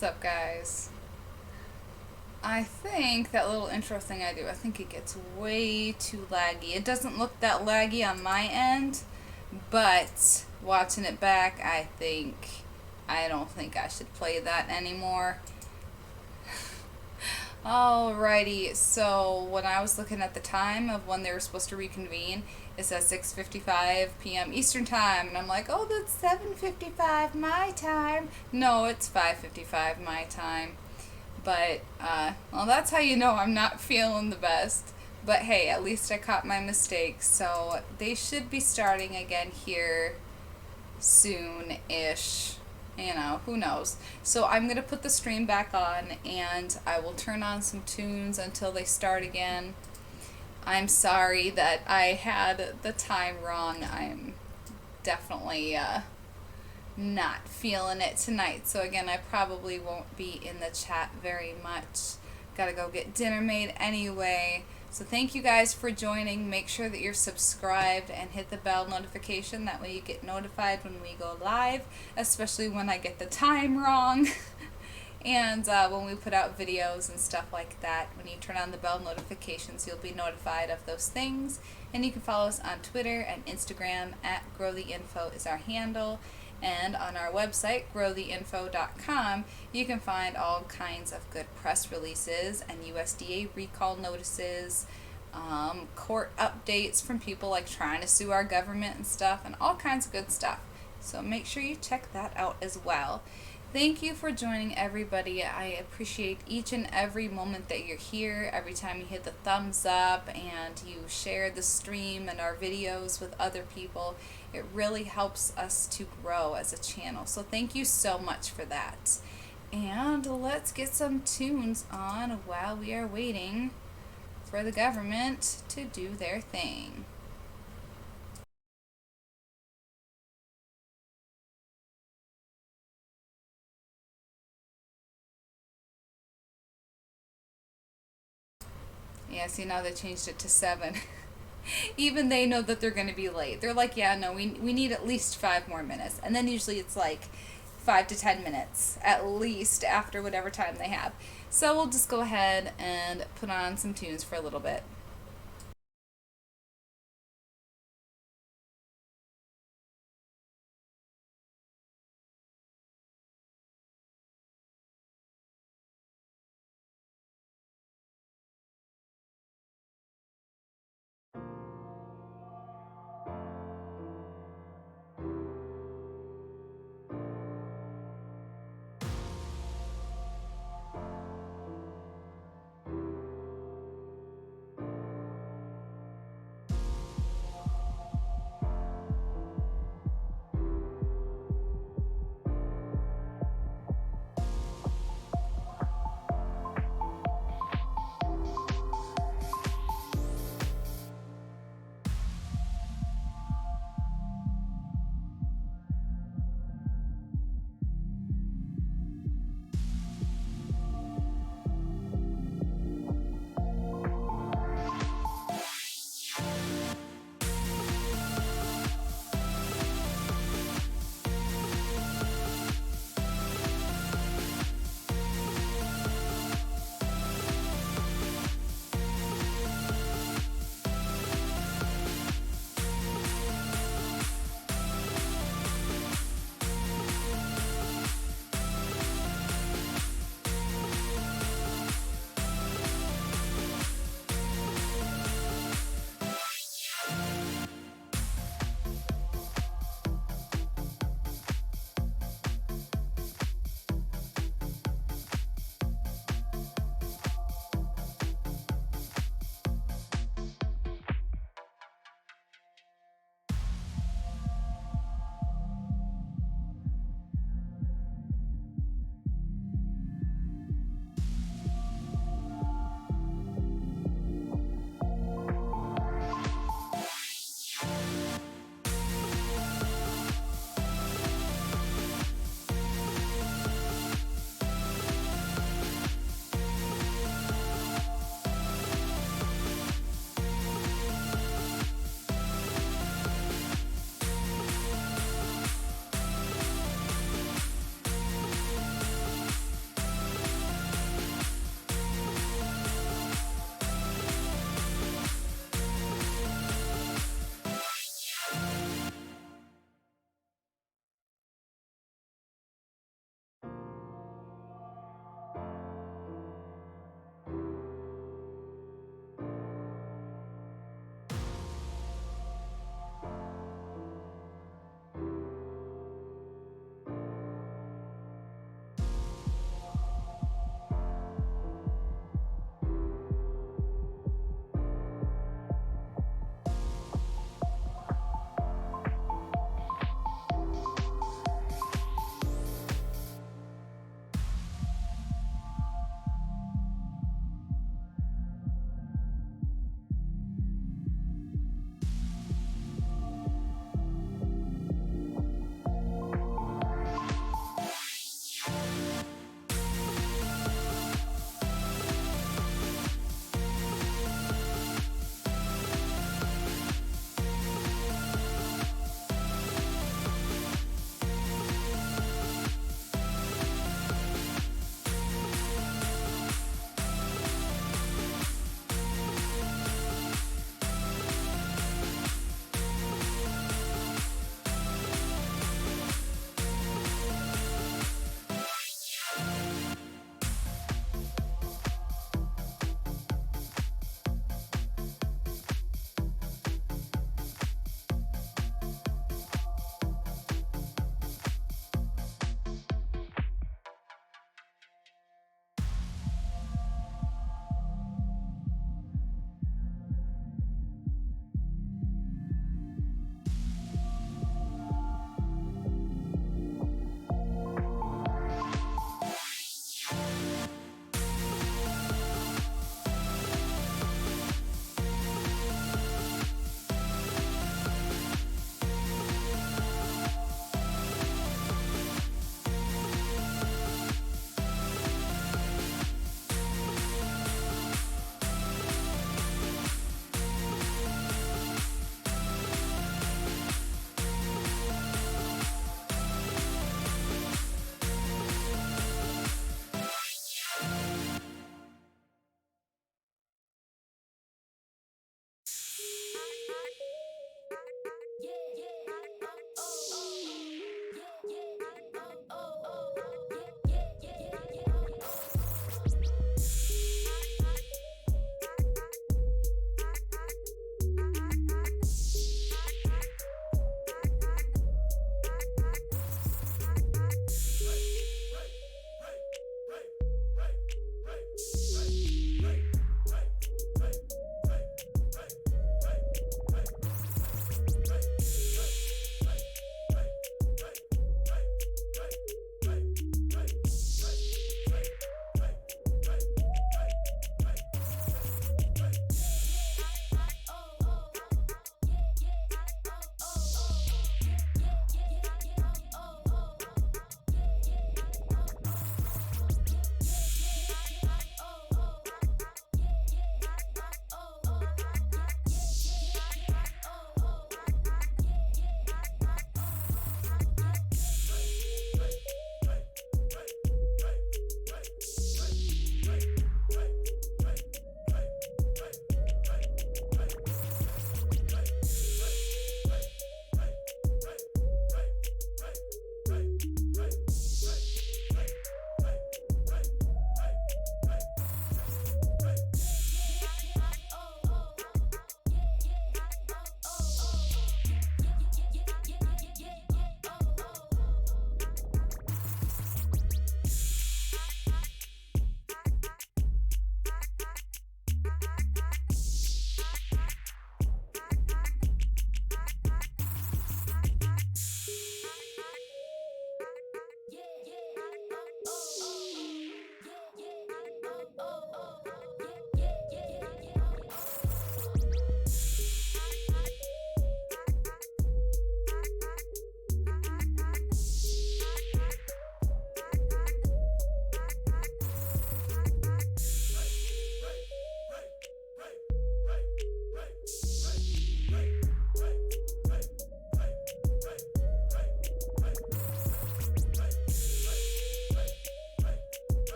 What's up, guys? I think that little intro thing I do, I think it gets way too laggy. It doesn't look that laggy on my end, but watching it back, I don't think I should play that anymore. Alrighty, so when I was looking at the time of when they were supposed to reconvene, it says 6:55 p.m. Eastern Time, and I'm like, oh, that's 7:55 my time. No, it's 5:55 my time. But, well, that's how you know I'm not feeling the best. But hey, at least I caught my mistakes, so they should be starting again here soon-ish. You know, who knows. So I'm going to put the stream back on, and I will turn on some tunes until they start again. I'm sorry that I had the time wrong. I'm definitely, not feeling it tonight. So again, I probably won't be in the chat very much. Gotta go get dinner made anyway. So thank you guys for joining. Make sure that you're subscribed and hit the bell notification. That way you get notified when we go live, especially when I get the time wrong. And when we put out videos and stuff like that, when you turn on the bell notifications, you'll be notified of those things. And you can follow us on Twitter and Instagram at GrowTheInfo is our handle. And on our website, growtheinfo.com, you can find all kinds of good press releases and USDA recall notices, court updates from people like trying to sue our government and stuff, and all kinds of good stuff. So make sure you check that out as well. Thank you for joining, everybody. I appreciate each and every moment that you're here, every time you hit the thumbs up and you share the stream and our videos with other people. It really helps us to grow as a channel. So thank you so much for that. And let's get some tunes on while we are waiting for the government to do their thing. Yeah, see, now they changed it to 7. Even they know that they're going to be late. They're like, yeah, no, we need at least 5 more minutes. And then usually it's like 5 to 10 minutes at least after whatever time they have. So we'll just go ahead and put on some tunes for a little bit.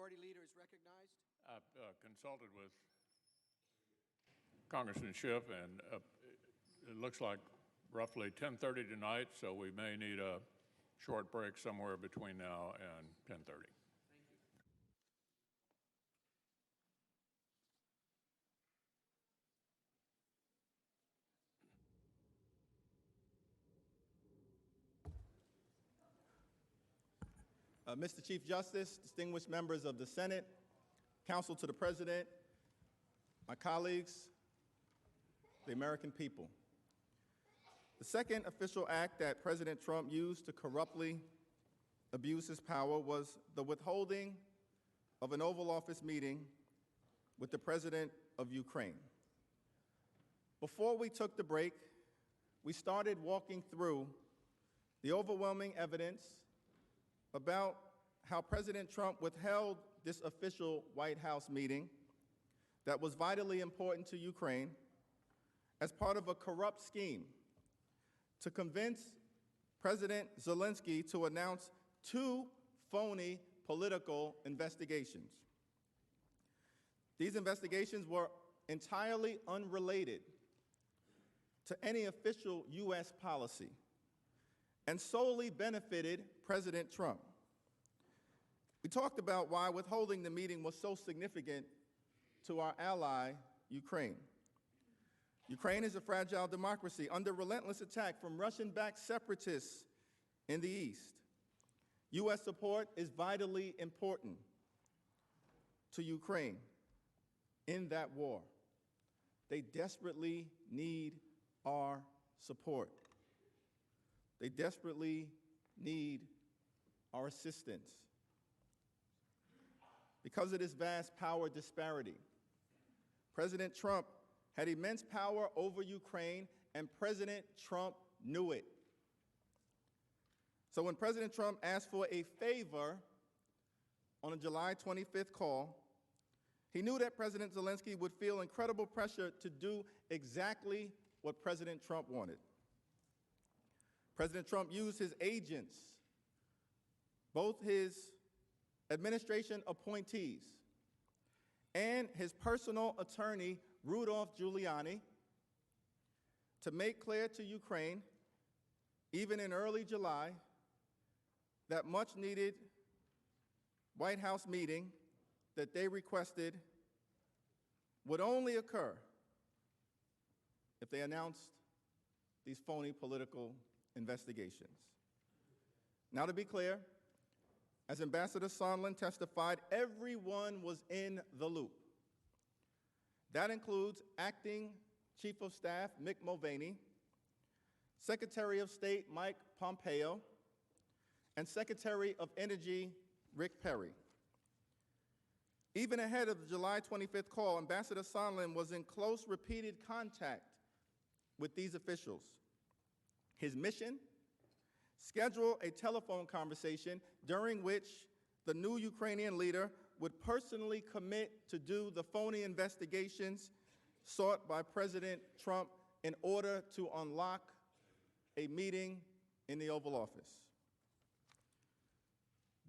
Majority Leader is recognized. I've consulted with Congressman Schiff, and it looks like roughly 10:30 tonight, so we may need a short break somewhere between now and 10:30. Thank you. Mr. Chief Justice, distinguished members of the Senate, counsel to the President, my colleagues, the American people. The second official act that President Trump used to corruptly abuse his power was the withholding of an Oval Office meeting with the President of Ukraine. Before we took the break, we started walking through the overwhelming evidence about how President Trump withheld this official White House meeting that was vitally important to Ukraine as part of a corrupt scheme to convince President Zelensky to announce two phony political investigations. These investigations were entirely unrelated to any official U.S. policy and solely benefited President Trump. We talked about why withholding the meeting was so significant to our ally, Ukraine. Ukraine is a fragile democracy under relentless attack from Russian-backed separatists in the east. U.S. support is vitally important to Ukraine in that war. They desperately need our support. They desperately need our assistance. Because of this vast power disparity, President Trump had immense power over Ukraine, and President Trump knew it. So when President Trump asked for a favor on a July 25th call, he knew that President Zelensky would feel incredible pressure to do exactly what President Trump wanted. President Trump used his agents, both his administration appointees and his personal attorney, Rudolph Giuliani, to make clear to Ukraine, even in early July, that much-needed White House meeting that they requested would only occur if they announced these phony political investigations. Now, to be clear, as Ambassador Sondland testified, everyone was in the loop. That includes Acting Chief of Staff Mick Mulvaney, Secretary of State Mike Pompeo, and Secretary of Energy Rick Perry. Even ahead of the July 25th call, Ambassador Sondland was in close, repeated contact with these officials. His mission? Schedule a telephone conversation during which the new Ukrainian leader would personally commit to do the phony investigations sought by President Trump in order to unlock a meeting in the Oval Office.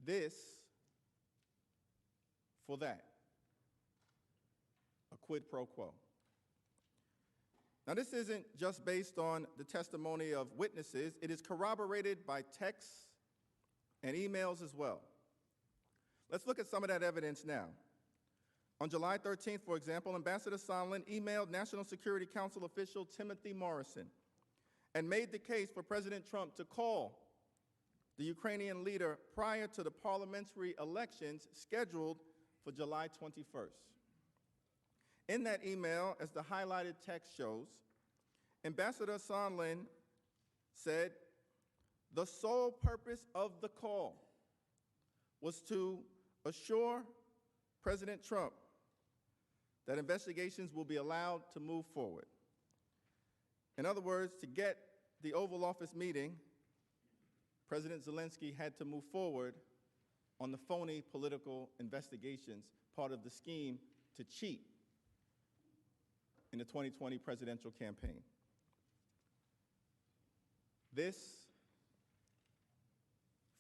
This for that, a quid pro quo. Now, this isn't just based on the testimony of witnesses. It is corroborated by texts and emails as well. Let's look at some of that evidence now. On July 13th, for example, Ambassador Sondland emailed National Security Council official Timothy Morrison and made the case for President Trump to call the Ukrainian leader prior to the parliamentary elections scheduled for July 21st. In that email, as the highlighted text shows, Ambassador Sondland said, the sole purpose of the call was to assure President Trump that investigations will be allowed to move forward. In other words, to get the Oval Office meeting, President Zelensky had to move forward on the phony political investigations, part of the scheme to cheat in the 2020 presidential campaign. This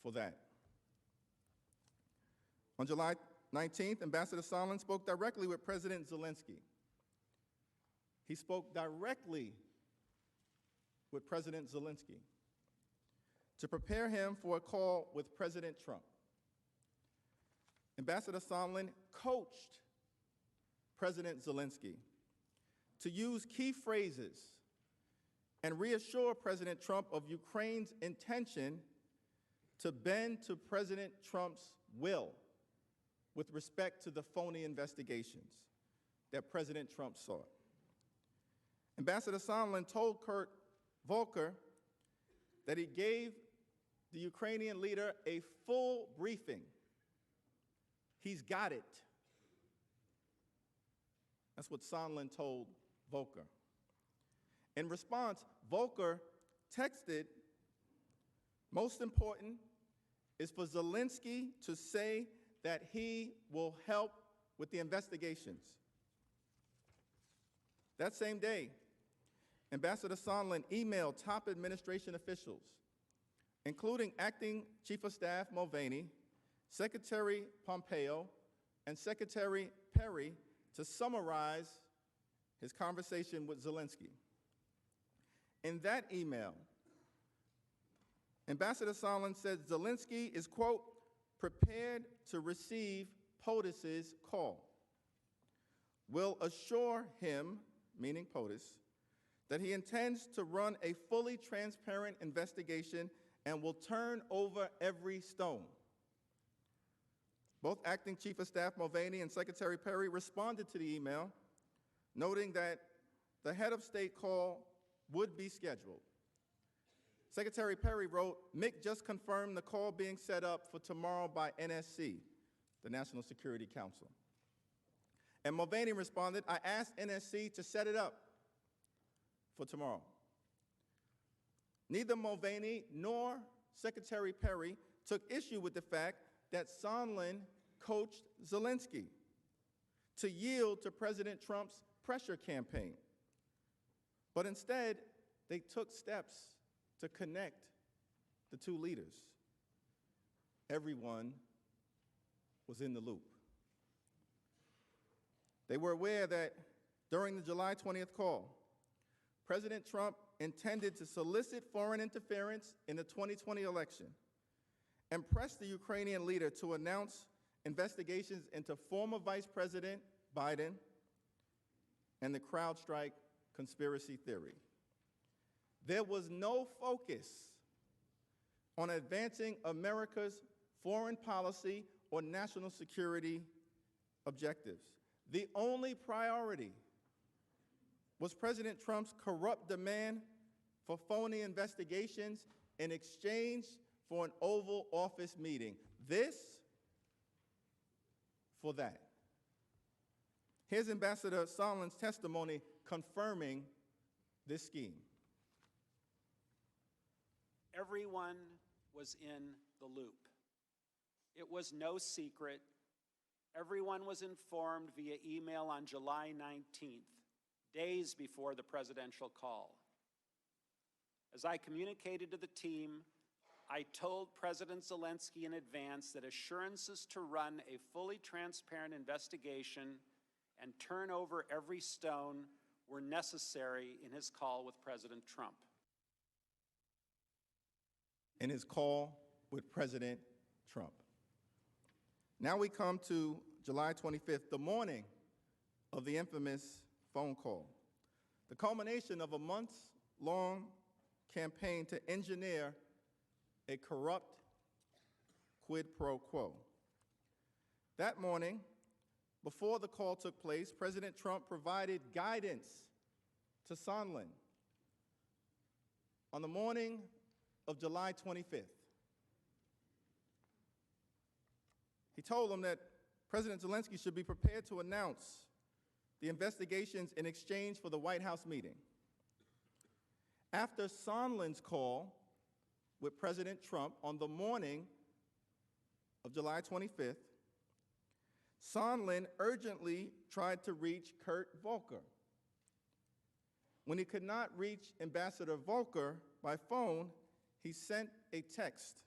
for that. On July 19th, Ambassador Sondland spoke directly with President Zelensky. He spoke directly with President Zelensky to prepare him for a call with President Trump. Ambassador Sondland coached President Zelensky to use key phrases and reassure President Trump of Ukraine's intention to bend to President Trump's will with respect to the phony investigations that President Trump sought. Ambassador Sondland told Kurt Volker that he gave the Ukrainian leader a full briefing. He's got it. That's what Sondland told Volker. In response, Volker texted, most important is for Zelensky to say that he will help with the investigations. That same day, Ambassador Sondland emailed top administration officials, including Acting Chief of Staff Mulvaney Secretary Pompeo, and Secretary Perry to summarize his conversation with Zelensky. In that email, Ambassador Sondland said Zelensky is, quote, prepared to receive POTUS's call. Will assure him, meaning POTUS, that he intends to run a fully transparent investigation and will turn over every stone. Both Acting Chief of Staff Mulvaney and Secretary Perry responded to the email, noting that the head of state call would be scheduled. Secretary Perry wrote, Mick just confirmed the call being set up for tomorrow by NSC, the National Security Council. And Mulvaney responded, I asked NSC to set it up for tomorrow. Neither Mulvaney nor Secretary Perry took issue with the fact that Sondland coached Zelensky to yield to President Trump's pressure campaign. But instead, they took steps to connect the two leaders. Everyone was in the loop. They were aware that during the July 20th call, President Trump intended to solicit foreign interference in the 2020 election and press the Ukrainian leader to announce investigations into former Vice President Biden and the CrowdStrike conspiracy theory. There was no focus on advancing America's foreign policy or national security objectives. The only priority was President Trump's corrupt demand for phony investigations in exchange for an Oval Office meeting. This for that. Here's Ambassador Sondland's testimony confirming this scheme. Everyone was in the loop. It was no secret. Everyone was informed via email on July 19th, days before the presidential call. As I communicated to the team, I told President Zelensky in advance that assurances to run a fully transparent investigation and turn over every stone were necessary in his call with President Trump. In his call with President Trump. Now we come to July 25th, the morning of the infamous phone call, the culmination of a months-long campaign to engineer a corrupt quid pro quo. That morning, before the call took place, President Trump provided guidance to Sondland. On the morning of July 25th, he told him that President Zelensky should be prepared to announce the investigations in exchange for the White House meeting. After Sondland's call with President Trump on the morning of July 25th, Sondland urgently tried to reach Kurt Volker. When he could not reach Ambassador Volker by phone, he sent a text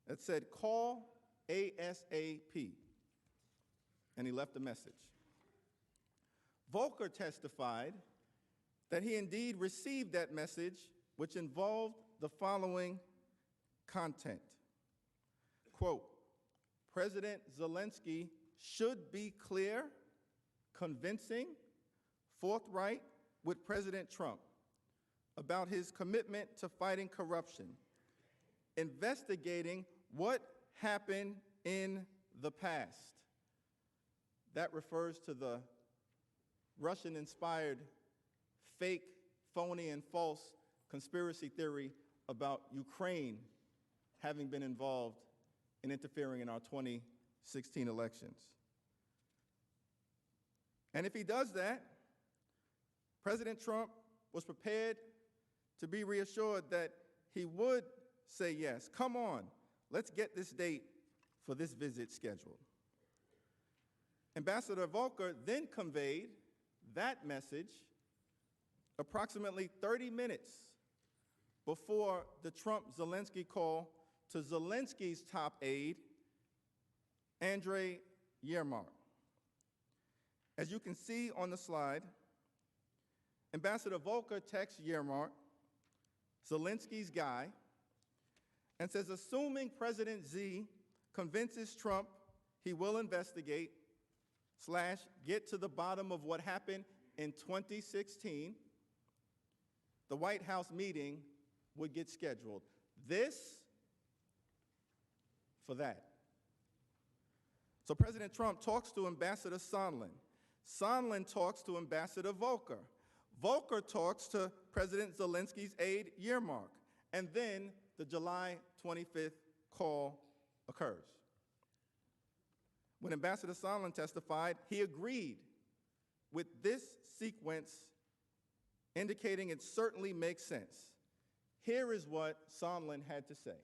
that said, call ASAP, and he left a message. Volker testified that he indeed received that message, which involved the following content. Quote, President Zelensky should be clear, convincing, forthright with President Trump about his commitment to fighting corruption, investigating what happened in the past. That refers to the Russian-inspired, fake, phony, and false conspiracy theory about Ukraine having been involved in interfering in our 2016 elections. And if he does that, President Trump was prepared to be reassured that he would say yes. Come on, let's get this date for this visit scheduled. Ambassador Volker then conveyed that message approximately 30 minutes before the Trump-Zelensky call to Zelensky's top aide Andrei Yermak. As you can see on the slide, Ambassador Volker texts Yermak, Zelensky's guy, and says, assuming President Z convinces Trump he will investigate / get to the bottom of what happened in 2016, the White House meeting would get scheduled. This for that. So President Trump talks to Ambassador Sondland. Sondland talks to Ambassador Volker. Volker talks to President Zelensky's aide, Yermak. And then the July 25th call occurs. When Ambassador Sondland testified, he agreed with this sequence, indicating it certainly makes sense. Here is what Sondland had to say.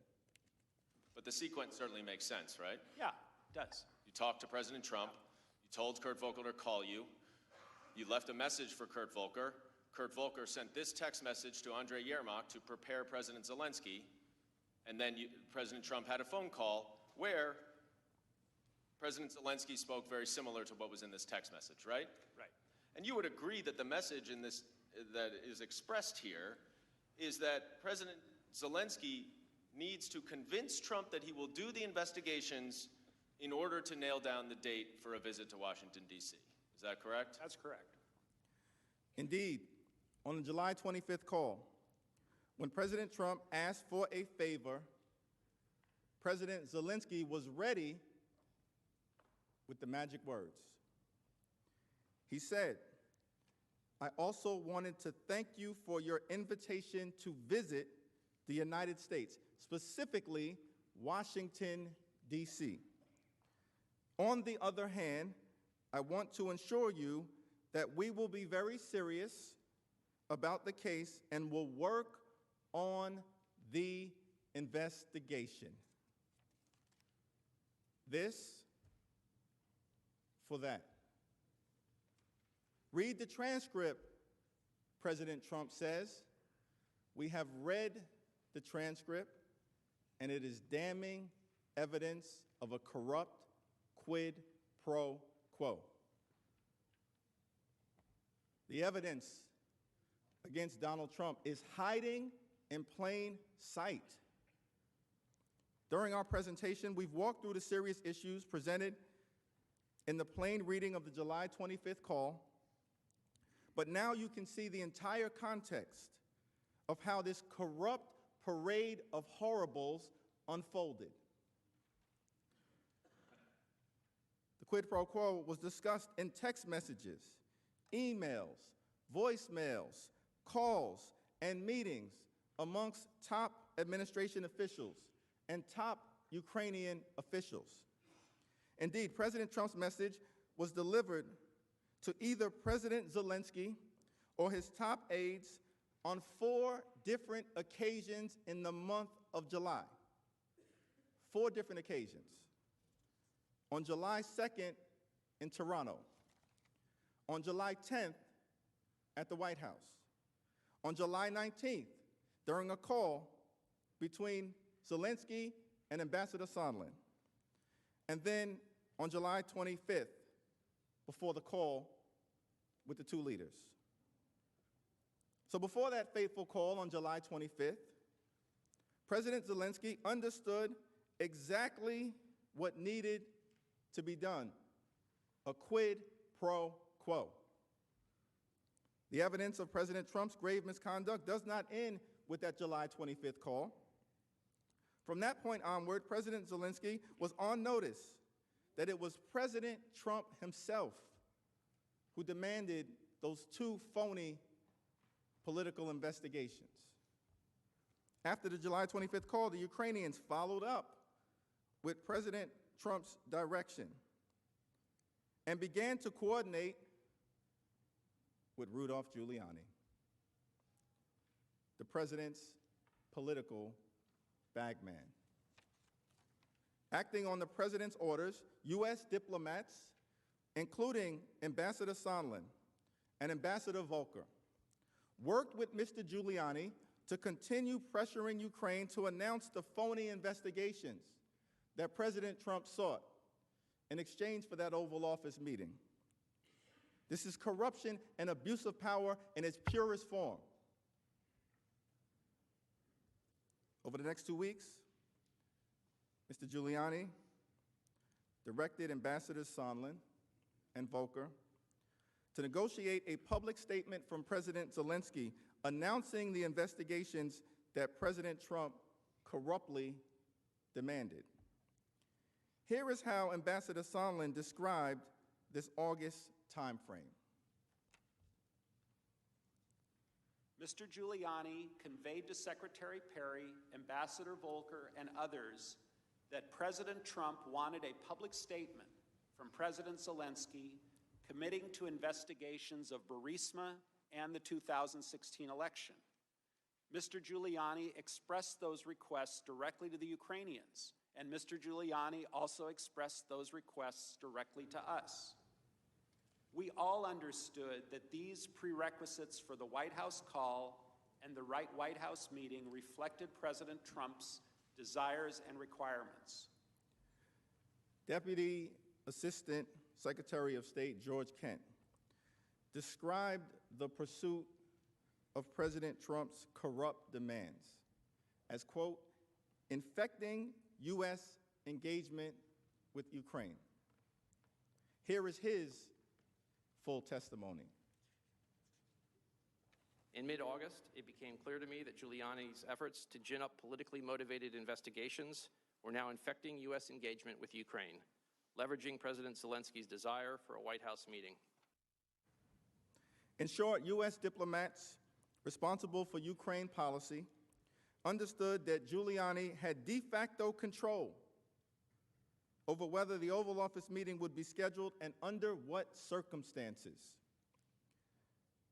But the sequence certainly makes sense, right? Yeah, it does. You talked to President Trump. You told Kurt Volker to call you. You left a message for Kurt Volker. Kurt Volker sent this text message to Andrei Yermak to prepare President Zelensky. And then President Trump had a phone call where President Zelensky spoke very similar to what was in this text message, right? Right. And you would agree that the message in this that is expressed here is that President Zelensky needs to convince Trump that he will do the investigations in order to nail down the date for a visit to Washington, D.C. Is that correct? That's correct. Indeed, on the July 25th call, when President Trump asked for a favor, President Zelensky was ready with the magic words. He said, I also wanted to thank you for your invitation to visit the United States, specifically Washington, D.C. On the other hand, I want to assure you that we will be very serious about the case and will work on the investigation. This for that. Read the transcript, President Trump says. We have read the transcript, and it is damning evidence of a corrupt quid pro quo. The evidence against Donald Trump is hiding in plain sight. During our presentation, we've walked through the serious issues presented in the plain reading of the July 25th call, but now you can see the entire context of how this corrupt parade of horribles unfolded. The quid pro quo was discussed in text messages, emails, voicemails, calls, and meetings amongst top administration officials and top Ukrainian officials. Indeed, President Trump's message was delivered to either President Zelensky or his top aides on 4 different occasions in the month of July. 4 different occasions. On July 2nd in Toronto. On July 10th at the White House. On July 19th, during a call between Zelensky and Ambassador Sondland. And then on July 25th, before the call with the 2 leaders. So before that fateful call on July 25th, President Zelensky understood exactly what needed to be done, a quid pro quo. The evidence of President Trump's grave misconduct does not end with that July 25th call. From that point onward, President Zelensky was on notice that it was President Trump himself who demanded those 2 phony political investigations. After the July 25th call, the Ukrainians followed up with President Trump's direction and began to coordinate with Rudolph Giuliani, the president's political bagman. Acting on the president's orders, U.S. diplomats, including Ambassador Sondland and Ambassador Volker, worked with Mr. Giuliani to continue pressuring Ukraine to announce the phony investigations that President Trump sought, in exchange for that Oval Office meeting. This is corruption and abuse of power in its purest form. Over the next 2 weeks, Mr. Giuliani directed Ambassadors Sondland and Volker to negotiate a public statement from President Zelensky announcing the investigations that President Trump corruptly demanded. Here is how Ambassador Sondland described this August timeframe. Mr. Giuliani conveyed to Secretary Perry, Ambassador Volker, and others that President Trump wanted a public statement from President Zelensky committing to investigations of Burisma and the 2016 election. Mr. Giuliani expressed those requests directly to the Ukrainians, and Mr. Giuliani also expressed those requests directly to us. We all understood that these prerequisites for the White House call and the White House meeting reflected President Trump's desires and requirements. Deputy Assistant Secretary of State George Kent described the pursuit of President Trump's corrupt demands as, quote, infecting U.S. engagement with Ukraine. Here is his full testimony. In mid-August, it became clear to me that Giuliani's efforts to gin up politically motivated investigations were now infecting U.S. engagement with Ukraine, leveraging President Zelensky's desire for a White House meeting. In short, U.S. diplomats responsible for Ukraine policy understood that Giuliani had de facto control over whether the Oval Office meeting would be scheduled and under what circumstances.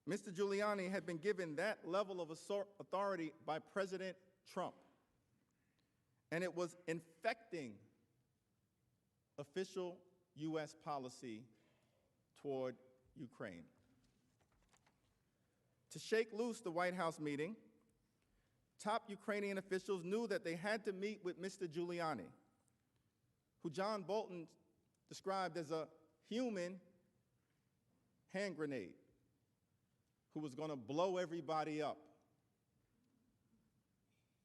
Mr. Giuliani had been given that level of authority by President Trump, and it was infecting official U.S. policy toward Ukraine. To shake loose the White House meeting, top Ukrainian officials knew that they had to meet with Mr. Giuliani, who John Bolton described as a human hand grenade, who was going to blow everybody up.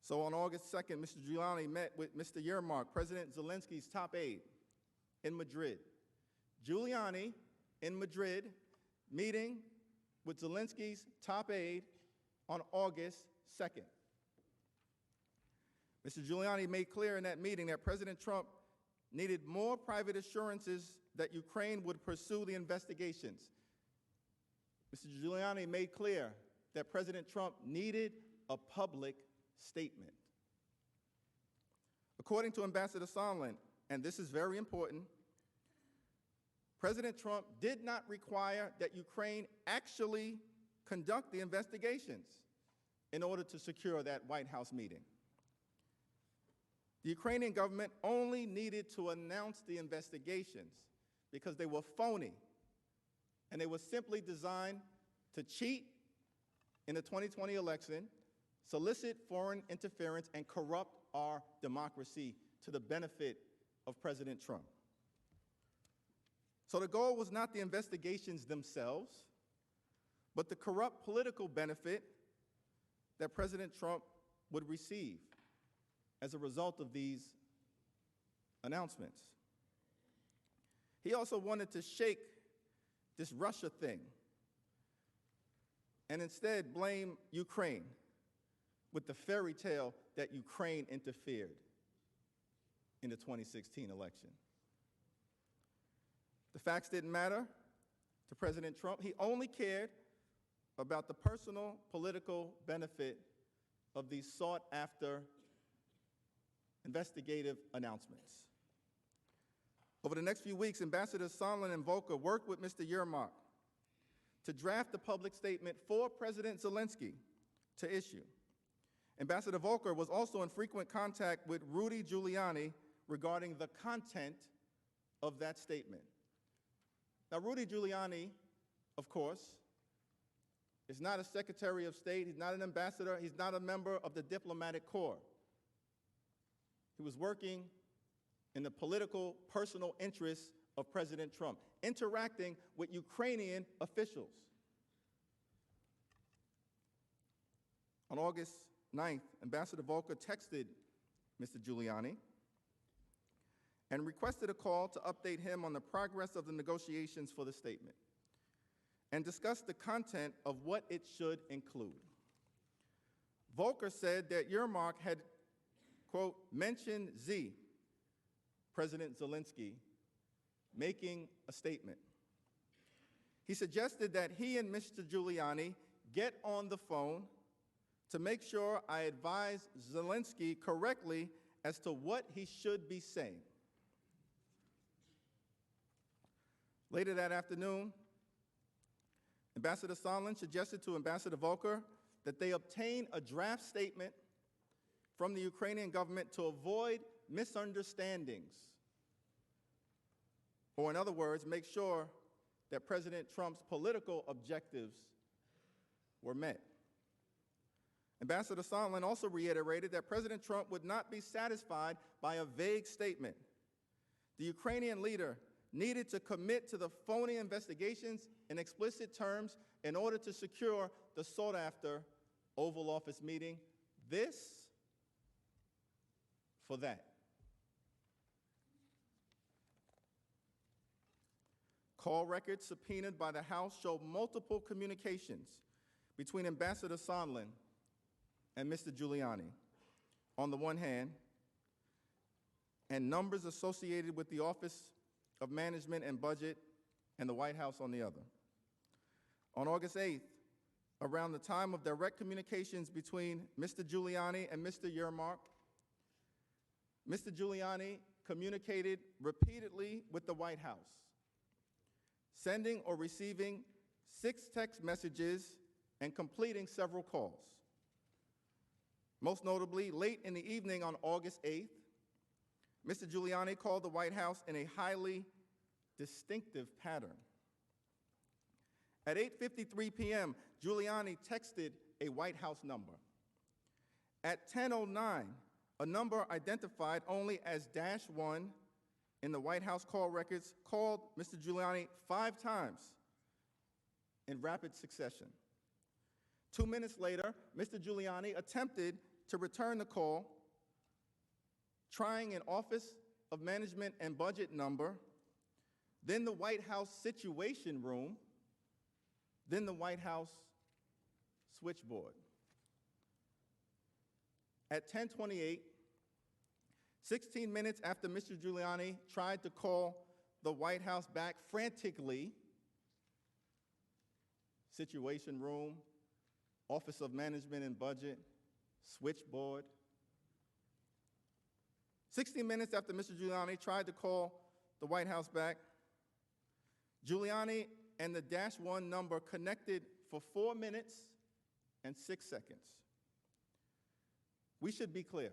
So on August 2nd, Mr. Giuliani met with Mr. Yermak, President Zelensky's top aide, in Madrid. Giuliani in Madrid, meeting with Zelensky's top aide on August 2nd. Mr. Giuliani made clear in that meeting that President Trump needed more private assurances that Ukraine would pursue the investigations. Mr. Giuliani made clear that President Trump needed a public statement. According to Ambassador Sondland, and this is very important, President Trump did not require that Ukraine actually conduct the investigations in order to secure that White House meeting. The Ukrainian government only needed to announce the investigations because they were phony, and they were simply designed to cheat in the 2020 election, solicit foreign interference, and corrupt our democracy to the benefit of President Trump. So the goal was not the investigations themselves, but the corrupt political benefit that President Trump would receive as a result of these announcements. He also wanted to shake this Russia thing and instead blame Ukraine with the fairy tale that Ukraine interfered in the 2016 election. The facts didn't matter to President Trump. He only cared about the personal political benefit of these sought-after investigative announcements. Over the next few weeks, Ambassadors Sondland and Volker worked with Mr. Yermak to draft a public statement for President Zelensky to issue. Ambassador Volker was also in frequent contact with Rudy Giuliani regarding the content of that statement. Now, Rudy Giuliani, of course, is not a Secretary of State, he's not an ambassador, he's not a member of the diplomatic corps. He was working in the political, personal interests of President Trump, interacting with Ukrainian officials. On August 9th, Ambassador Volker texted Mr. Giuliani and requested a call to update him on the progress of the negotiations for the statement and discuss the content of what it should include. Volker said that Yermak had, quote, mentioned Z, President Zelensky, making a statement. He suggested that he and Mr. Giuliani get on the phone to make sure I advise Zelensky correctly as to what he should be saying. Later that afternoon, Ambassador Sondland suggested to Ambassador Volker that they obtain a draft statement from the Ukrainian government to avoid misunderstandings, or in other words, make sure that President Trump's political objectives were met. Ambassador Sondland also reiterated that President Trump would not be satisfied by a vague statement. The Ukrainian leader needed to commit to the phony investigations in explicit terms in order to secure the sought-after Oval Office meeting. This for that. Call records subpoenaed by the House show multiple communications between Ambassador Sondland and Mr. Giuliani on the one hand, and numbers associated with the Office of Management and Budget and the White House on the other. On August 8th, around the time of direct communications between Mr. Giuliani and Mr. Yermak, Mr. Giuliani communicated repeatedly with the White House, sending or receiving 6 text messages and completing several calls. Most notably, late in the evening on August 8th, Mr. Giuliani called the White House in a highly distinctive pattern. At 8:53 p.m., Giuliani texted a White House number. At 10:09, a number identified only as -1 in the White House call records called Mr. Giuliani 5 times in rapid succession. 2 minutes later, Mr. Giuliani attempted to return the call, trying an Office of Management and Budget number, then the White House Situation Room, then the White House switchboard. At 10:28, 16 minutes after Mr. Giuliani tried to call the White House back frantically, Situation Room, Office of Management and Budget, switchboard. 16 minutes after Mr. Giuliani tried to call the White House back, Giuliani and the -1 number connected for 4 minutes and 6 seconds. We should be clear.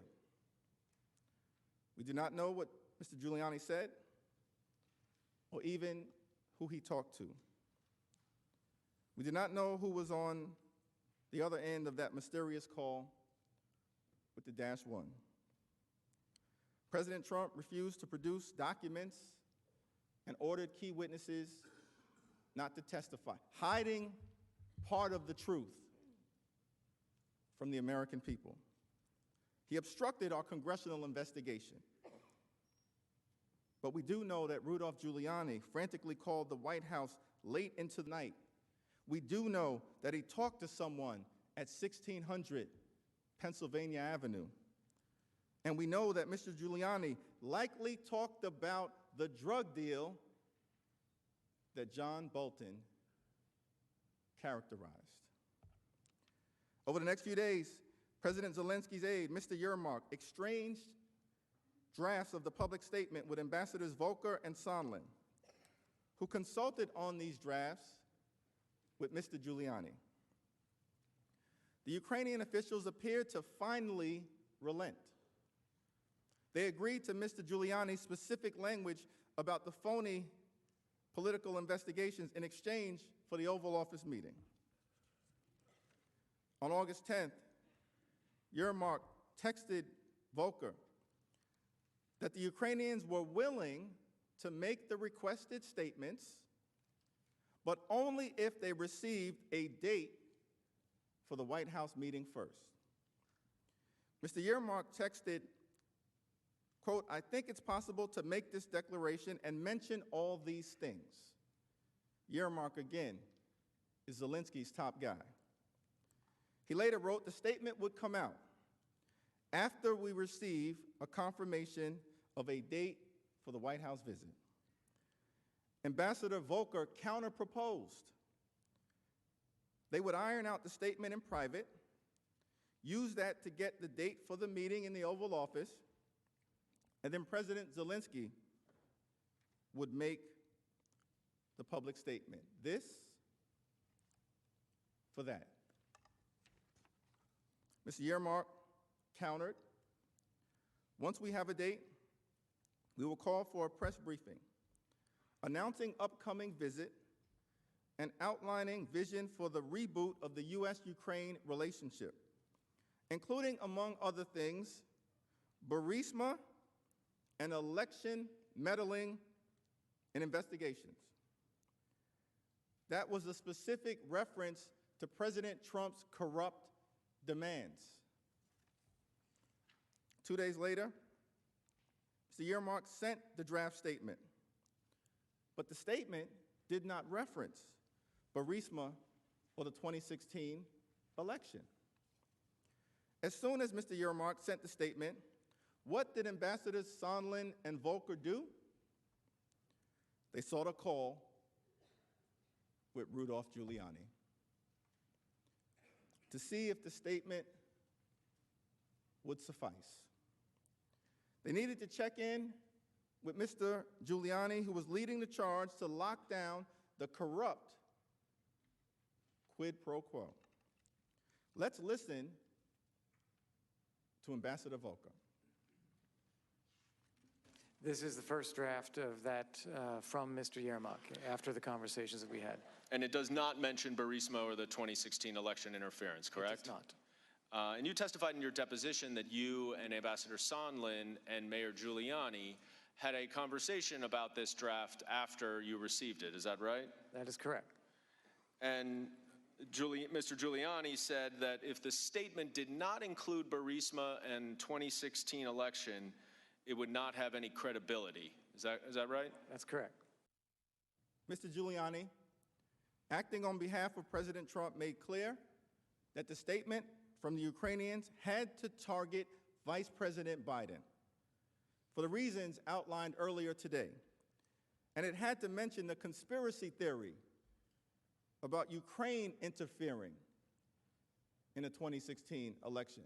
We do not know what Mr. Giuliani said or even who he talked to. We do not know who was on the other end of that mysterious call with the -1. President Trump refused to produce documents and ordered key witnesses not to testify, hiding part of the truth from the American people. He obstructed our congressional investigation. But we do know that Rudolph Giuliani frantically called the White House late into the night. We do know that he talked to someone at 1600 Pennsylvania Avenue. And we know that Mr. Giuliani likely talked about the drug deal that John Bolton characterized. Over the next few days, President Zelensky's aide, Mr. Yermak, exchanged drafts of the public statement with Ambassadors Volker and Sondland, who consulted on these drafts with Mr. Giuliani. The Ukrainian officials appeared to finally relent. They agreed to Mr. Giuliani's specific language about the phony political investigations in exchange for the Oval Office meeting. On August 10th, Yermak texted Volker that the Ukrainians were willing to make the requested statements, but only if they received a date for the White House meeting first. Mr. Yermak texted, quote, "I think it's possible to make this declaration and mention all these things." Yermak, again, is Zelensky's top guy. He later wrote, "The statement would come out after we receive a confirmation of a date for the White House visit." Ambassador Volker counter-proposed. They would iron out the statement in private, use that to get the date for the meeting in the Oval Office, and then President Zelensky would make the public statement. This for that. Mr. Yermak countered, "Once we have a date, we will call for a press briefing announcing upcoming visit and outlining vision for the reboot of the U.S.-Ukraine relationship, including, among other things, Burisma and election meddling and investigations." That was a specific reference to President Trump's corrupt demands. 2 days later, Mr. Yermak sent the draft statement, but the statement did not reference Burisma or the 2016 election. As soon as Mr. Yermak sent the statement, what did Ambassadors Sondland and Volker do? They sought a call with Rudolph Giuliani to see if the statement would suffice. They needed to check in with Mr. Giuliani, who was leading the charge to lock down the corrupt quid pro quo. Let's listen to Ambassador Volker. This is the first draft of that from Mr. Yermak after the conversations that we had. And it does not mention Burisma or the 2016 election interference, correct? It does not. And you testified in your deposition that you and Ambassador Sondland and Mayor Giuliani had a conversation about this draft after you received it. Is that right? That is correct. And Mr. Giuliani said that if the statement did not include Burisma and 2016 election, it would not have any credibility. Is that right? That's correct. Mr. Giuliani, acting on behalf of President Trump, made clear that the statement from the Ukrainians had to target Vice President Biden for the reasons outlined earlier today. And it had to mention the conspiracy theory about Ukraine interfering in the 2016 election.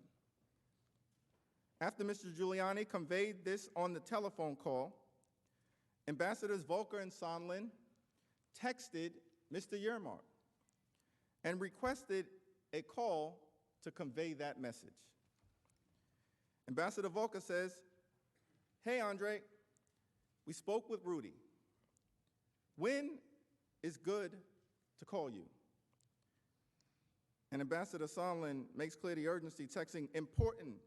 After Mr. Giuliani conveyed this on the telephone call, Ambassadors Volker and Sondland texted Mr. Yermak and requested a call to convey that message. Ambassador Volker says, "Hey, Andre, we spoke with Rudy. When is good to call you?" And Ambassador Sondland makes clear the urgency, texting, "Important.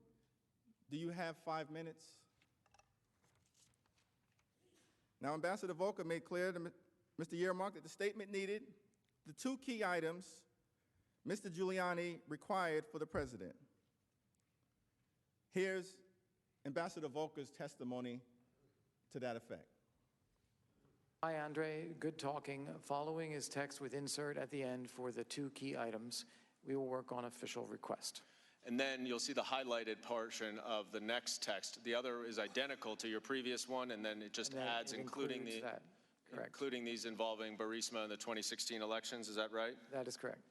Do you have 5 minutes?" Now, Ambassador Volker made clear to Mr. Yermak that the statement needed the two key items Mr. Giuliani required for the president. Here's Ambassador Volker's testimony to that effect. Hi, Andre. Good talking. Following his text with insert at the end for the two key items, we will work on official request. And then you'll see the highlighted portion of the next text. The other is identical to your previous one, and then it just adds, including these involving Burisma and the 2016 elections. Is that right? That is correct.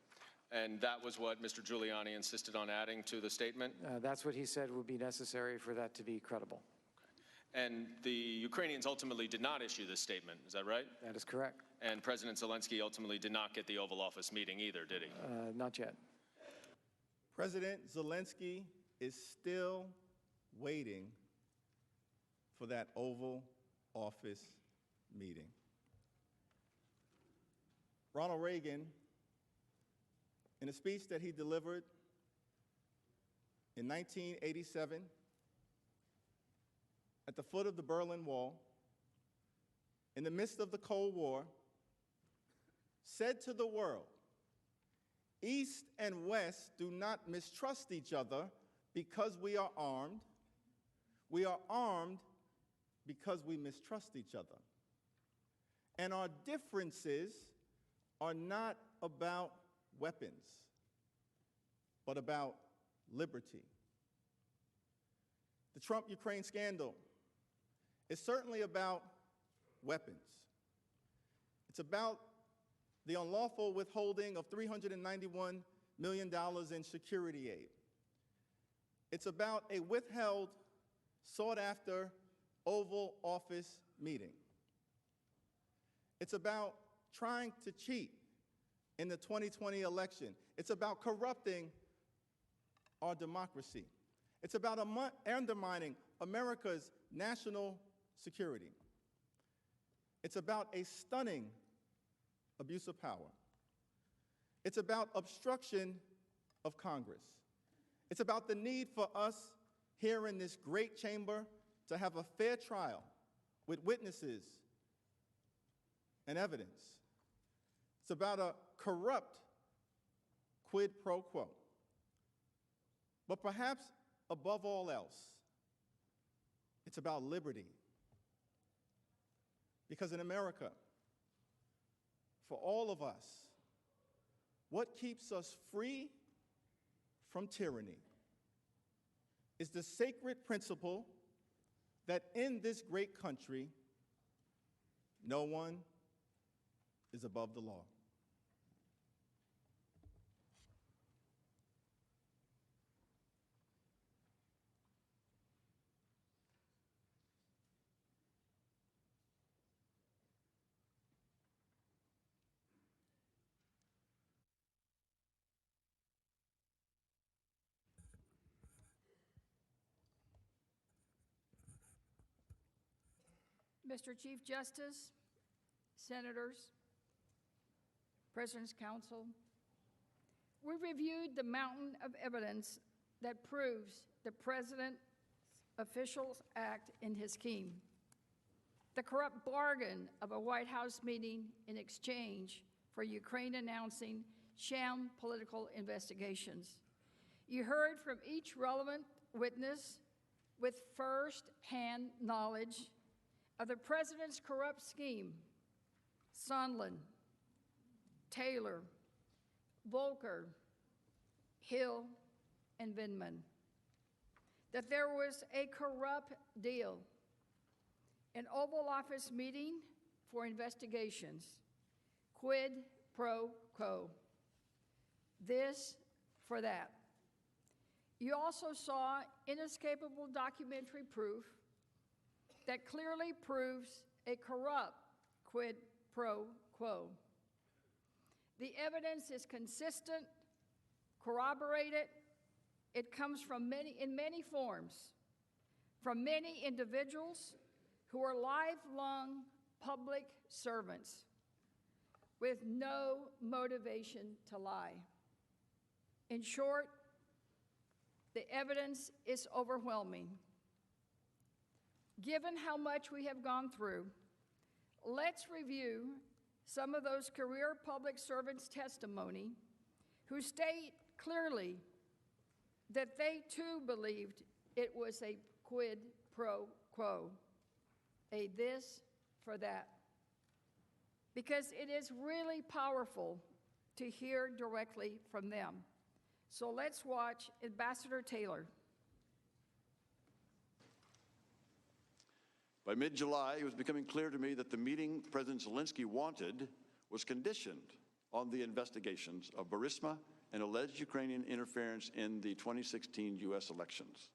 And that was what Mr. Giuliani insisted on adding to the statement? That's what he said would be necessary for that to be credible. And the Ukrainians ultimately did not issue this statement, is that right? That is correct. And President Zelensky ultimately did not get the Oval Office meeting either, did he? Not yet. President Zelensky is still waiting for that Oval Office meeting. Ronald Reagan, in a speech that he delivered in 1987 at the foot of the Berlin Wall, in the midst of the Cold War, said to the world, East and West do not mistrust each other because we are armed. We are armed because we mistrust each other. And our differences are not about weapons, but about liberty. The Trump-Ukraine scandal is certainly about weapons. It's about the unlawful withholding of $391 million in security aid. It's about a withheld, sought-after Oval Office meeting. It's about trying to cheat in the 2020 election. It's about corrupting our democracy. It's about undermining America's national security. It's about a stunning abuse of power. It's about obstruction of Congress. It's about the need for us here in this great chamber to have a fair trial with witnesses and evidence. It's about a corrupt quid pro quo. But perhaps above all else, it's about liberty. Because in America, for all of us, what keeps us free from tyranny is the sacred principle that in this great country, no one is above the law. Mr. Chief Justice, Senators, President's Council, we reviewed the mountain of evidence that proves the President's officials act in his scheme. The corrupt bargain of a White House meeting in exchange for Ukraine announcing sham political investigations. You heard from each relevant witness with first-hand knowledge of the President's corrupt scheme: Sondland, Taylor, Volker, Hill, and Vindman. That there was a corrupt deal, an Oval Office meeting for investigations, quid pro quo, this for that. You also saw inescapable documentary proof that clearly proves a corrupt quid pro quo. The evidence is consistent, corroborated. It comes from in many forms, from many individuals who are lifelong public servants with no motivation to lie. In short, the evidence is overwhelming. Given how much we have gone through, let's review some of those career public servants' testimony who state clearly that they too believed it was a quid pro quo, a this for that. Because it is really powerful to hear directly from them. So let's watch Ambassador Taylor. By mid-July, it was becoming clear to me that the meeting President Zelensky wanted was conditioned on the investigations of Burisma and alleged Ukrainian interference in the 2016 U.S. elections.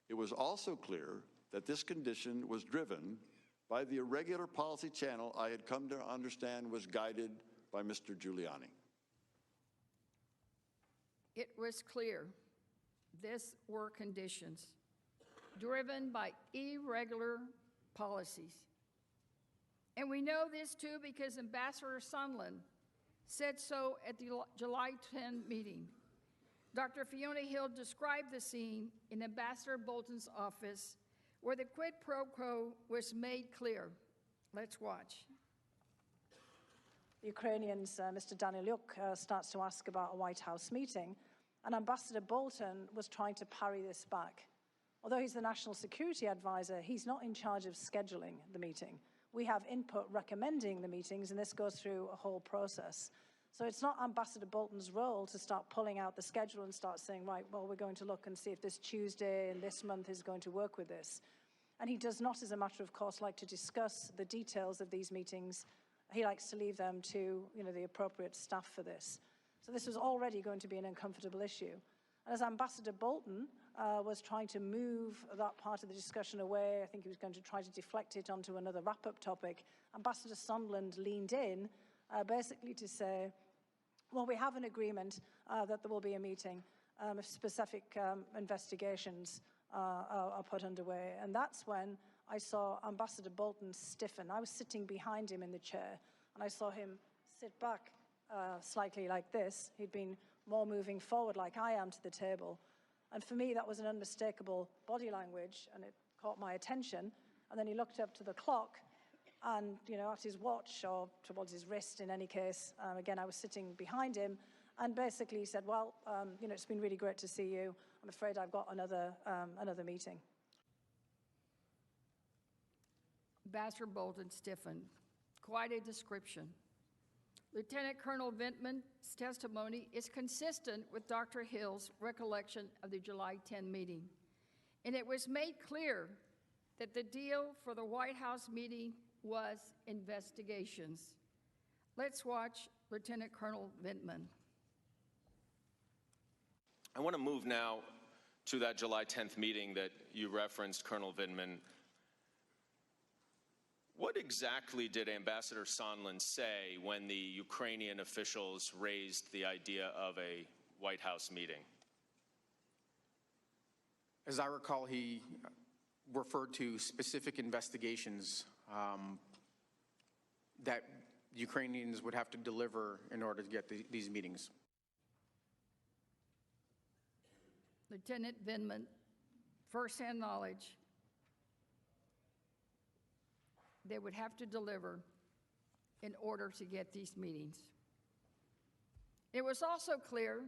It was also clear that this condition was driven by the irregular policy channel I had come to understand was guided by Mr. Giuliani. It was clear these were conditions driven by irregular policies. And we know this too because Ambassador Sondland said so at the July 10 meeting. Dr. Fiona Hill described the scene in Ambassador Bolton's office where the quid pro quo was made clear. Let's watch. Ukrainians, Mr. Danylyuk starts to ask about a White House meeting, and Ambassador Bolton was trying to parry this back. Although he's the National Security Advisor, he's not in charge of scheduling the meeting. We have input recommending the meetings, and this goes through a whole process. So it's not Ambassador Bolton's role to start pulling out the schedule and start saying, right, well, we're going to look and see if this Tuesday and this month is going to work with this. And he does not, as a matter of course, like to discuss the details of these meetings. He likes to leave them to, the appropriate staff for this. So this was already going to be an uncomfortable issue. And as Ambassador Bolton was trying to move that part of the discussion away, I think he was going to try to deflect it onto another wrap-up topic, Ambassador Sondland leaned in basically to say, well, we have an agreement that there will be a meeting if specific investigations are put underway. And that's when I saw Ambassador Bolton stiffen. I was sitting behind him in the chair, and I saw him sit back slightly like this. He'd been more moving forward like I am to the table. And for me, that was an unmistakable body language, and it caught my attention. And then he looked up to the clock, and, at his watch, or towards his wrist in any case, again, I was sitting behind him, and basically he said, well, it's been really great to see you. I'm afraid I've got another meeting. Ambassador Bolton stiffened. Quite a description. Lieutenant Colonel Vintman's testimony is consistent with Dr. Hill's recollection of the July 10 meeting, and it was made clear that the deal for the White House meeting was investigations. Let's watch Lieutenant Colonel Vintman. I want to move now to that July 10th meeting that you referenced, Colonel Vindman. What exactly did Ambassador Sondland say when the Ukrainian officials raised the idea of a White House meeting? As I recall, he referred to specific investigations that Ukrainians would have to deliver in order to get these meetings. Lieutenant Vindman, firsthand knowledge, they would have to deliver in order to get these meetings. It was also clear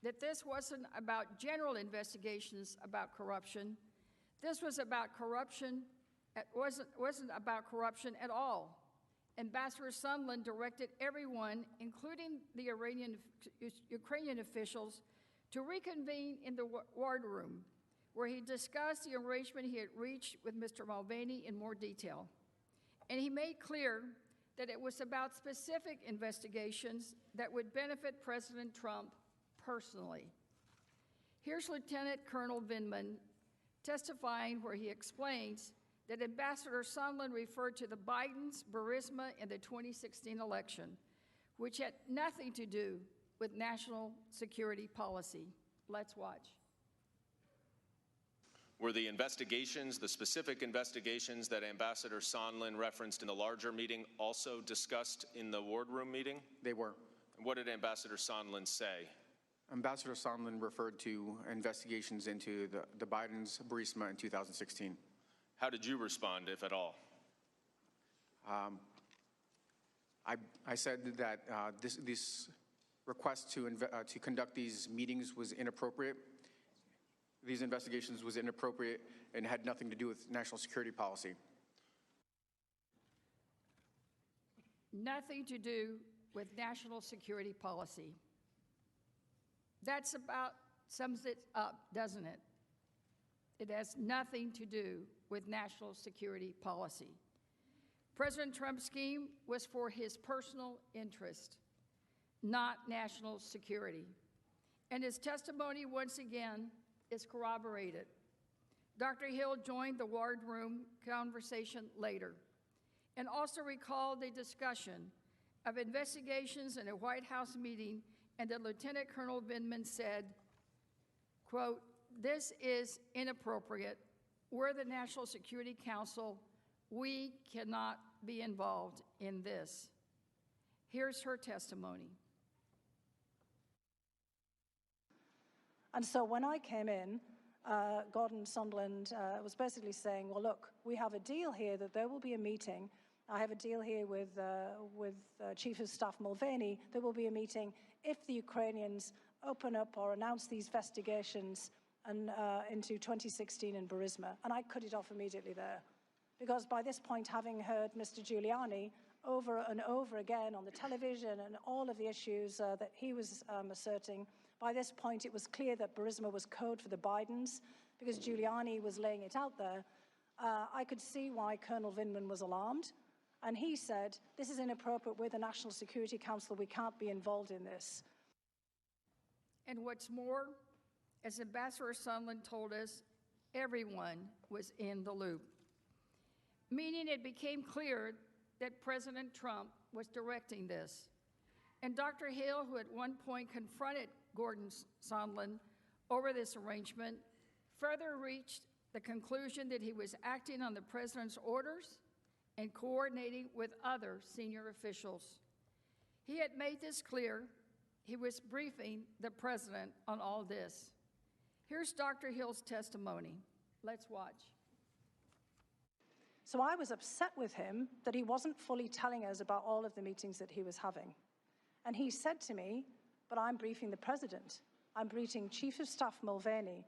that this wasn't about general investigations about corruption. This was about corruption. It wasn't about corruption at all. Ambassador Sondland directed everyone, including the Ukrainian officials, to reconvene in the war room, where he discussed the arrangement he had reached with Mr. Mulvaney in more detail. And he made clear that it was about specific investigations that would benefit President Trump personally. Here's Lieutenant Colonel Vindman testifying, where he explains that Ambassador Sondland referred to the Bidens, Burisma, and the 2016 election, which had nothing to do with national security policy. Let's watch. Were the investigations, the specific investigations that Ambassador Sondland referenced in the larger meeting, also discussed in the wardroom meeting? They were. What did Ambassador Sondland say? Ambassador Sondland referred to investigations into the Bidens, Burisma in 2016. How did you respond, if at all? I said that this request to conduct these meetings was inappropriate. These investigations was inappropriate and had nothing to do with national security policy. Nothing to do with national security policy. That's about sums it up, doesn't it? It has nothing to do with national security policy. President Trump's scheme was for his personal interest, not national security. And his testimony, once again, is corroborated. Dr. Hill joined the wardroom conversation later and also recalled a discussion of investigations in a White House meeting, and that Lieutenant Colonel Vindman said, quote, "This is inappropriate. We're the National Security Council. We cannot be involved in this." Here's her testimony. And so when I came in, Gordon Sondland was basically saying, well, look, we have a deal here that there will be a meeting I have a deal here with Chief of Staff Mulvaney. There will be a meeting if the Ukrainians open up or announce these investigations into 2016 in Burisma. And I cut it off immediately there. Because by this point, having heard Mr. Giuliani over and over again on the television and all of the issues that he was asserting, by this point it was clear that Burisma was code for the Bidens, because Giuliani was laying it out there. I could see why Colonel Vindman was alarmed. And he said, this is inappropriate with the National Security Council. We can't be involved in this. And what's more, as Ambassador Sondland told us, everyone was in the loop, meaning it became clear that President Trump was directing this. And Dr. Hill, who at one point confronted Gordon Sondland over this arrangement, further reached the conclusion that he was acting on the president's orders and coordinating with other senior officials. He had made this clear. He was briefing the president on all this. Here's Dr. Hill's testimony. Let's watch. So I was upset with him that he wasn't fully telling us about all of the meetings that he was having. And he said to me, but I'm briefing the president. I'm briefing Chief of Staff Mulvaney.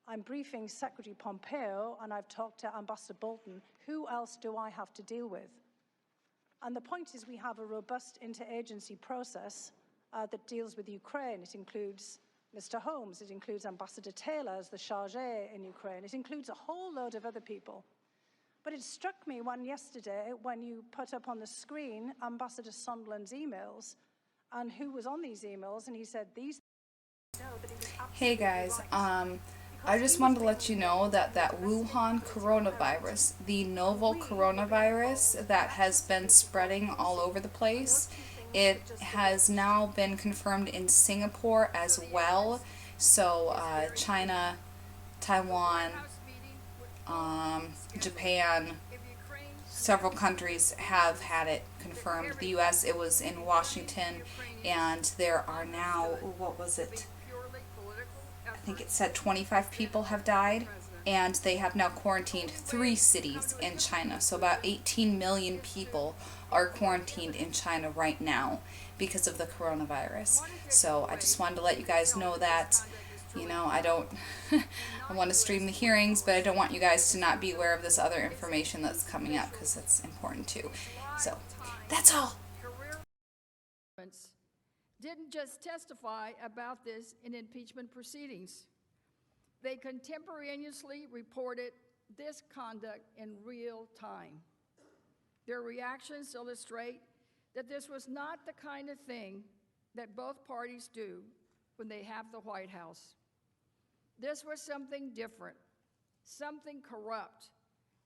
I'm briefing Secretary Pompeo, and I've talked to Ambassador Bolton. Who else do I have to deal with? And the point is we have a robust interagency process that deals with Ukraine. It includes Mr. Holmes. It includes Ambassador Taylor as the chargé in Ukraine. It includes a whole load of other people. But it struck me yesterday when you put up on the screen Ambassador Sondland's emails and who was on these emails, and he said these. Hey guys, I just wanted to let you know that Wuhan coronavirus, the novel coronavirus that has been spreading all over the place, it has now been confirmed in Singapore as well. So China, Taiwan, Japan, several countries have had it confirmed. The U.S., it was in Washington, and there are now, what was it? I think it said 25 people have died, and they have now quarantined 3 cities in China. So about 18 million people are quarantined in China right now because of the coronavirus. So I just wanted to let you guys know that, you know, I don't, I want to stream the hearings, but I don't want you guys to not be aware of this other information that's coming up, because it's important too. So that's all. Didn't just testify about this in impeachment proceedings. They contemporaneously reported this conduct in real time. Their reactions illustrate that this was not the kind of thing that both parties do when they have the White House. This was something different, something corrupt,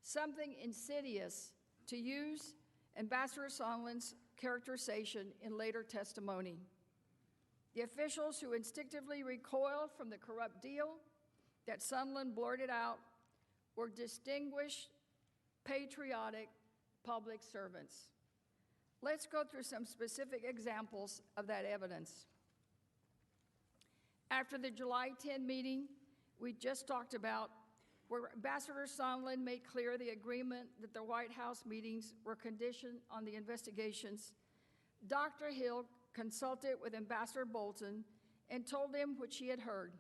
something insidious, to use Ambassador Sondland's characterization in later testimony. The officials who instinctively recoiled from the corrupt deal that Sondland blurted out were distinguished, patriotic public servants. Let's go through some specific examples of that evidence. After the July 10 meeting we just talked about, where Ambassador Sondland made clear the agreement that the White House meetings were conditioned on the investigations, Dr. Hill consulted with Ambassador Bolton and told him what she had heard.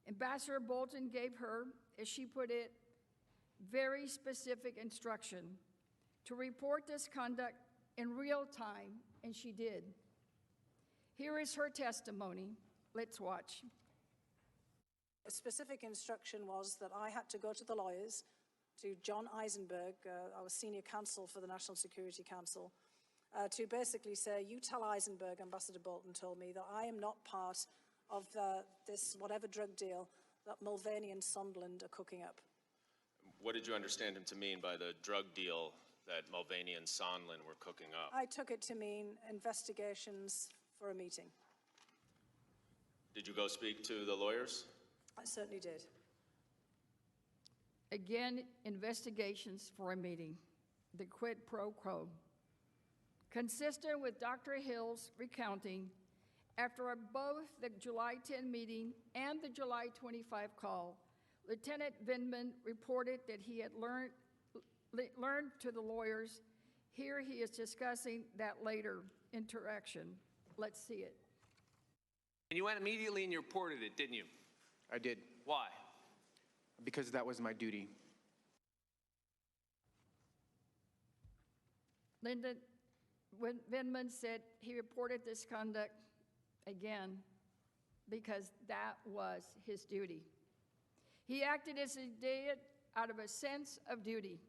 Ambassador Bolton gave her, as she put it, very specific instruction to report this conduct in real time, and she did. Here is her testimony. Let's watch. A specific instruction was that I had to go to the lawyers, to John Eisenberg, our senior counsel for the National Security Council, to basically say, you tell Eisenberg, Ambassador Bolton told me, that I am not part of this whatever drug deal that Mulvaney and Sondland are cooking up. What did you understand him to mean by the drug deal that Mulvaney and Sondland were cooking up? I took it to mean investigations for a meeting. Did you go speak to the lawyers? I certainly did. Again, investigations for a meeting, the quid pro quo. Consistent with Dr. Hill's recounting, after both the July 10 meeting and the July 25 call, Lieutenant Vindman reported that he had learned to the lawyers Here he is discussing that later interaction. Let's see it. And you went immediately and you reported it, didn't you? I did, Why? because that was my duty. Lyndon Vindman said he reported this conduct again because that was his duty. He acted as he did out of a sense of duty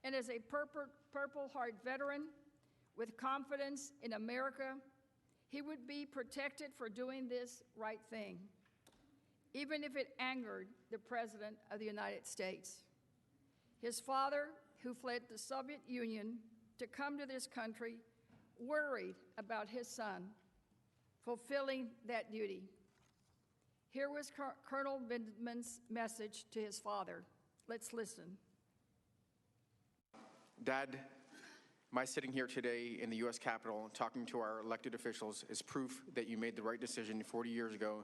and as a Purple Heart veteran with confidence in America, he would be protected for doing this right thing, even if it angered the President of the United States. His father, who fled the Soviet Union to come to this country, worried about his son fulfilling that duty. Here was Colonel Vindman's message to his father. Let's listen. Dad, my sitting here today in the U.S. Capitol talking to our elected officials is proof that you made the right decision 40 years ago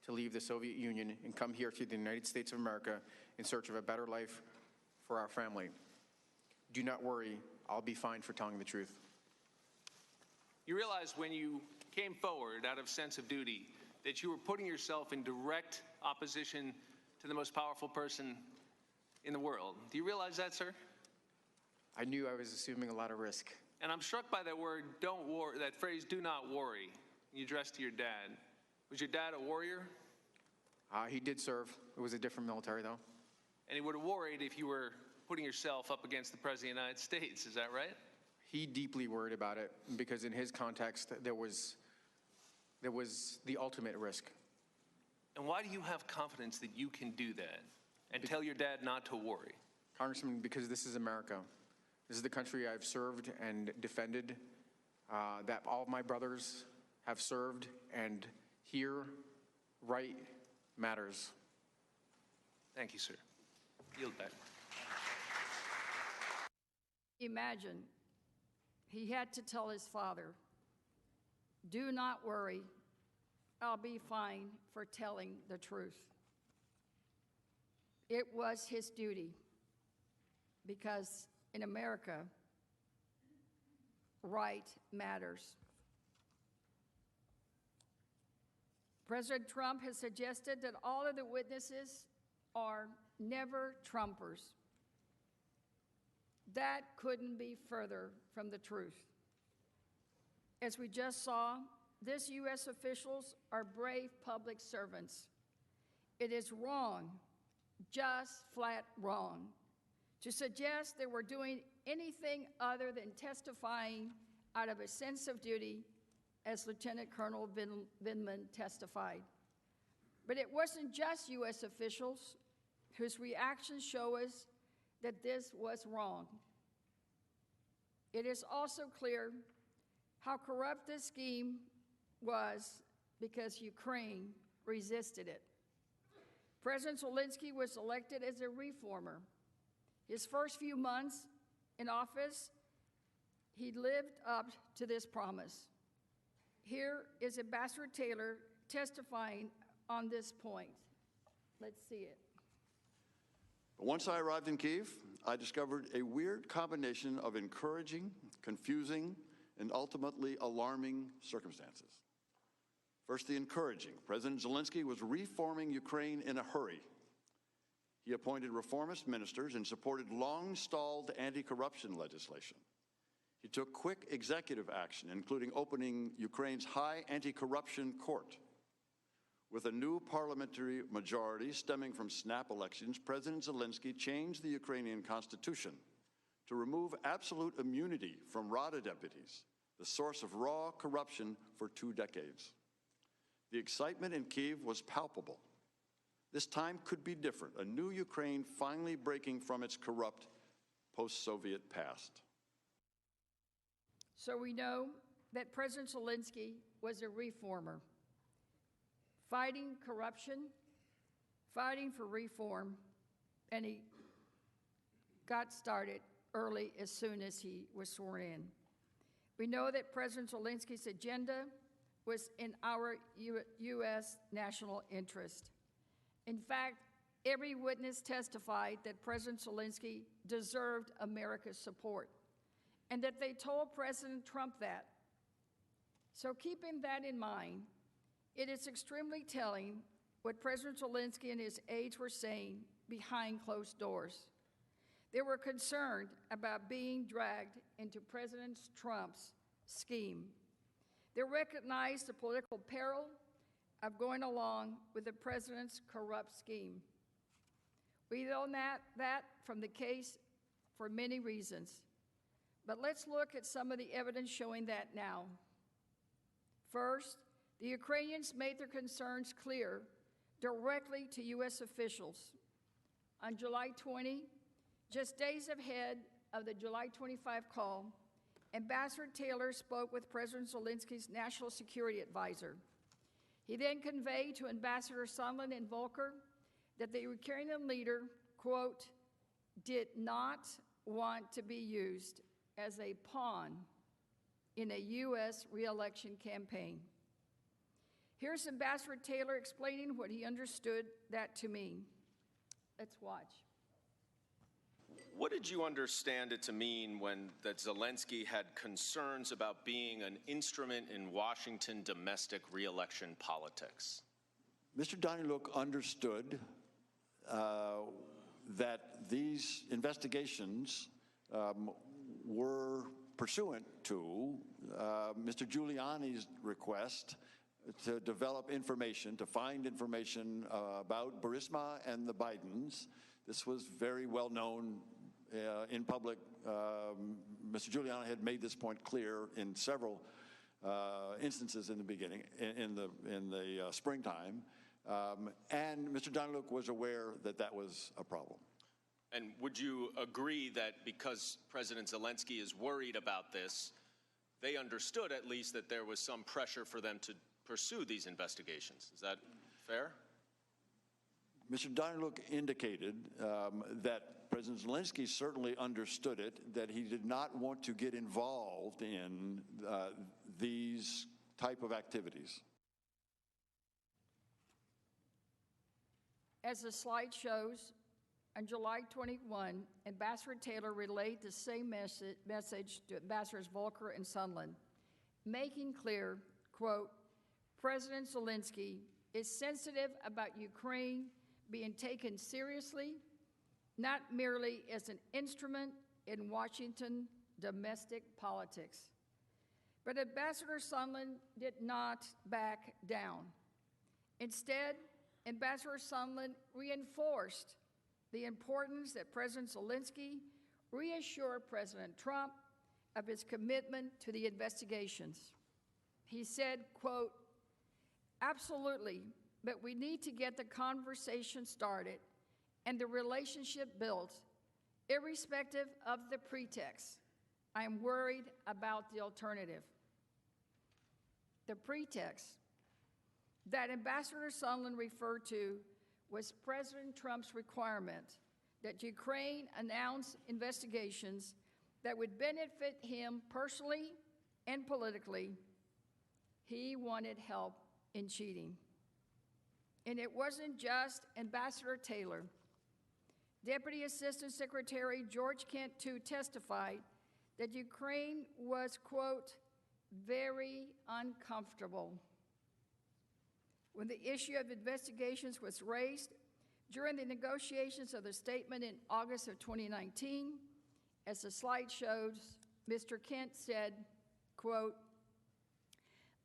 to leave the Soviet Union and come here to the United States of America in search of a better life for our family. Do not worry, I'll be fine for telling the truth. You realized when you came forward out of sense of duty that you were putting yourself in direct opposition to the most powerful person in the world. Do you realize that, sir? I knew I was assuming a lot of risk. And I'm struck by that word, don't worry, that phrase, do not worry, you addressed to your dad. Was your dad a warrior? He did serve. It was a different military, though. And he would have worried if you were putting yourself up against the President of the United States, is that right? He deeply worried about it because in his context, there was the ultimate risk. And why do you have confidence that you can do that and tell your dad not to worry? Congressman, because this is America. This is the country I've served and defended, that all of my brothers have served, and here, right matters. Thank you, sir. Yield back. Imagine he had to tell his father, do not worry, I'll be fine for telling the truth. It was his duty because in America, right matters. President Trump has suggested that all of the witnesses are never Trumpers. That couldn't be further from the truth. As we just saw, these U.S. officials are brave public servants. It is wrong, just flat wrong, to suggest they were doing anything other than testifying out of a sense of duty, as Lieutenant Colonel Vindman testified. But it wasn't just U.S. officials whose reactions show us that this was wrong. It is also clear how corrupt this scheme was because Ukraine resisted it. President Zelensky was elected as a reformer. His first few months in office, he lived up to this promise. Here is Ambassador Taylor testifying on this point. Let's see it. Once I arrived in Kyiv, I discovered a weird combination of encouraging, confusing, and ultimately alarming circumstances. First, the encouraging. President Zelensky was reforming Ukraine in a hurry. He appointed reformist ministers and supported long-stalled anti-corruption legislation. He took quick executive action, including opening Ukraine's high anti-corruption court. With a new parliamentary majority stemming from snap elections, President Zelensky changed the Ukrainian constitution to remove absolute immunity from Rada deputies, the source of raw corruption for 2 decades. The excitement in Kyiv was palpable. This time could be different, a new Ukraine finally breaking from its corrupt post-Soviet past. So we know that President Zelensky was a reformer, fighting corruption, fighting for reform, and he got started early as soon as he was sworn in. We know that President Zelensky's agenda was in our U.S. national interest. In fact, every witness testified that President Zelensky deserved America's support. and that they told President Trump that. So keeping that in mind, it is extremely telling what President Zelensky and his aides were saying behind closed doors. They were concerned about being dragged into President Trump's scheme. They recognized the political peril of going along with the president's corrupt scheme. We know that from the case for many reasons. But let's look at some of the evidence showing that now. First, the Ukrainians made their concerns clear directly to U.S. officials. On July 20, just days ahead of the July 25 call, Ambassador Taylor spoke with President Zelensky's national security advisor. He then conveyed to Ambassador Sondland and Volker that the Ukrainian leader, quote, did not want to be used as a pawn in a U.S. re-election campaign. Here's Ambassador Taylor explaining what he understood that to mean. Let's watch. What did you understand it to mean when that Zelensky had concerns about being an instrument in Washington domestic re-election politics? Mr. Daniluk understood that these investigations were pursuant to Mr. Giuliani's request to develop information, to find information about Burisma and the Bidens. This was very well known in public. Mr. Giuliani had made this point clear in several instances in the beginning, in the springtime, and Mr. Daniluk was aware that that was a problem. And would you agree that because President Zelensky is worried about this, they understood at least that there was some pressure for them to pursue these investigations? Is that fair? Mr. Daniluk indicated that President Zelensky certainly understood it, that he did not want to get involved in these type of activities. As the slide shows, on July 21, Ambassador Taylor relayed the same message to Ambassadors Volker and Sondland, making clear, quote, President Zelensky is sensitive about Ukraine being taken seriously, not merely as an instrument in Washington domestic politics. But Ambassador Sondland did not back down. Instead, Ambassador Sondland reinforced the importance that President Zelensky reassure President Trump of his commitment to the investigations. He said, quote, absolutely, but we need to get the conversation started and the relationship built, irrespective of the pretext. I am worried about the alternative. The pretext that Ambassador Sondland referred to was President Trump's requirement that Ukraine announce investigations that would benefit him personally and politically. He wanted help in cheating. And it wasn't just Ambassador Taylor. Deputy Assistant Secretary George Kent, too, testified that Ukraine was, quote, very uncomfortable when the issue of investigations was raised during the negotiations of the statement in August of 2019. As the slide shows, Mr. Kent said, quote,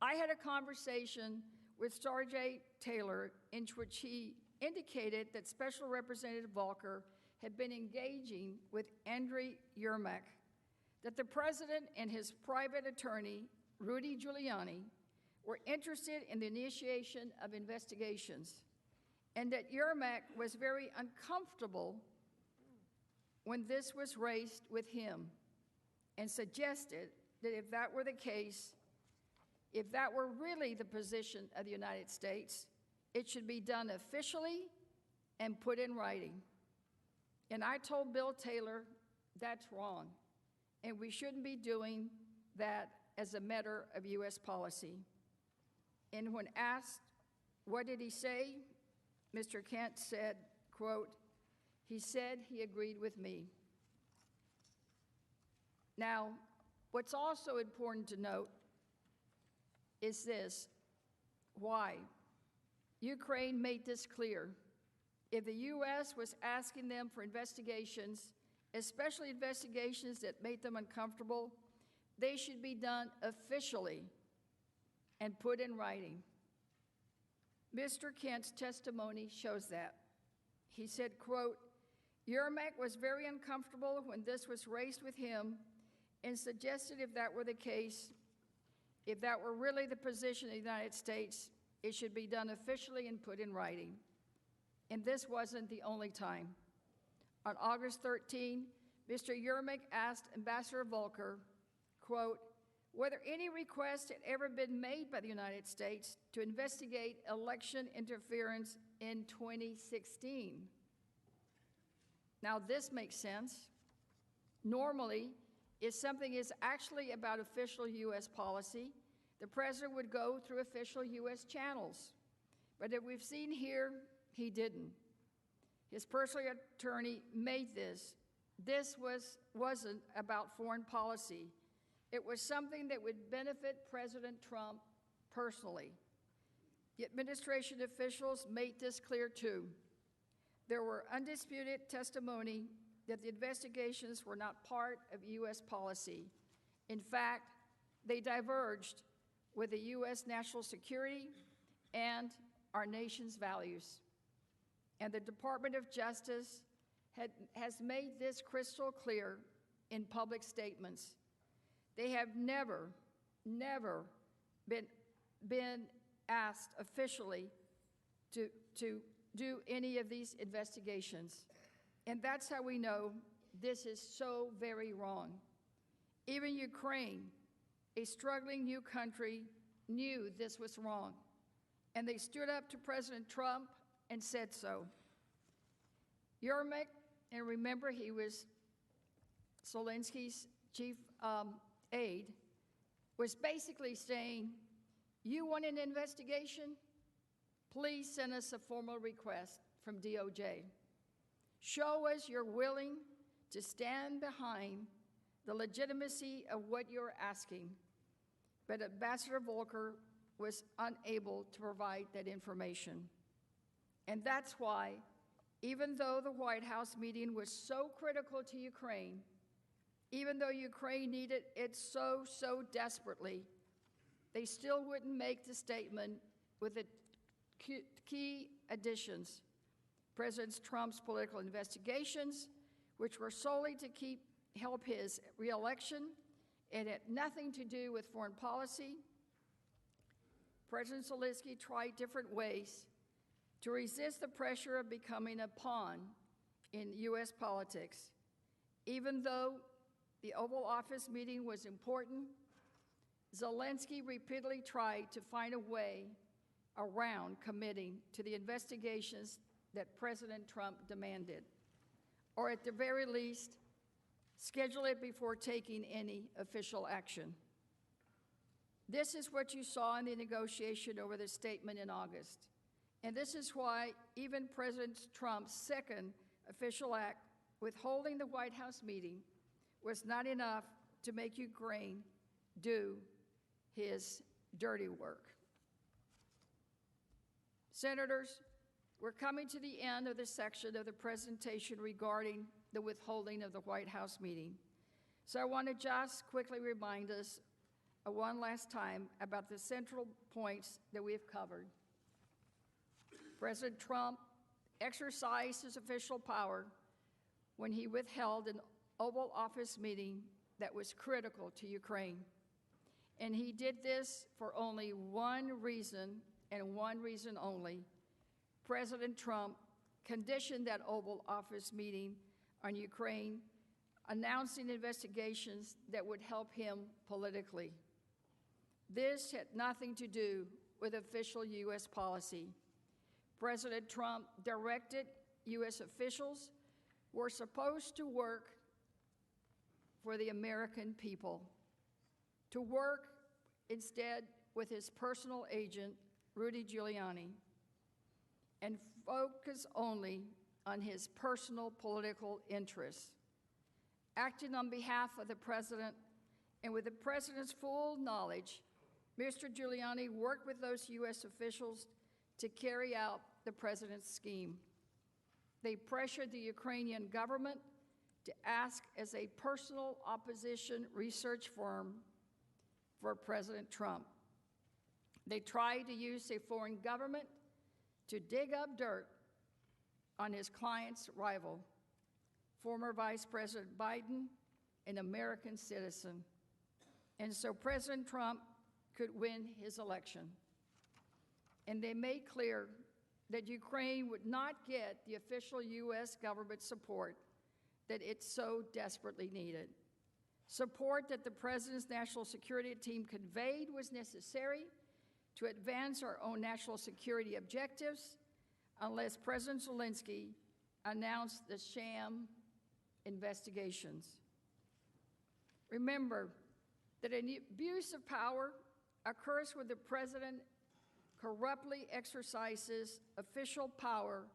I had a conversation with Sergei Taylor in which he indicated that Special Representative Volker had been engaging with Andriy Yermak, that the president and his private attorney, Rudy Giuliani, were interested in the initiation of investigations, and that Yermak was very uncomfortable when this was raised with him, and suggested that if that were the case, if that were really the position of the United States, it should be done officially and put in writing. And I told Bill Taylor, that's wrong, and we shouldn't be doing that as a matter of U.S. policy. And when asked, what did he say? Mr. Kent said, quote, he said he agreed with me. Now, What's also important to note is this: why? Ukraine made this clear. If the U.S. was asking them for investigations, especially investigations that made them uncomfortable, they should be done officially and put in writing. Mr. Kent's testimony shows that. He said, quote, "Yermak was very uncomfortable when this was raised with him and suggested if that were the case, if that were really the position of the United States, it should be done officially and put in writing." And this wasn't the only time. On August 13, Mr. Yermak asked Ambassador Volker, quote, whether any request had ever been made by the United States to investigate election interference in 2016. Now, this makes sense. Normally, if something is actually about official U.S. policy, the president would go through official U.S. channels. But as we've seen here, he didn't. His personal attorney made this. This wasn't about foreign policy. It was something that would benefit President Trump personally. The administration officials made this clear too. There were undisputed testimony that the investigations were not part of U.S. policy. In fact, they diverged with the U.S. national security and our nation's values. And the Department of Justice has made this crystal clear in public statements. They have never been asked officially to do any of these investigations. And that's how we know this is so very wrong. Even Ukraine, a struggling new country, knew this was wrong. And they stood up to President Trump and said so. Yermak, and remember he was Zelensky's chief aide, was basically saying, you want an investigation? Please send us a formal request from DOJ. Show us you're willing to stand behind the legitimacy of what you're asking. But Ambassador Volker was unable to provide that information. And that's why, even though the White House meeting was so critical to Ukraine, even though Ukraine needed it so desperately, they still wouldn't make the statement with the key additions. President Trump's political investigations, which were solely to help his reelection and had nothing to do with foreign policy. President Zelensky tried different ways to resist the pressure of becoming a pawn in U.S. politics. Even though the Oval Office meeting was important, Zelensky repeatedly tried to find a way around committing to the investigations that President Trump demanded, or at the very least, schedule it before taking any official action. This is what you saw in the negotiation over the statement in August. And this is why even President Trump's second official act, withholding the White House meeting, was not enough to make Ukraine do his dirty work. Senators, we're coming to the end of the section of the presentation regarding the withholding of the White House meeting. So I want to just quickly remind us one last time about the central points that we have covered. President Trump exercised his official power when he withheld an Oval Office meeting that was critical to Ukraine. And he did this for only one reason, and one reason only. President Trump conditioned that Oval Office meeting on Ukraine, announcing investigations that would help him politically. This had nothing to do with official U.S. policy. President Trump directed U.S. officials who were supposed to work for the American people, to work instead with his personal agent, Rudy Giuliani, and focus only on his personal political interests. Acting on behalf of the president and with the president's full knowledge, Mr. Giuliani worked with those U.S. officials to carry out the president's scheme. They pressured the Ukrainian government to ask as a personal opposition research firm for President Trump. They tried to use a foreign government to dig up dirt on his client's rival, former Vice President Biden, an American citizen. And so President Trump could win his election. And they made clear that Ukraine would not get the official U.S. government support that it so desperately needed. Support that the President's national security team conveyed was necessary to advance our own national security objectives unless President Zelensky announced the sham investigations. Remember that an abuse of power occurs when the President corruptly exercises official power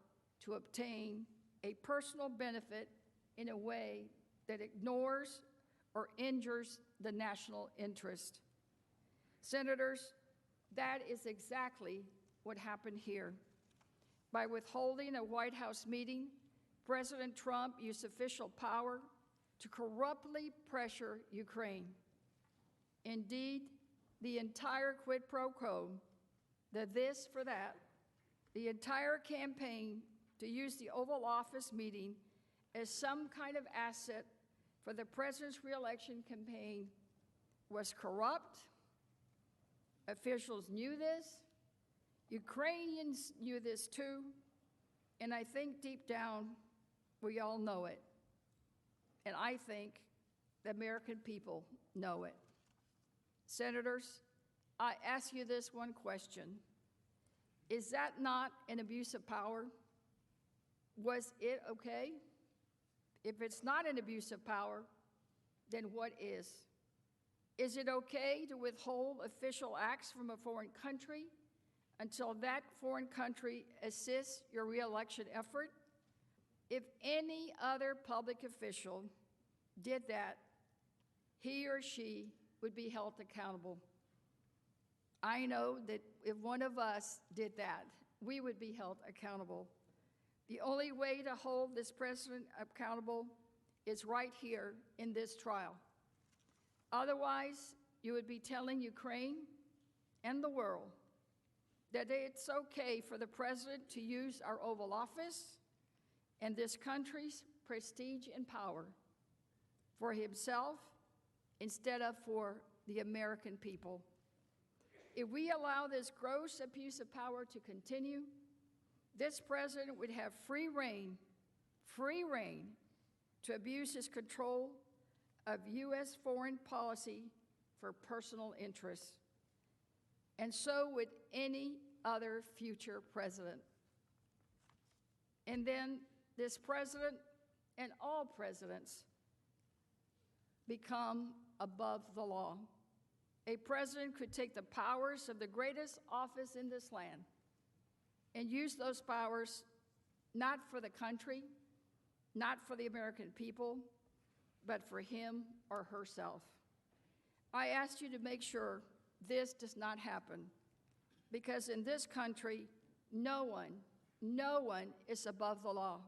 to obtain a personal benefit in a way that ignores or injures the national interest. Senators, that is exactly what happened here. By withholding a White House meeting, President Trump used official power to corruptly pressure Ukraine. Indeed, the entire quid pro quo, the this for that, the entire campaign to use the Oval Office meeting as some kind of asset for the president's reelection campaign was corrupt. Officials knew this. Ukrainians knew this too. And I think deep down, we all know it. And I think the American people know it. Senators, I ask you this one question. Is that not an abuse of power? Was it okay? If it's not an abuse of power, then what is? Is it okay to withhold official acts from a foreign country until that foreign country assists your reelection effort? If any other public official did that, he or she would be held accountable. I know that if one of us did that, we would be held accountable. The only way to hold this president accountable is right here in this trial. Otherwise, you would be telling Ukraine and the world that it's okay for the president to use our Oval Office and this country's prestige and power for himself instead of for the American people. If we allow this gross abuse of power to continue, this president would have free rein to abuse his control of U.S. foreign policy for personal interests. And so would any other future president. And then this president and all presidents become above the law. A president could take the powers of the greatest office in this land and use those powers not for the country, not for the American people, but for him or herself. I ask you to make sure this does not happen, because in this country, no one is above the law.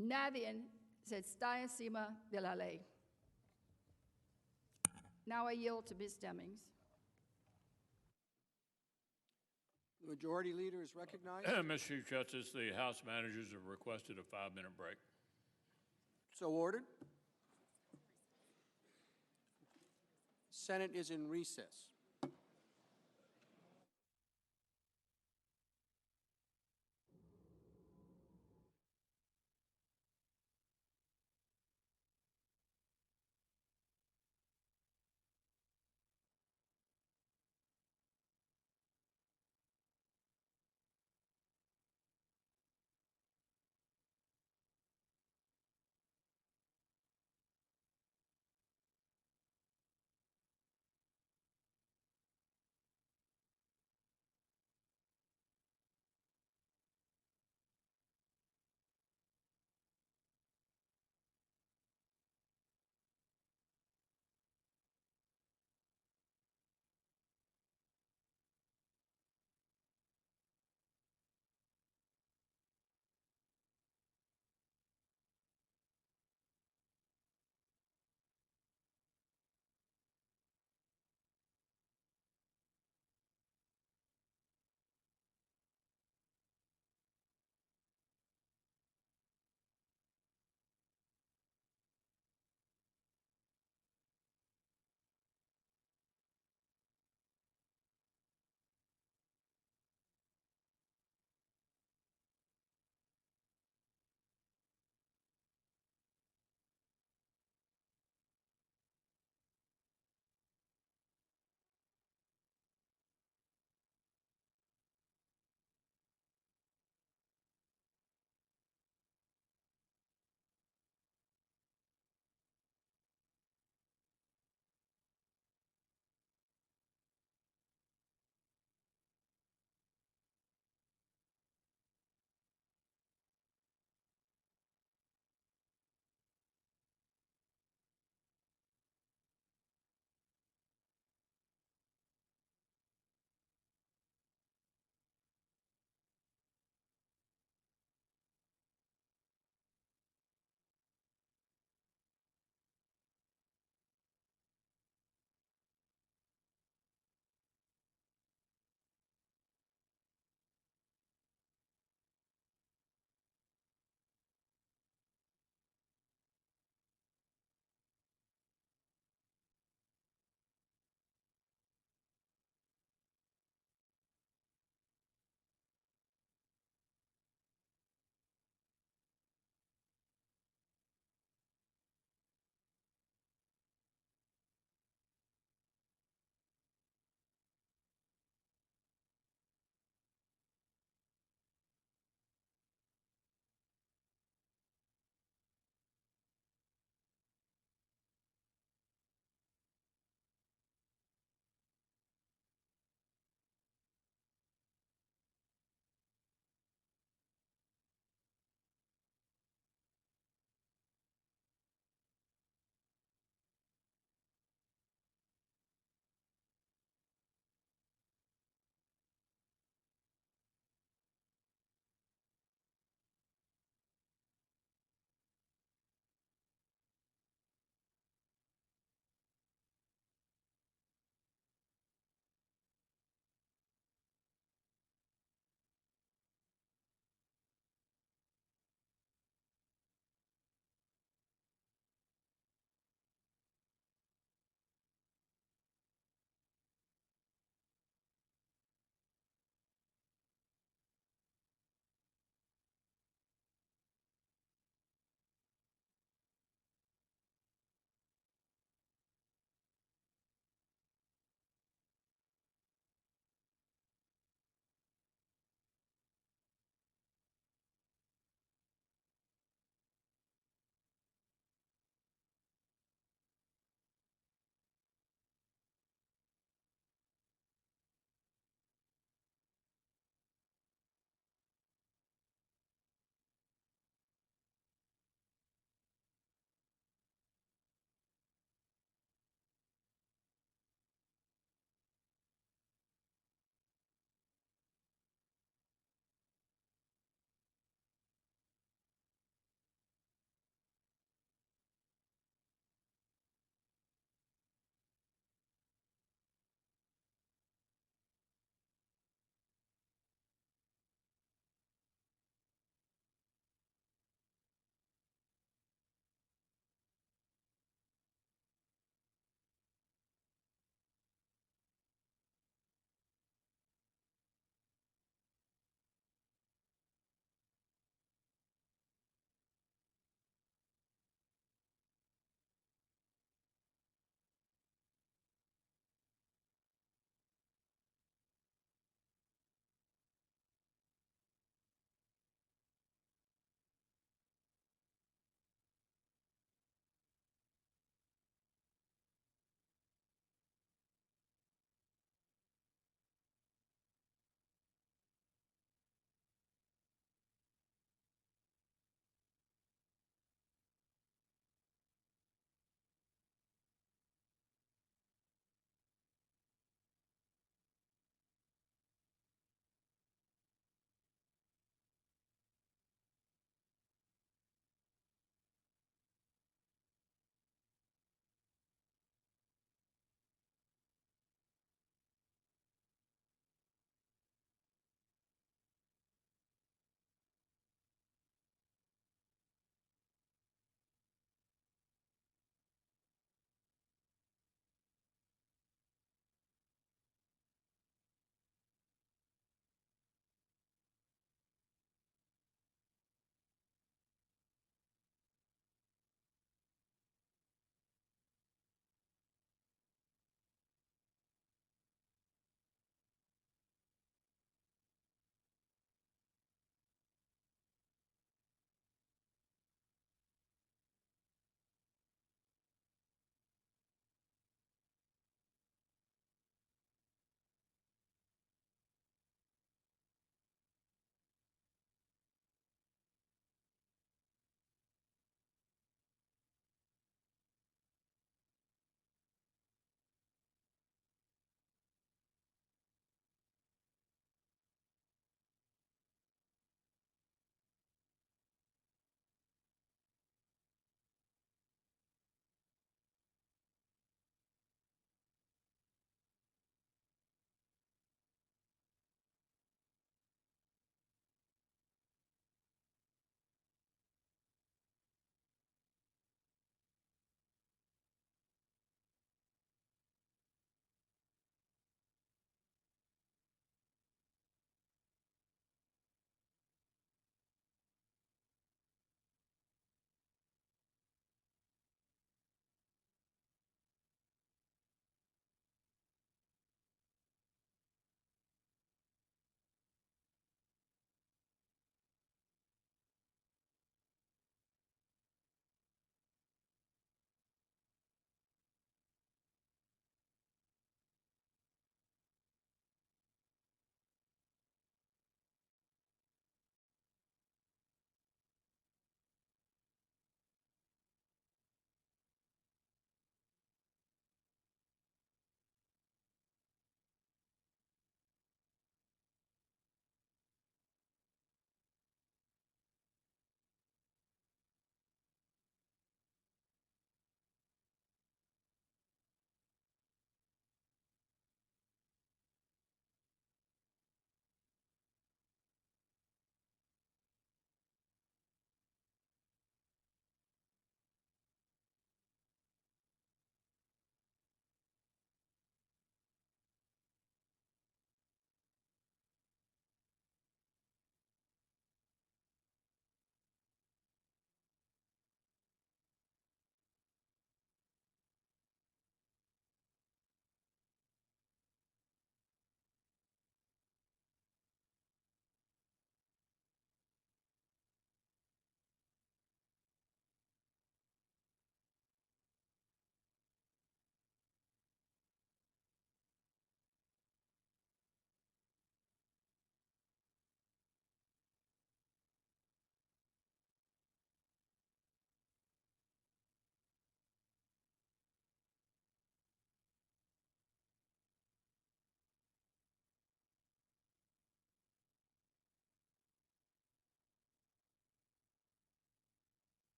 Nadie se está encima de la ley. Now I yield to Ms. Demings. The Majority Leader is recognized. Mr. Chief Justice, the House managers have requested a 5-minute break. So ordered. Senate is in recess.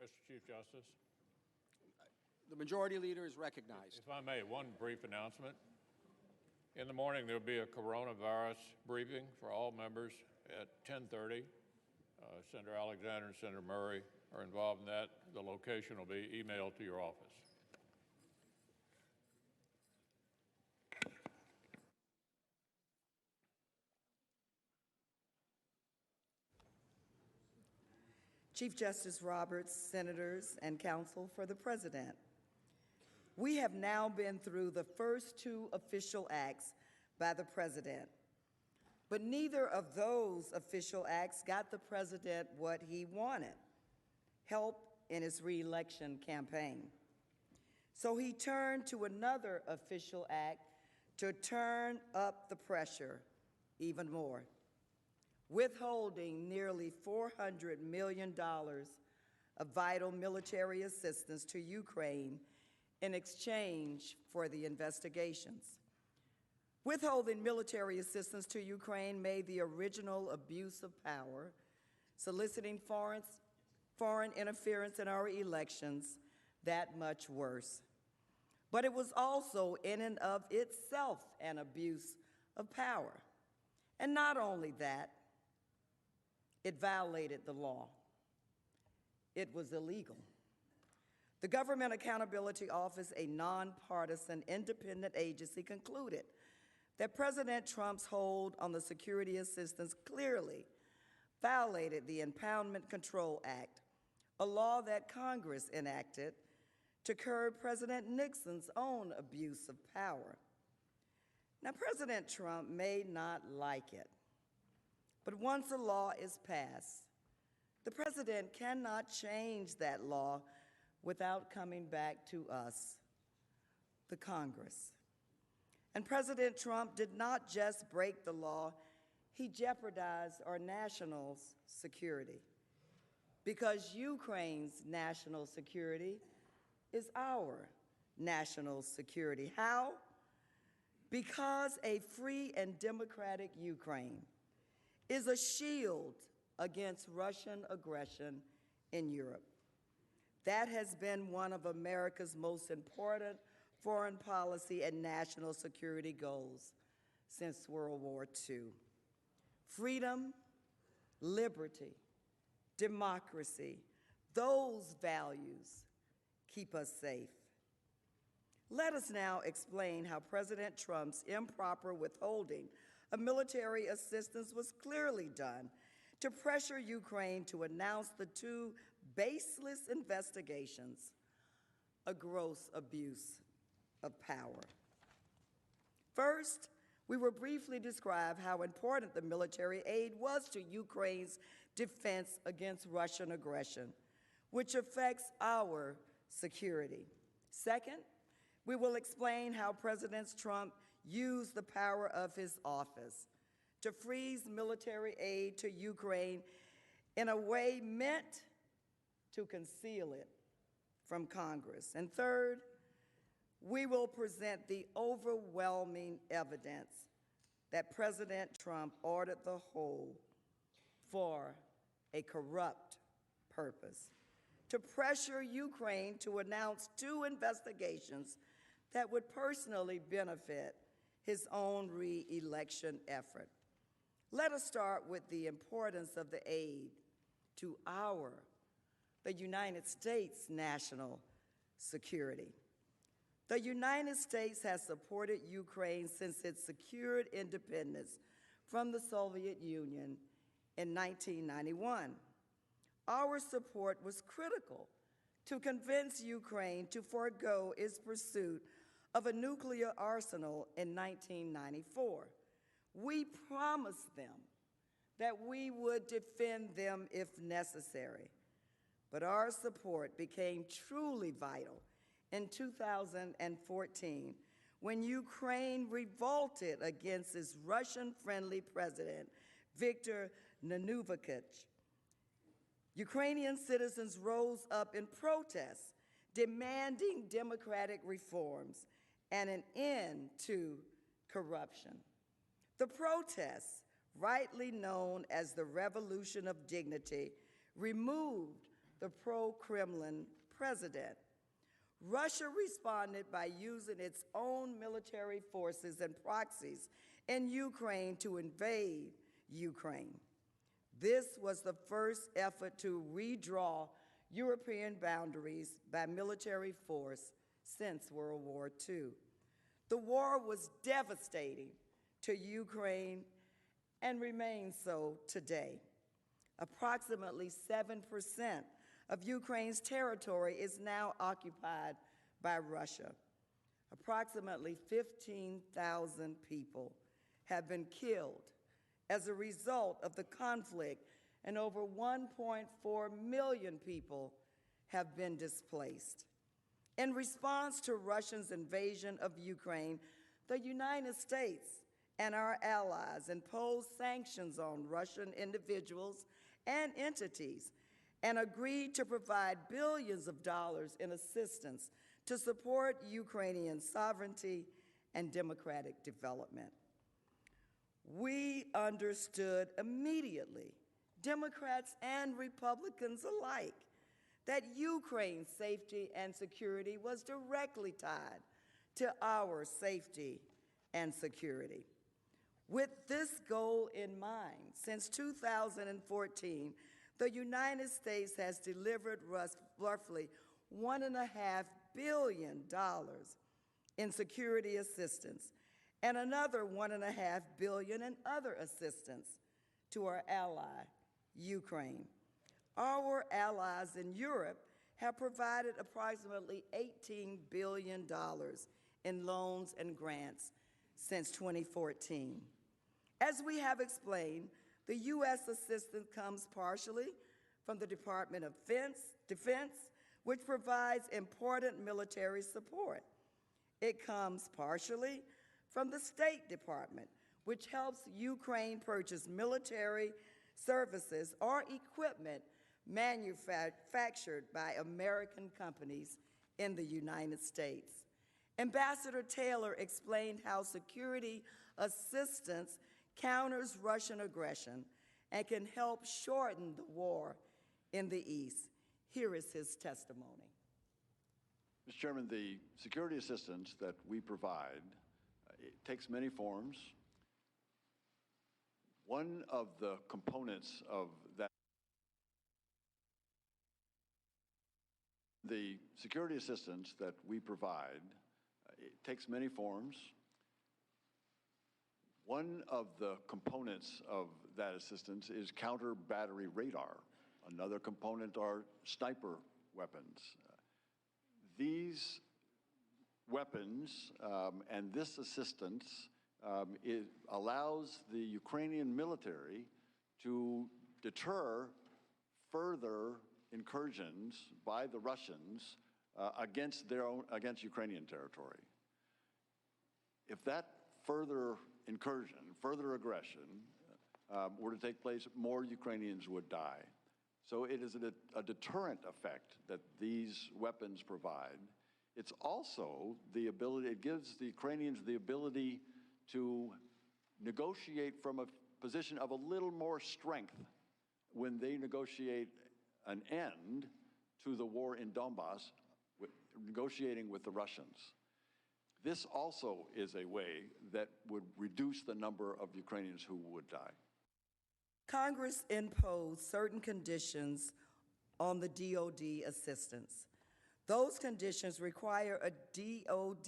Mr. Chief Justice. The Majority Leader is recognized. If I may, one brief announcement. In the morning, there'll be a coronavirus briefing for all members at 10:30. Senator Alexander and Senator Murray are involved in that. The location will be emailed to your office. Chief Justice Roberts, senators, and counsel for the President. We have now been through the first two official acts by the President, but neither of those official acts got the President what he wanted, help in his re-election campaign. So he turned to another official act to turn up the pressure even more, withholding nearly $400 million of vital military assistance to Ukraine in exchange for the investigations. Withholding military assistance to Ukraine made the original abuse of power, soliciting foreign interference in our elections, that much worse. But it was also in and of itself an abuse of power. And not only that, it violated the law. It was illegal. The Government Accountability Office, a nonpartisan independent agency, concluded that President Trump's hold on the security assistance clearly violated the Impoundment Control Act, a law that Congress enacted to curb President Nixon's own abuse of power. Now, President Trump may not like it, but once a law is passed, the President cannot change that law without coming back to us, the Congress. And President Trump did not just break the law, he jeopardized our national security, because Ukraine's national security is our national security. How? Because a free and democratic Ukraine is a shield against Russian aggression in Europe. That has been one of America's most important foreign policy and national security goals since World War II. Freedom, liberty, democracy, those values keep us safe. Let us now explain how President Trump's improper withholding of military assistance was clearly done to pressure Ukraine to announce the two baseless investigations, a gross abuse of power. First, we will briefly describe how important the military aid was to Ukraine's defense against Russian aggression, which affects our security. Second, we will explain how President Trump used the power of his office to freeze military aid to Ukraine in a way meant to conceal it from Congress. And third, we will present the overwhelming evidence that President Trump ordered the hold for a corrupt purpose, to pressure Ukraine to announce two investigations that would personally benefit his own re-election effort. Let us start with the importance of the aid to the United States national security. The United States has supported Ukraine since it secured independence from the Soviet Union in 1991. Our support was critical to convince Ukraine to forego its pursuit of a nuclear arsenal in 1994. We promised them that we would defend them if necessary, but our support became truly vital in 2014 when Ukraine revolted against its Russian-friendly president, Viktor Yanukovych. Ukrainian citizens rose up in protest, demanding democratic reforms and an end to corruption. The protests, rightly known as the Revolution of Dignity, removed the pro-Kremlin president. Russia responded by using its own military forces and proxies in Ukraine to invade Ukraine. This was the first effort to redraw European boundaries by military force since World War II. The war was devastating to Ukraine and remains so today. Approximately 7% of Ukraine's territory is now occupied by Russia. Approximately 15,000 people have been killed as a result of the conflict, and over 1.4 million people have been displaced. In response to Russia's invasion of Ukraine, the United States and our allies imposed sanctions on Russian individuals and entities and agreed to provide billions of dollars in assistance to support Ukrainian sovereignty and democratic development. We understood immediately, Democrats and Republicans alike, that Ukraine's safety and security was directly tied to our safety and security. With this goal in mind, since 2014, the United States has delivered roughly $1.5 billion in security assistance and another $1.5 billion in other assistance to our ally, Ukraine. Our allies in Europe have provided approximately $18 billion in loans and grants since 2014. As we have explained, the U.S. assistance comes partially from the Department of Defense, which provides important military support. It comes partially from the State Department, which helps Ukraine purchase military services or equipment manufactured by American companies in the United States. Ambassador Taylor explained how security assistance counters Russian aggression and can help shorten the war in the East. Here is his testimony. Mr. Chairman, the security assistance that we provide it takes many forms. One of the components of that, the security assistance that we provide, it takes many forms. One of the components of that assistance is counter battery radar. Another component are sniper weapons. These weapons and this assistance it allows the Ukrainian military to deter further incursions by the Russians against Ukrainian territory. If that further incursion, further aggression were to take place, more Ukrainians would die. So it is a deterrent effect that these weapons provide. It's also the ability, it gives the Ukrainians the ability to negotiate from a position of a little more strength when they negotiate an end to the war in Donbass, negotiating with the Russians. This also is a way that would reduce the number of Ukrainians who would die. Congress imposed certain conditions on the DoD assistance. Those conditions require DoD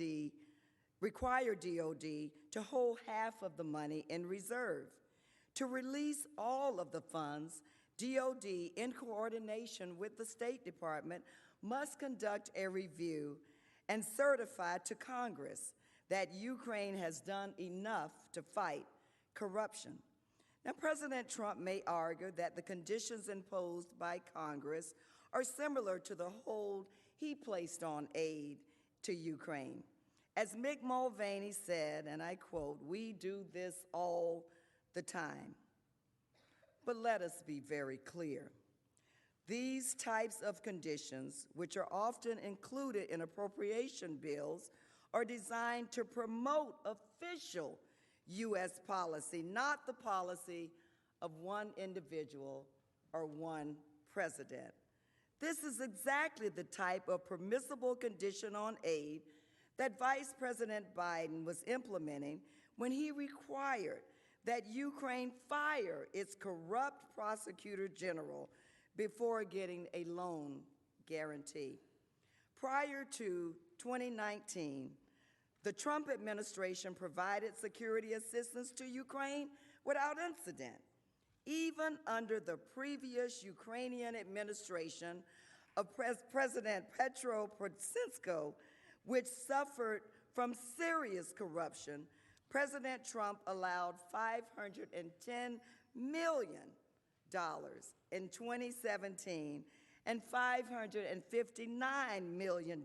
to hold half of the money in reserve. To release all of the funds, DoD, in coordination with the State Department, must conduct a review and certify to Congress that Ukraine has done enough to fight corruption. Now, President Trump may argue that the conditions imposed by Congress are similar to the hold he placed on aid to Ukraine. As Mick Mulvaney said, and I quote, "We do this all the time." But let us be very clear. These types of conditions, which are often included in appropriation bills, are designed to promote official U.S. policy, not the policy of one individual or one president. This is exactly the type of permissible condition on aid that Vice President Biden was implementing when he required that Ukraine fire its corrupt prosecutor general before getting a loan guarantee. Prior to 2019, the Trump administration provided security assistance to Ukraine without incident, even under the previous Ukrainian administration of President Petro Poroshenko, which suffered from serious corruption. President Trump allowed $510 million in 2017 and $559 million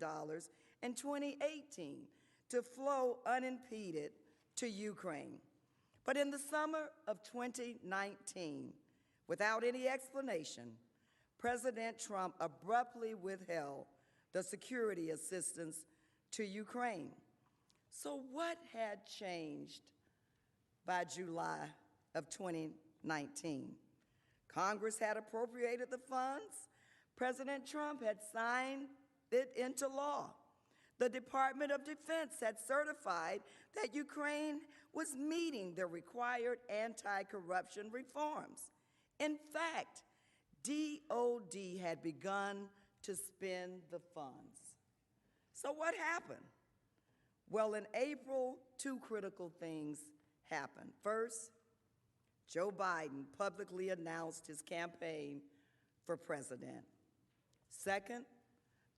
in 2018 to flow unimpeded to Ukraine. But in the summer of 2019, without any explanation, President Trump abruptly withheld the security assistance to Ukraine. So what had changed by July of 2019? Congress had appropriated the funds. President Trump had signed it into law. The Department of Defense had certified that Ukraine was meeting the required anti-corruption reforms. In fact, DOD had begun to spend the funds. So what happened? Well, in April, two critical things happened. First, Joe Biden publicly announced his campaign for president. Second,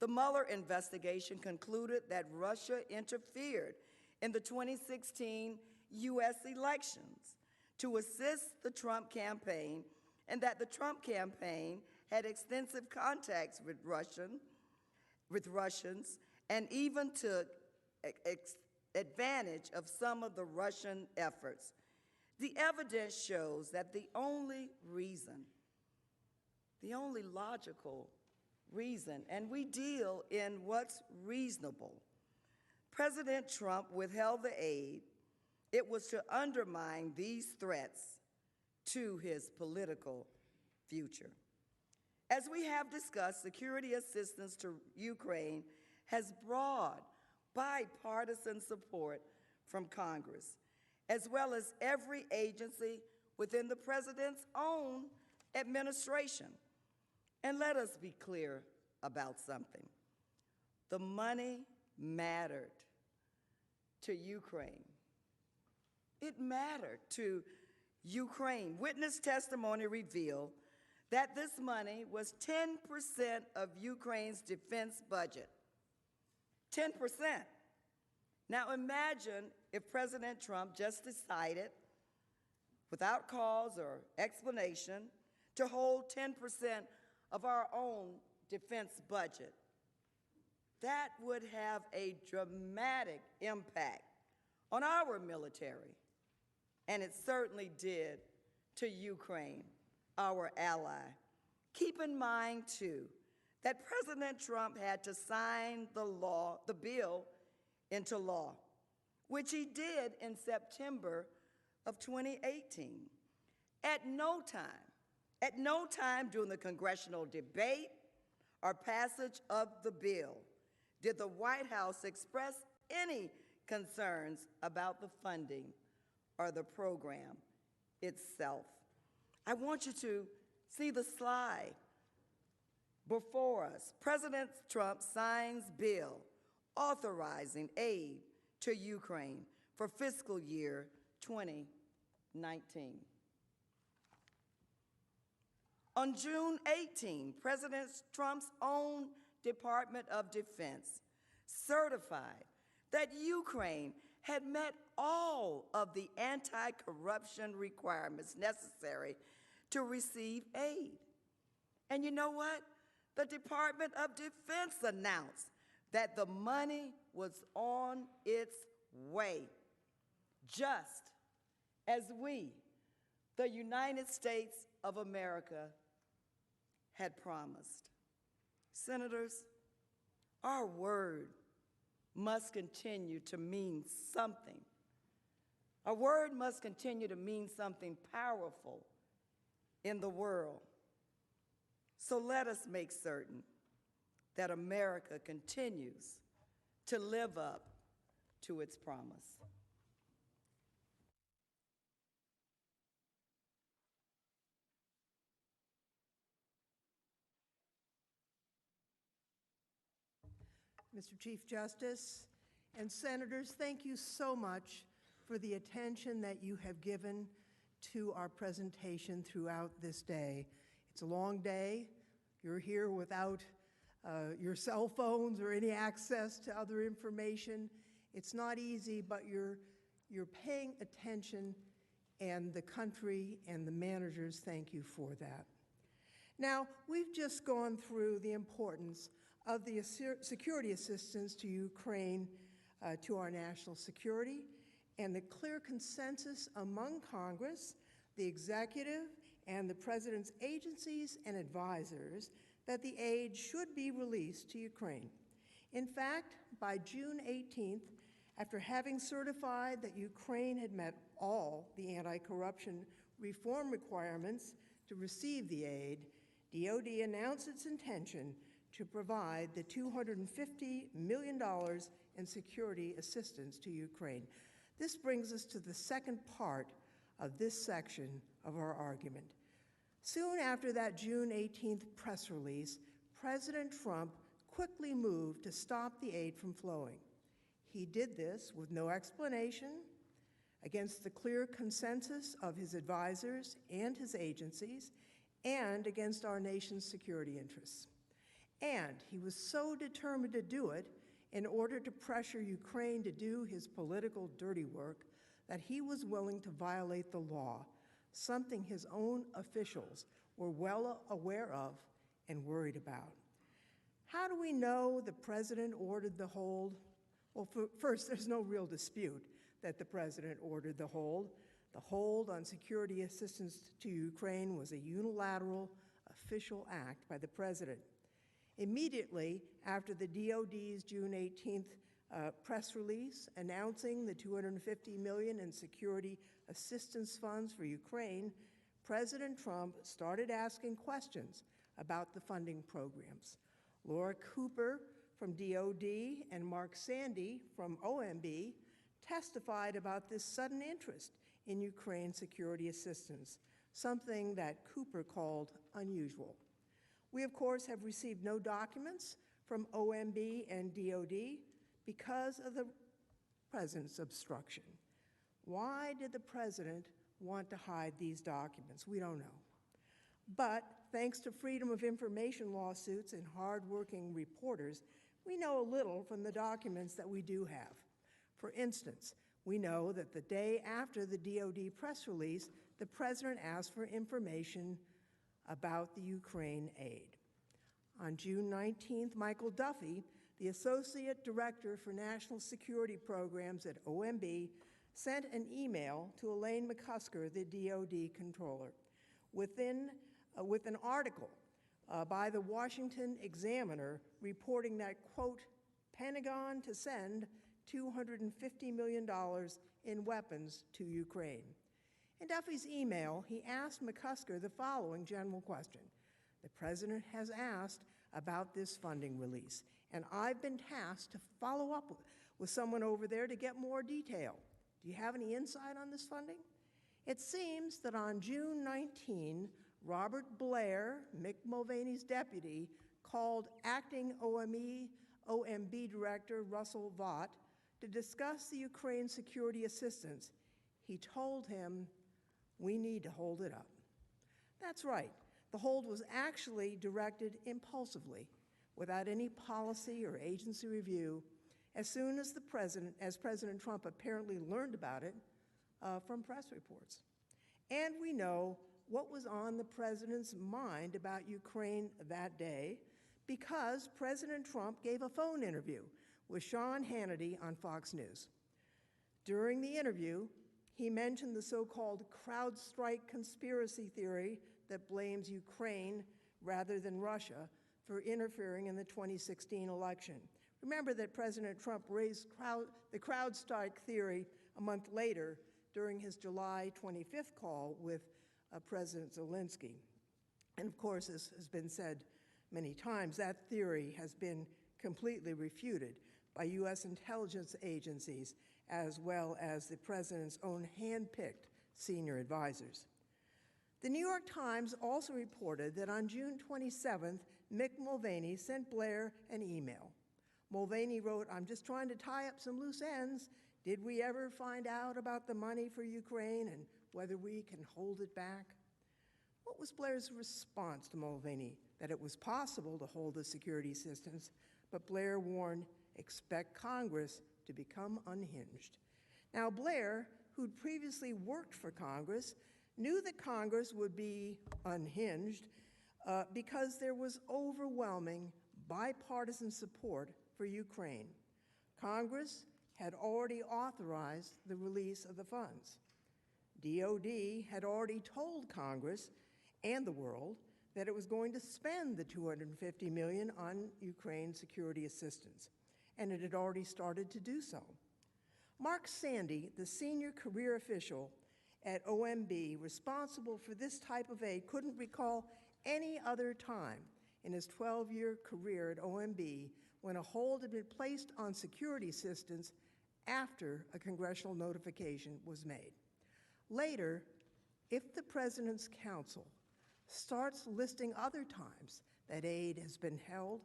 the Mueller investigation concluded that Russia interfered in the 2016 U.S. elections to assist the Trump campaign, and that the Trump campaign had extensive contacts with Russians and even took advantage of some of the Russian efforts. The evidence shows that the only logical reason, and we deal in what's reasonable, President Trump withheld the aid, it was to undermine these threats to his political future. As we have discussed, security assistance to Ukraine has broad bipartisan support from Congress, as well as every agency within the president's own administration. And let us be clear about something. The money mattered to Ukraine. It mattered to Ukraine. Witness testimony revealed that this money was 10% of Ukraine's defense budget. 10%. Now imagine if President Trump just decided, without cause or explanation, to hold 10% of our own defense budget. That would have a dramatic impact on our military, and it certainly did to Ukraine, our ally. Keep in mind, too, that President Trump had to sign the bill into law, which he did in September of 2018. At no time during the congressional debate or passage of the bill did the White House express any concerns about the funding or the program itself. I want you to see the slide before us. President Trump signs bill authorizing aid to Ukraine for fiscal year 2019. On June 18, President Trump's own Department of Defense certified that Ukraine had met all of the anti-corruption requirements necessary to receive aid. And you know what? The Department of Defense announced that the money was on its way, just as we, the United States of America, had promised. Senators, our word must continue to mean something. Our word must continue to mean something powerful in the world. So let us make certain that America continues to live up to its promise. Mr. Chief Justice and Senators, thank you so much for the attention that you have given to our presentation throughout this day. It's a long day. You're here without your cell phones or any access to other information. It's not easy, but you're paying attention, and the country and the managers thank you for that. Now, we've just gone through the importance of the security assistance to Ukraine to our national security, and the clear consensus among Congress, the executive, and the President's agencies and advisors that the aid should be released to Ukraine. In fact, by June 18th, after having certified that Ukraine had met all the anti-corruption reform requirements to receive the aid, DoD announced its intention to provide the $250 million in security assistance to Ukraine. This brings us to the second part of this section of our argument. Soon after that June 18th press release, President Trump quickly moved to stop the aid from flowing. He did this with no explanation, against the clear consensus of his advisors and his agencies, and against our nation's security interests. And he was so determined to do it in order to pressure Ukraine to do his political dirty work that he was willing to violate the law, something his own officials were well aware of and worried about. How do we know the president ordered the hold? Well, first, there's no real dispute that the president ordered the hold. The hold on security assistance to Ukraine was a unilateral official act by the president. Immediately after the DoD's June 18th press release announcing the $250 million in security assistance funds for Ukraine, President Trump started asking questions about the funding programs. Laura Cooper from DoD and Mark Sandy from OMB testified about this sudden interest in Ukraine security assistance, something that Cooper called unusual. We, of course, have received no documents from OMB and DoD because of the president's obstruction. Why did the president want to hide these documents? We don't know. But thanks to Freedom of Information lawsuits and hardworking reporters, we know a little from the documents that we do have. For instance, we know that the day after the DoD press release, the president asked for information about the Ukraine aid. On June 19th, Michael Duffy, the Associate Director for National Security Programs at OMB, sent an email to Elaine McCusker, the DoD controller, with an article by the Washington Examiner reporting that, quote, Pentagon to send $250 million in weapons to Ukraine. In Duffy's email, he asked McCusker the following general question. The president has asked about this funding release, and I've been tasked to follow up with someone over there to get more detail. Do you have any insight on this funding? It seems that on June 19, Robert Blair, Mick Mulvaney's deputy, called acting OMB Director Russell Vought to discuss the Ukraine security assistance. He told him, we need to hold it up. That's right. The hold was actually directed impulsively, without any policy or agency review, as soon as President Trump apparently learned about it from press reports. And we know what was on the president's mind about Ukraine that day because President Trump gave a phone interview with Sean Hannity on Fox News. During the interview, he mentioned the so-called CrowdStrike conspiracy theory that blames Ukraine rather than Russia for interfering in the 2016 election. Remember that President Trump raised the CrowdStrike theory a month later during his July 25th call with President Zelensky. And of course, as has been said many times, that theory has been completely refuted by U.S. intelligence agencies as well as the president's own hand-picked senior advisors. The New York Times also reported that on June 27th, Mick Mulvaney sent Blair an email. Mulvaney wrote, "I'm just trying to tie up some loose ends. Did we ever find out about the money for Ukraine and whether we can hold it back?" What was Blair's response to Mulvaney? That it was possible to hold the security assistance, but Blair warned, expect Congress to become unhinged. Now, Blair, who'd previously worked for Congress, knew that Congress would be unhinged because there was overwhelming bipartisan support for Ukraine. Congress had already authorized the release of the funds. DOD had already told Congress and the world that it was going to spend the $250 million on Ukraine security assistance, and it had already started to do so. Mark Sandy, the senior career official at OMB responsible for this type of aid, couldn't recall any other time in his 12-year career at OMB when a hold had been placed on security assistance after a congressional notification was made. Later, if the President's Counsel starts listing other times that aid has been held,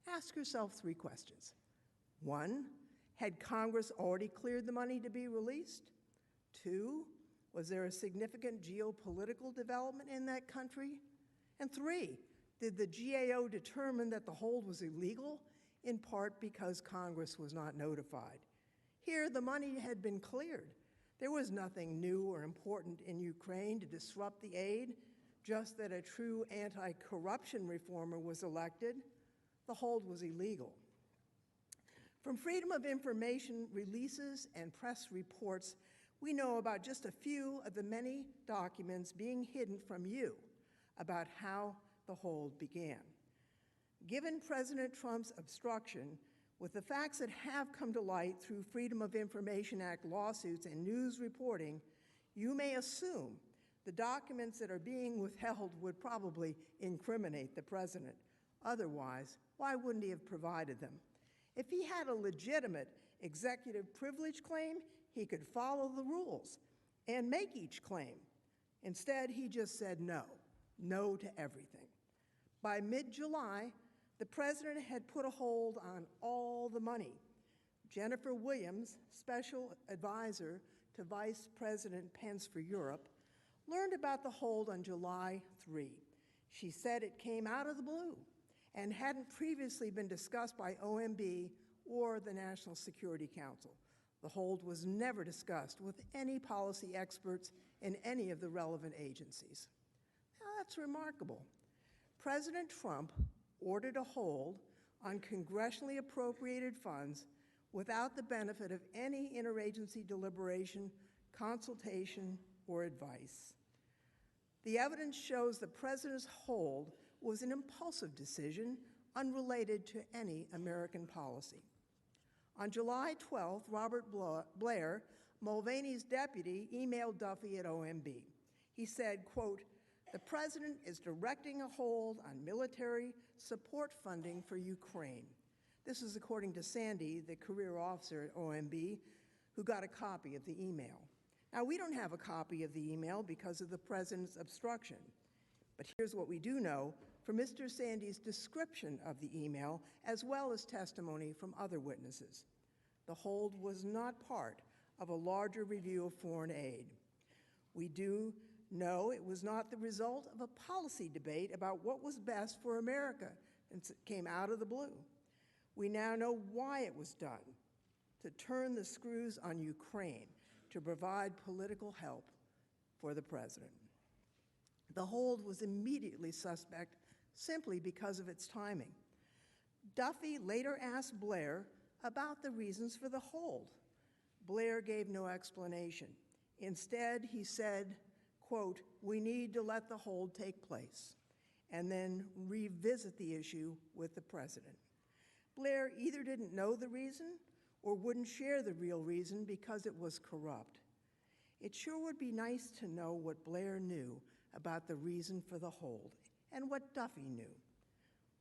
ask yourself 3 questions. 1, had Congress already cleared the money to be released? 2, was there a significant geopolitical development in that country? And 3, did the GAO determine that the hold was illegal, in part because Congress was not notified? Here, the money had been cleared. There was nothing new or important in Ukraine to disrupt the aid, just that a true anti-corruption reformer was elected. The hold was illegal. From Freedom of Information releases and press reports, we know about just a few of the many documents being hidden from you about how the hold began. Given President Trump's obstruction, with the facts that have come to light through Freedom of Information Act lawsuits and news reporting, you may assume the documents that are being withheld would probably incriminate the president. Otherwise, why wouldn't he have provided them? If he had a legitimate executive privilege claim, he could follow the rules and make each claim. Instead, he just said no to everything. By mid-July, the president had put a hold on all the money. Jennifer Williams, special advisor to Vice President Pence for Europe, learned about the hold on July 3. She said it came out of the blue and hadn't previously been discussed by OMB or the National Security Council. The hold was never discussed with any policy experts in any of the relevant agencies. Now, that's remarkable. President Trump ordered a hold on congressionally appropriated funds without the benefit of any interagency deliberation, consultation, or advice. The evidence shows the president's hold was an impulsive decision unrelated to any American policy. On July 12th, Robert Blair, Mulvaney's deputy, emailed Duffy at OMB. He said, quote, "The president is directing a hold on military support funding for Ukraine." This is according to Sandy, the career officer at OMB, who got a copy of the email. Now, we don't have a copy of the email because of the president's obstruction. But here's what we do know from Mr. Sandy's description of the email, as well as testimony from other witnesses. The hold was not part of a larger review of foreign aid. We do know it was not the result of a policy debate about what was best for America, and it came out of the blue. We now know why it was done, to turn the screws on Ukraine, to provide political help for the president. The hold was immediately suspect simply because of its timing. Duffy later asked Blair about the reasons for the hold. Blair gave no explanation. Instead, he said, quote, "We need to let the hold take place and then revisit the issue with the president." Blair either didn't know the reason or wouldn't share the real reason because it was corrupt. It sure would be nice to know what Blair knew about the reason for the hold and what Duffy knew.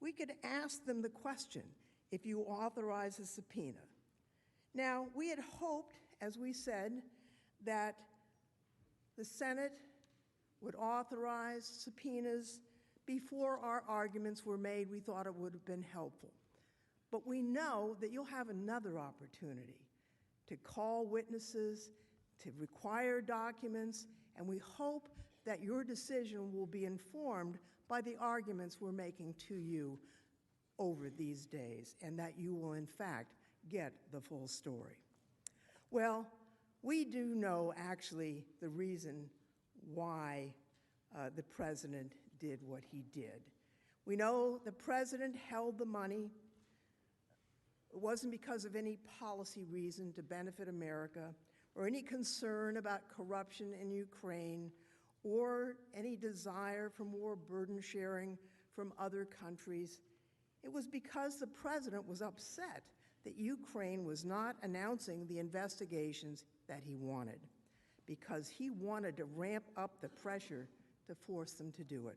We could ask them the question if you authorize a subpoena. Now, we had hoped, as we said, that the Senate would authorize subpoenas before our arguments were made. We thought it would have been helpful. But we know that you'll have another opportunity to call witnesses, to require documents, and we hope that your decision will be informed by the arguments we're making to you over these days, and that you will, in fact, get the full story. Well, we do know, actually, the reason why the president did what he did. We know the president held the money. It wasn't because of any policy reason to benefit America or any concern about corruption in Ukraine or any desire for more burden sharing from other countries. It was because the president was upset that Ukraine was not announcing the investigations that he wanted, because he wanted to ramp up the pressure to force them to do it.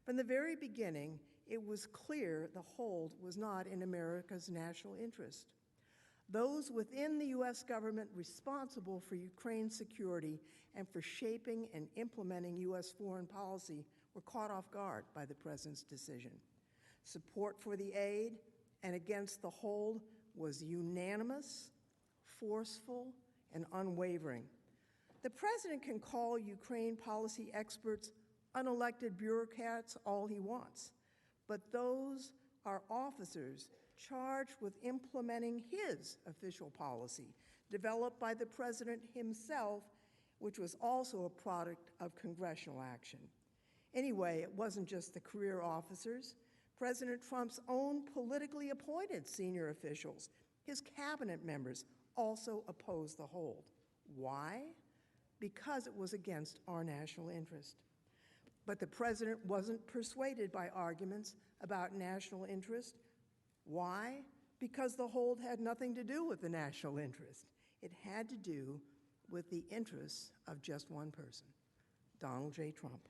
From the very beginning, it was clear the hold was not in America's national interest. Those within the U.S. government responsible for Ukraine's security and for shaping and implementing U.S. foreign policy were caught off guard by the president's decision. Support for the aid and against the hold was unanimous, forceful, and unwavering. The president can call Ukraine policy experts unelected bureaucrats all he wants, but those are officers charged with implementing his official policy, developed by the president himself, which was also a product of congressional action. Anyway, it wasn't just the career officers. President Trump's own politically appointed senior officials, his cabinet members, also opposed the hold. Why? Because it was against our national interest. But the president wasn't persuaded by arguments about national interest. Why? Because the hold had nothing to do with the national interest. It had to do with the interests of just one person, Donald J. Trump.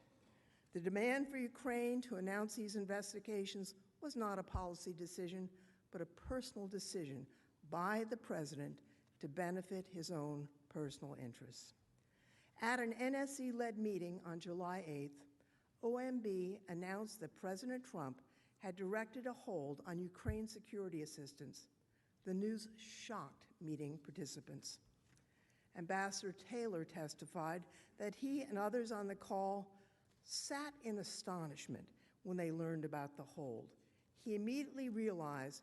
The demand for Ukraine to announce these investigations was not a policy decision, but a personal decision by the president to benefit his own personal interests. At an NSC-led meeting on July 8th, OMB announced that President Trump had directed a hold on Ukraine security assistance. The news shocked meeting participants. Ambassador Taylor testified that he and others on the call sat in astonishment when they learned about the hold. He immediately realized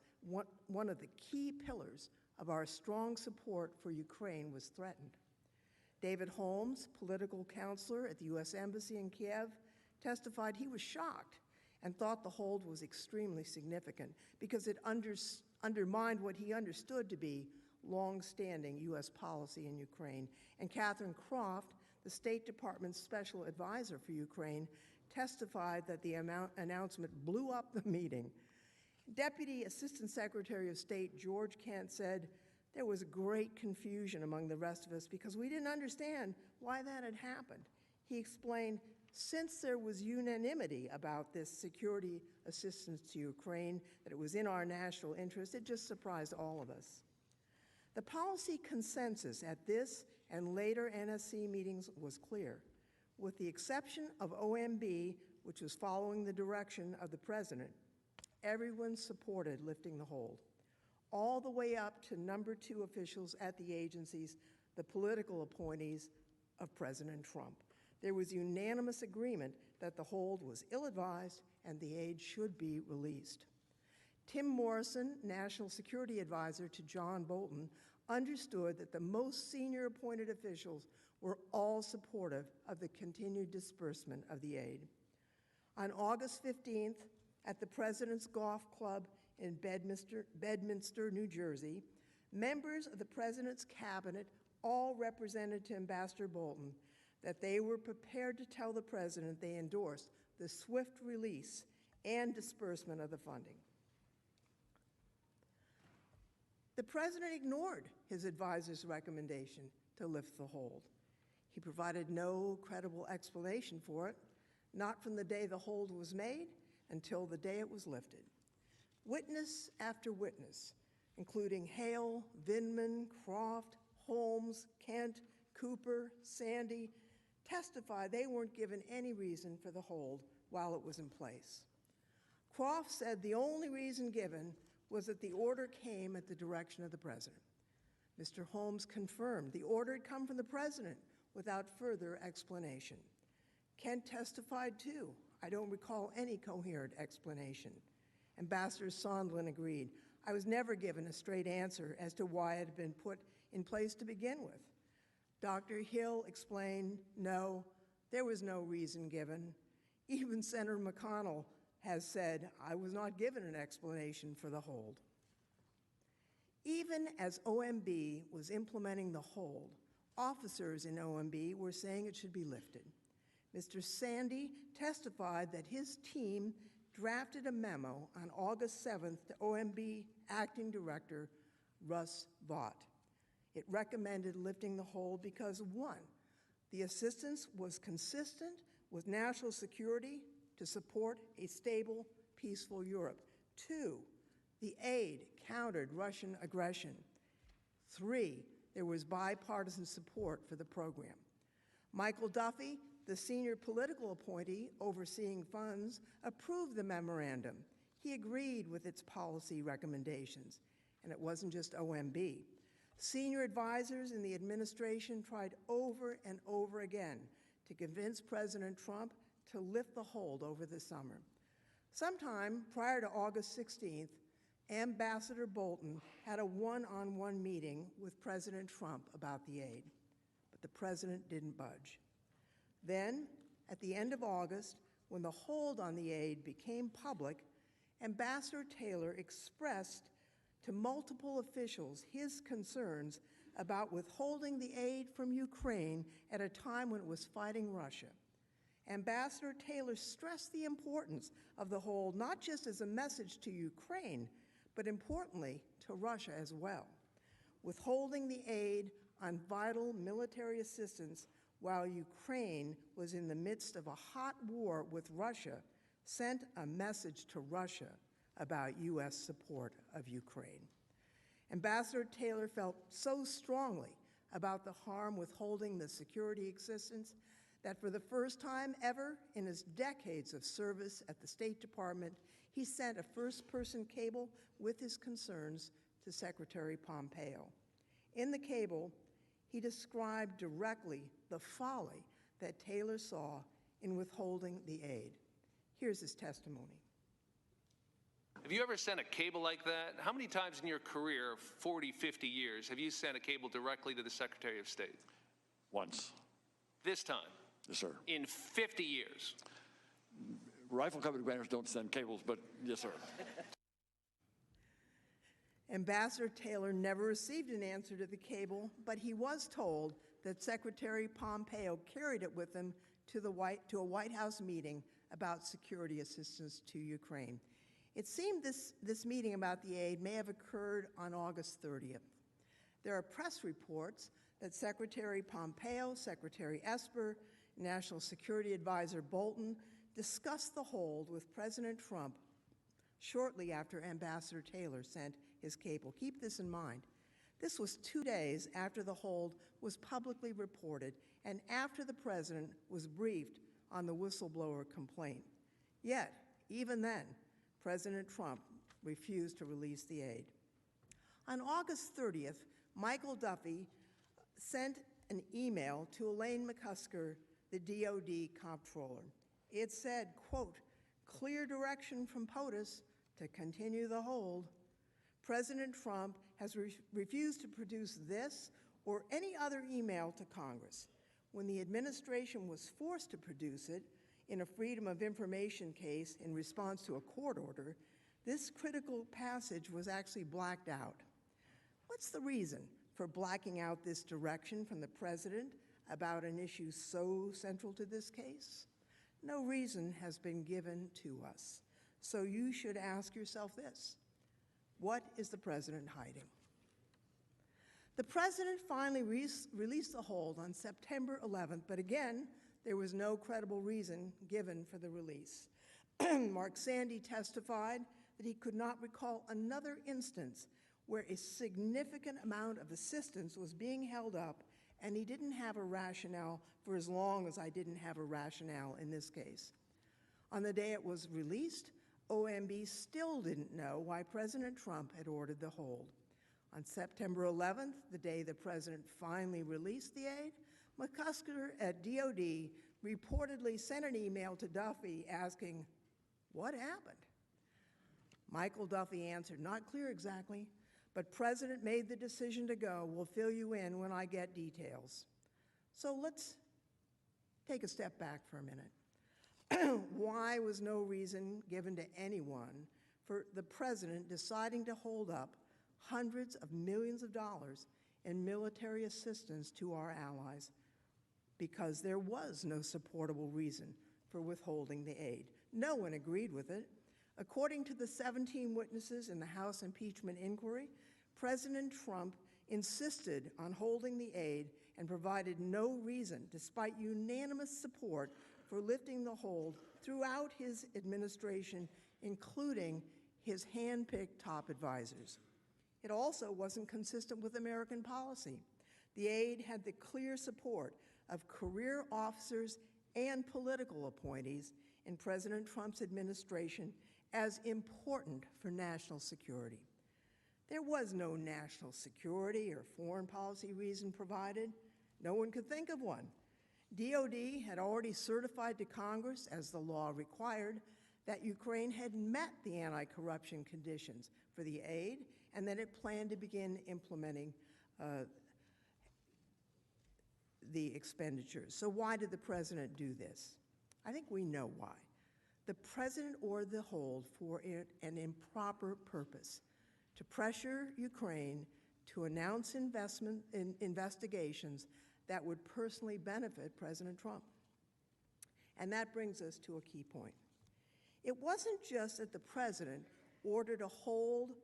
one of the key pillars of our strong support for Ukraine was threatened. David Holmes, political counselor at the U.S. Embassy in Kiev, testified he was shocked and thought the hold was extremely significant because it undermined what he understood to be long-standing U.S. policy in Ukraine. And Catherine Croft, the State Department's special advisor for Ukraine, testified that the announcement blew up the meeting. Deputy Assistant Secretary of State George Kent said, "There was great confusion among the rest of us because we didn't understand why that had happened." He explained, since there was unanimity about this security assistance to Ukraine, that it was in our national interest, it just surprised all of us. The policy consensus at this and later NSC meetings was clear. With the exception of OMB, which was following the direction of the president, everyone supported lifting the hold, all the way up to number 2 officials at the agencies, the political appointees of President Trump. There was unanimous agreement that the hold was ill-advised and the aid should be released. Tim Morrison, National Security Advisor to John Bolton, understood that the most senior appointed officials were all supportive of the continued disbursement of the aid. On August 15th, at the President's Golf Club in Bedminster, New Jersey, members of the President's cabinet all represented to Ambassador Bolton that they were prepared to tell the President they endorsed the swift release and disbursement of the funding. The President ignored his advisor's recommendation to lift the hold. He provided no credible explanation for it. not from the day the hold was made until the day it was lifted. Witness after witness, including Hale, Vindman, Croft, Holmes, Kent, Cooper, Sandy, testified they weren't given any reason for the hold while it was in place. Croft said the only reason given was that the order came at the direction of the president. Mr. Holmes confirmed the order had come from the president without further explanation. Kent testified too. I don't recall any coherent explanation. Ambassador Sondland agreed. I was never given a straight answer as to why it had been put in place to begin with. Dr. Hill explained, no, there was no reason given. Even Senator McConnell has said, I was not given an explanation for the hold. Even as OMB was implementing the hold, officers in OMB were saying it should be lifted. Mr. Sandy testified that his team drafted a memo on August 7th to OMB Acting Director Russ Vought. It recommended lifting the hold because, one, the assistance was consistent with national security to support a stable, peaceful Europe. Two, the aid countered Russian aggression. Three, there was bipartisan support for the program. Michael Duffy, the senior political appointee overseeing funds, approved the memorandum. He agreed with its policy recommendations, and it wasn't just OMB. Senior advisors in the administration tried over and over again to convince President Trump to lift the hold over the summer. Sometime prior to August 16th, Ambassador Bolton had a one-on-one meeting with President Trump about the aid, but the president didn't budge. Then, at the end of August, when the hold on the aid became public, Ambassador Taylor expressed to multiple officials his concerns about withholding the aid from Ukraine at a time when it was fighting Russia. Ambassador Taylor stressed the importance of the hold not just as a message to Ukraine, but importantly to Russia as well. Withholding the aid on vital military assistance while Ukraine was in the midst of a hot war with Russia sent a message to Russia about U.S. support of Ukraine. Ambassador Taylor felt so strongly about the harm withholding the security assistance that for the first time ever in his decades of service at the State Department, he sent a first-person cable with his concerns to Secretary Pompeo. In the cable, he described directly the folly that Taylor saw in withholding the aid. Here's his testimony. Have you ever sent a cable like that? How many times in your career, 40, 50 years, have you sent a cable directly to the Secretary of State? Once. This time? Yes, sir. In 50 years? Rifle company commanders don't send cables, but yes, sir. Ambassador Taylor never received an answer to the cable, but he was told that Secretary Pompeo carried it with him to a White House meeting about security assistance to Ukraine. It seemed this meeting about the aid may have occurred on August 30th. There are press reports that Secretary Pompeo, Secretary Esper, National Security Advisor Bolton discussed the hold with President Trump shortly after Ambassador Taylor sent his cable. Keep this in mind. This was 2 days after the hold was publicly reported and after the president was briefed on the whistleblower complaint. Yet, even then, President Trump refused to release the aid. On August 30th, Michael Duffy sent an email to Elaine McCusker, the DOD comptroller. It said, quote, clear direction from POTUS to continue the hold. President Trump has refused to produce this or any other email to Congress. When the administration was forced to produce it in a Freedom of Information case in response to a court order, this critical passage was actually blacked out. What's the reason for blacking out this direction from the president about an issue so central to this case? No reason has been given to us. So you should ask yourself this: what is the president hiding? The president finally released the hold on September 11th, but again, there was no credible reason given for the release. Mark Sandy testified that he could not recall another instance where a significant amount of assistance was being held up, and he didn't have a rationale for as long as I didn't have a rationale in this case. On the day it was released, OMB still didn't know why President Trump had ordered the hold. On September 11th, the day the president finally released the aid, McCusker at DOD reportedly sent an email to Duffy asking, "What happened?" Michael Duffy answered, "Not clear exactly, but President made the decision to go. We'll fill you in when I get details." So let's take a step back for a minute. Why was no reason given to anyone for the president deciding to hold up hundreds of millions of dollars in military assistance to our allies? Because there was no supportable reason for withholding the aid. No one agreed with it. According to the 17 witnesses in the House impeachment inquiry, President Trump insisted on holding the aid and provided no reason, despite unanimous support, for lifting the hold throughout his administration, including his hand-picked top advisors. It also wasn't consistent with American policy. The aid had the clear support of career officers and political appointees in President Trump's administration as important for national security. There was no national security or foreign policy reason provided. No one could think of one. DOD had already certified to Congress, as the law required, that Ukraine had met the anti-corruption conditions for the aid and that it planned to begin implementing the expenditures. So why did the president do this? I think we know why. The president ordered the hold for an improper purpose: to pressure Ukraine to announce investigations that would personally benefit President Trump. And that brings us to a key point. It wasn't just that the president ordered a hold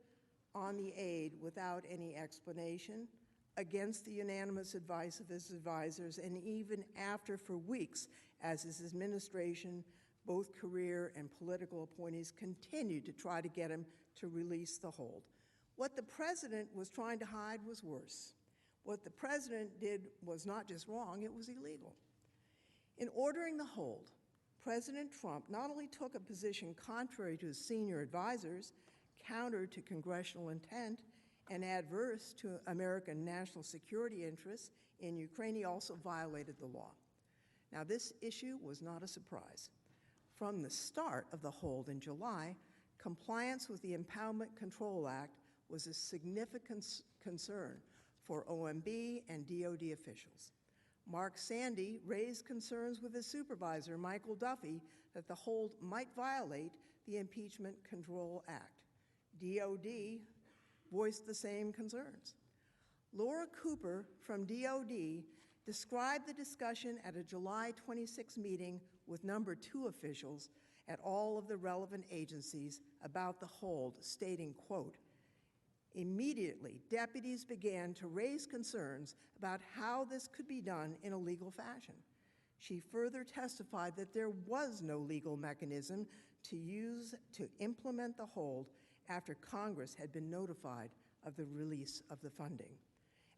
on the aid without any explanation, against the unanimous advice of his advisors, and even after for weeks, as his administration, both career and political appointees, continued to try to get him to release the hold. What the president was trying to hide was worse. What the president did was not just wrong, it was illegal. In ordering the hold, President Trump not only took a position contrary to his senior advisors, counter to congressional intent, and adverse to American national security interests in Ukraine, he also violated the law. Now, this issue was not a surprise. From the start of the hold in July, compliance with the Impoundment Control Act was a significant concern for OMB and DOD officials. Mark Sandy raised concerns with his supervisor, Michael Duffy, that the hold might violate the Impeachment Control Act. DOD voiced the same concerns. Laura Cooper from DOD described the discussion at a July 26 meeting with number 2 officials at all of the relevant agencies about the hold, stating, quote, "Immediately, deputies began to raise concerns about how this could be done in a legal fashion." She further testified that there was no legal mechanism to use to implement the hold after Congress had been notified of the release of the funding.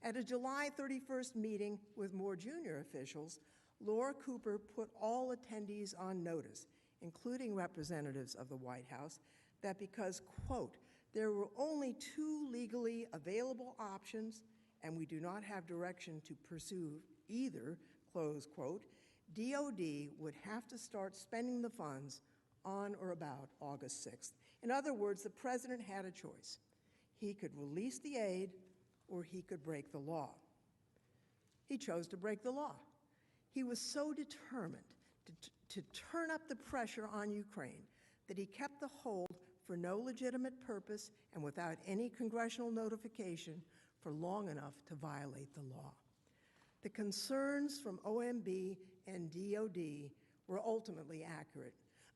At a July 31st meeting with more junior officials, Laura Cooper put all attendees on notice, including representatives of the White House, that because, quote, "there were only 2 legally available options, and we do not have direction to pursue either," close quote, DOD would have to start spending the funds on or about August 6th. In other words, the president had a choice. He could release the aid, or he could break the law. He chose to break the law. He was so determined to turn up the pressure on Ukraine that he kept the hold for no legitimate purpose and without any congressional notification for long enough to violate the law. The concerns from OMB and DOD were ultimately accurate.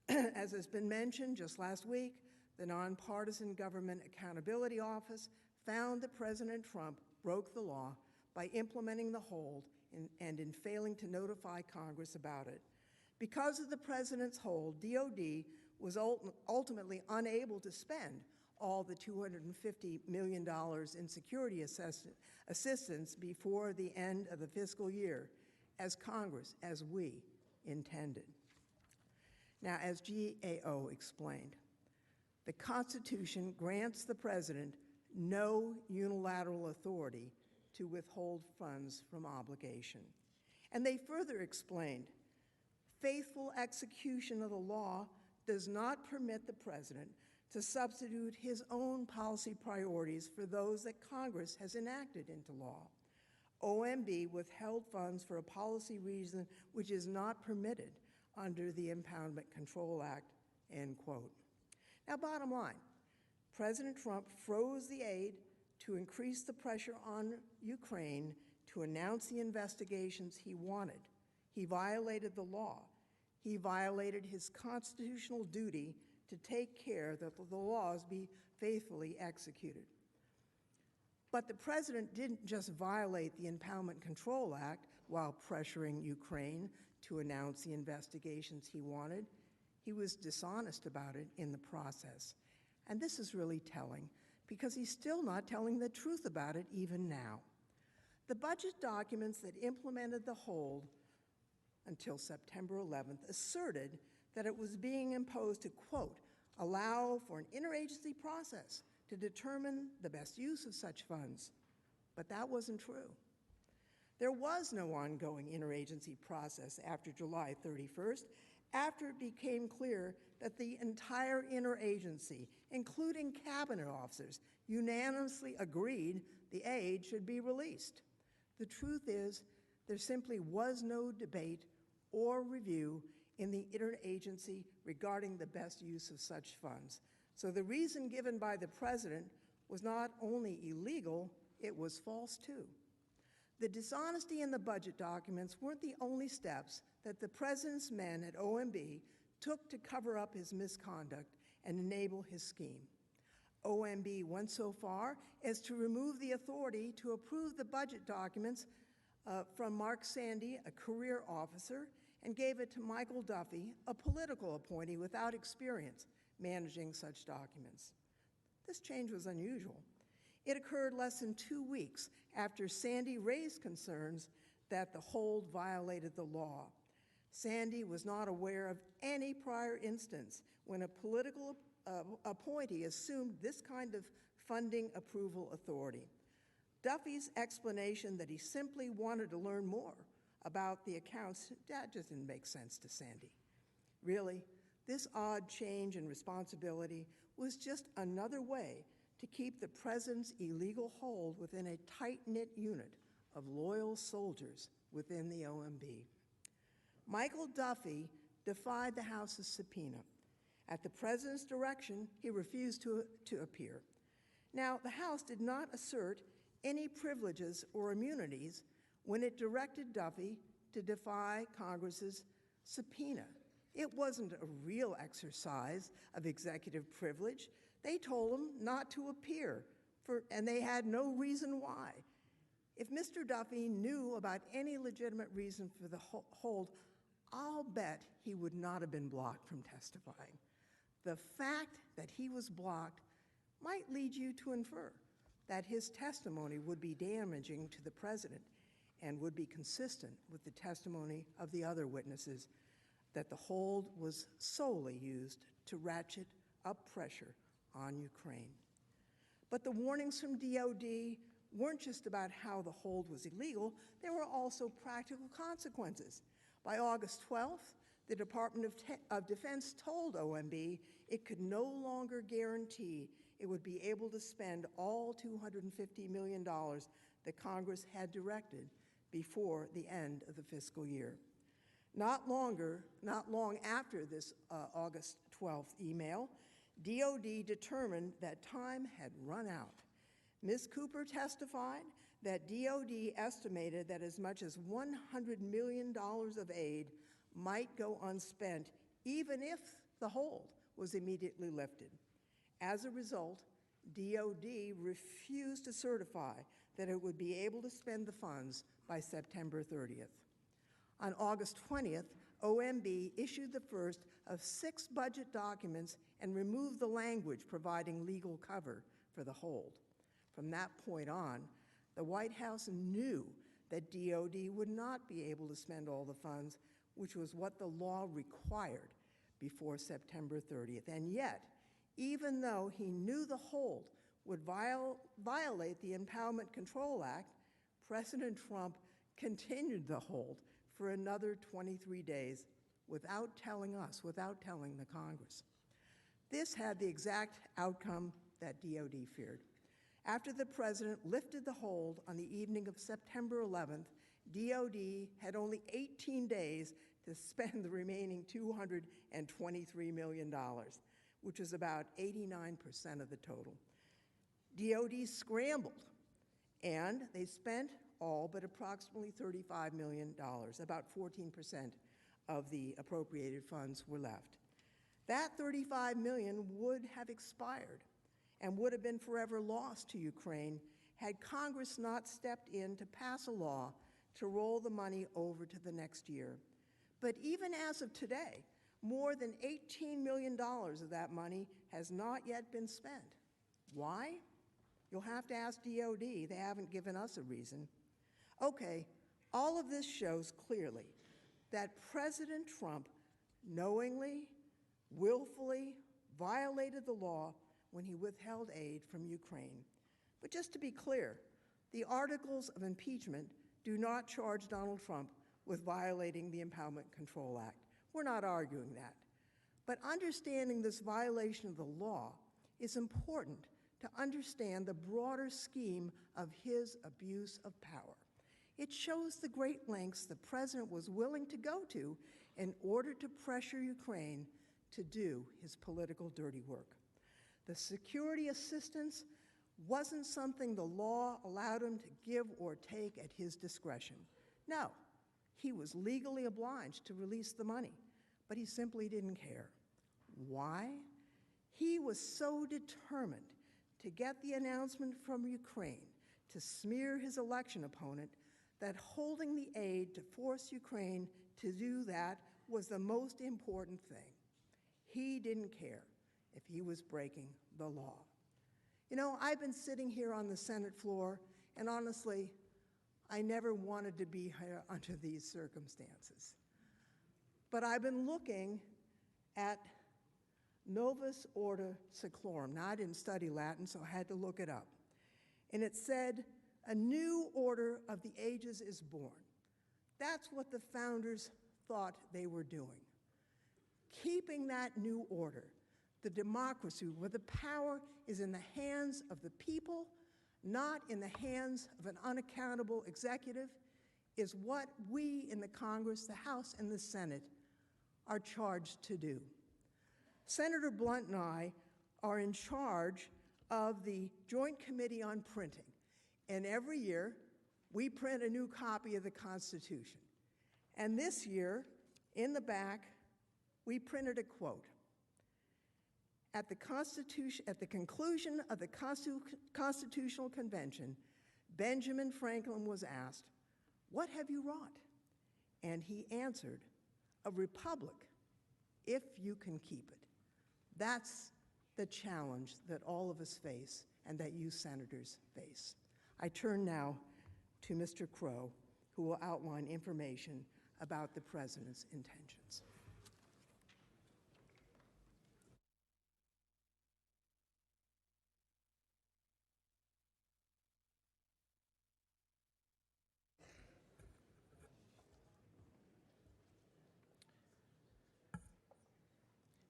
As has been mentioned just last week, the Nonpartisan Government Accountability Office found that President Trump broke the law by implementing the hold and in failing to notify Congress about it. Because of the president's hold, DOD was ultimately unable to spend all the $250 million in security assistance before the end of the fiscal year, as Congress, as we, intended. Now, as GAO explained, the Constitution grants the president no unilateral authority to withhold funds from obligation. And they further explained, faithful execution of the law does not permit the president to substitute his own policy priorities for those that Congress has enacted into law. OMB withheld funds for a policy reason which is not permitted under the Impoundment Control Act, end quote. Now, bottom line, President Trump froze the aid to increase the pressure on Ukraine to announce the investigations he wanted. He violated the law. He violated his constitutional duty to take care that the laws be faithfully executed. But the president didn't just violate the Impoundment Control Act while pressuring Ukraine to announce the investigations he wanted. He was dishonest about it in the process. And this is really telling, because he's still not telling the truth about it even now. The budget documents that implemented the hold until September 11th asserted that it was being imposed to, quote, allow for an interagency process to determine the best use of such funds. But that wasn't true. There was no ongoing interagency process after July 31st, after it became clear that the entire interagency, including cabinet officers, unanimously agreed the aid should be released. The truth is, there simply was no debate or review in the interagency regarding the best use of such funds. So the reason given by the president was not only illegal, it was false too. The dishonesty in the budget documents weren't the only steps that the president's men at OMB took to cover up his misconduct and enable his scheme. OMB went so far as to remove the authority to approve the budget documents from Mark Sandy, a career officer, and gave it to Michael Duffy, a political appointee without experience managing such documents. This change was unusual. It occurred less than 2 weeks after Sandy raised concerns that the hold violated the law. Sandy was not aware of any prior instance when a political appointee assumed this kind of funding approval authority. Duffy's explanation that he simply wanted to learn more about the accounts, that just didn't make sense to Sandy. Really, this odd change in responsibility was just another way to keep the president's illegal hold within a tight-knit unit of loyal soldiers within the OMB. Michael Duffy defied the House's subpoena. At the president's direction, he refused to appear. Now, the House did not assert any privileges or immunities when it directed Duffy to defy Congress's subpoena. It wasn't a real exercise of executive privilege. They told him not to appear, and they had no reason why. If Mr. Duffy knew about any legitimate reason for the hold, I'll bet he would not have been blocked from testifying. The fact that he was blocked might lead you to infer that his testimony would be damaging to the president and would be consistent with the testimony of the other witnesses that the hold was solely used to ratchet up pressure on Ukraine. But the warnings from DOD weren't just about how the hold was illegal, there were also practical consequences. By August 12th, the Department of Defense told OMB it could no longer guarantee it would be able to spend all $250 million that Congress had directed before the end of the fiscal year. Not long after this August 12th email, DOD determined that time had run out. Ms. Cooper testified that DOD estimated that as much as $100 million of aid might go unspent, even if the hold was immediately lifted. As a result, DOD refused to certify that it would be able to spend the funds by September 30th. On August 20th, OMB issued the first of 6 budget documents and removed the language providing legal cover for the hold. From that point on, the White House knew that DOD would not be able to spend all the funds, which was what the law required before September 30th. And yet, even though he knew the hold would violate the Impeachment Control Act, President Trump continued the hold for another 23 days without telling us, without telling the Congress. This had the exact outcome that DOD feared. After the president lifted the hold on the evening of September 11th, DOD had only 18 days to spend the remaining $223 million, which is about 89% of the total. DOD scrambled, and they spent all but approximately $35 million, about 14% of the appropriated funds were left. That $35 million would have expired and would have been forever lost to Ukraine had Congress not stepped in to pass a law to roll the money over to the next year. But even as of today, more than $18 million of that money has not yet been spent. Why? You'll have to ask DOD. They haven't given us a reason. Okay, all of this shows clearly that President Trump knowingly, willfully violated the law when he withheld aid from Ukraine. But just to be clear, the articles of impeachment do not charge Donald Trump with violating the Impeachment Control Act. We're not arguing that. But understanding this violation of the law is important to understand the broader scheme of his abuse of power. It shows the great lengths the president was willing to go to in order to pressure Ukraine to do his political dirty work. The security assistance wasn't something the law allowed him to give or take at his discretion. No, he was legally obliged to release the money, but he simply didn't care. Why? He was so determined to get the announcement from Ukraine to smear his election opponent that holding the aid to force Ukraine to do that was the most important thing. He didn't care if he was breaking the law. You know, I've been sitting here on the Senate floor, and honestly, I never wanted to be here under these circumstances. But I've been looking at Novus Ordo Seclorum. Now, I didn't study Latin, so I had to look it up. And it said, a new order of the ages is born. That's what the founders thought they were doing. Keeping that new order, the democracy, where the power is in the hands of the people, not in the hands of an unaccountable executive, is what we in the Congress, the House, and the Senate are charged to do. Senator Blunt and I are in charge of the Joint Committee on Printing, and every year we print a new copy of the Constitution. And this year, in the back, we printed a quote. At the conclusion of the Constitutional Convention, Benjamin Franklin was asked, "What have you wrought?" And he answered, "A republic, if you can keep it." That's the challenge that all of us face and that you senators face. I turn now to Mr. Crow, who will outline information about the president's intentions.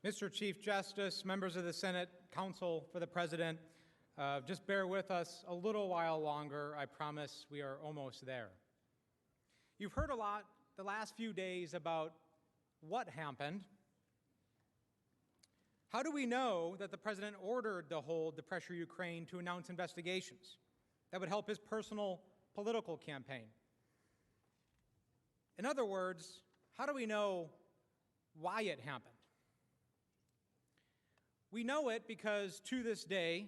Mr. Chief Justice, members of the Senate, counsel for the President, just bear with us a little while longer. I promise we are almost there. You've heard a lot the last few days about what happened. How do we know that the President ordered the hold to pressure Ukraine to announce investigations that would help his personal political campaign? In other words, how do we know why it happened? We know it because, to this day,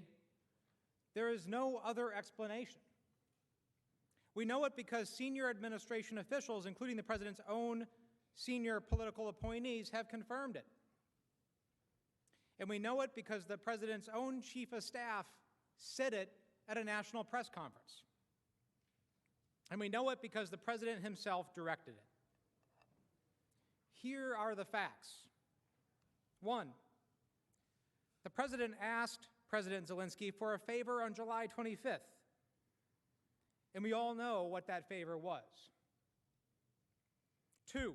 There is no other explanation. We know it because senior administration officials, including the president's own senior political appointees, have confirmed it. And we know it because the president's own chief of staff said it at a national press conference. And we know it because the president himself directed it. Here are the facts. 1, the president asked President Zelensky for a favor on July 25th. And we all know what that favor was. 2,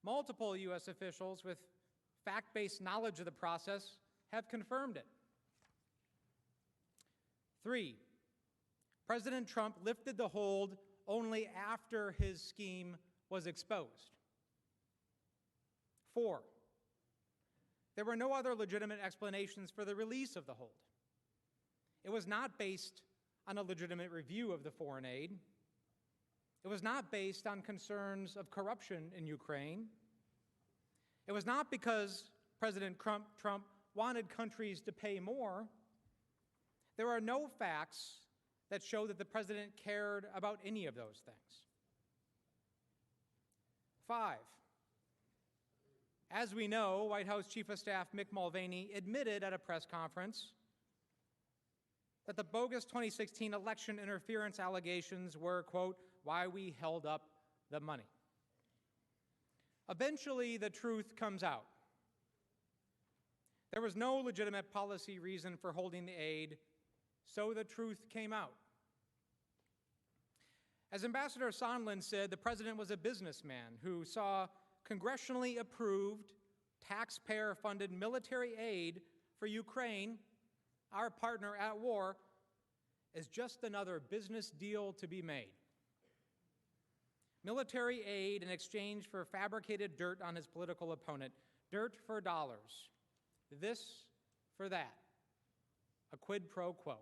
multiple U.S. officials with fact-based knowledge of the process have confirmed it. 3, President Trump lifted the hold only after his scheme was exposed. 4, there were no other legitimate explanations for the release of the hold. It was not based on a legitimate review of the foreign aid. It was not based on concerns of corruption in Ukraine. It was not because President Trump wanted countries to pay more. There are no facts that show that the president cared about any of those things. 5, as we know, White House Chief of Staff Mick Mulvaney admitted at a press conference that the bogus 2016 election interference allegations were, quote, why we held up the money. Eventually, the truth comes out. There was no legitimate policy reason for holding the aid, so the truth came out. As Ambassador Sondland said, the president was a businessman who saw congressionally approved, taxpayer-funded military aid for Ukraine, our partner at war, as just another business deal to be made. Military aid in exchange for fabricated dirt on his political opponent, dirt for dollars, this for that, a quid pro quo.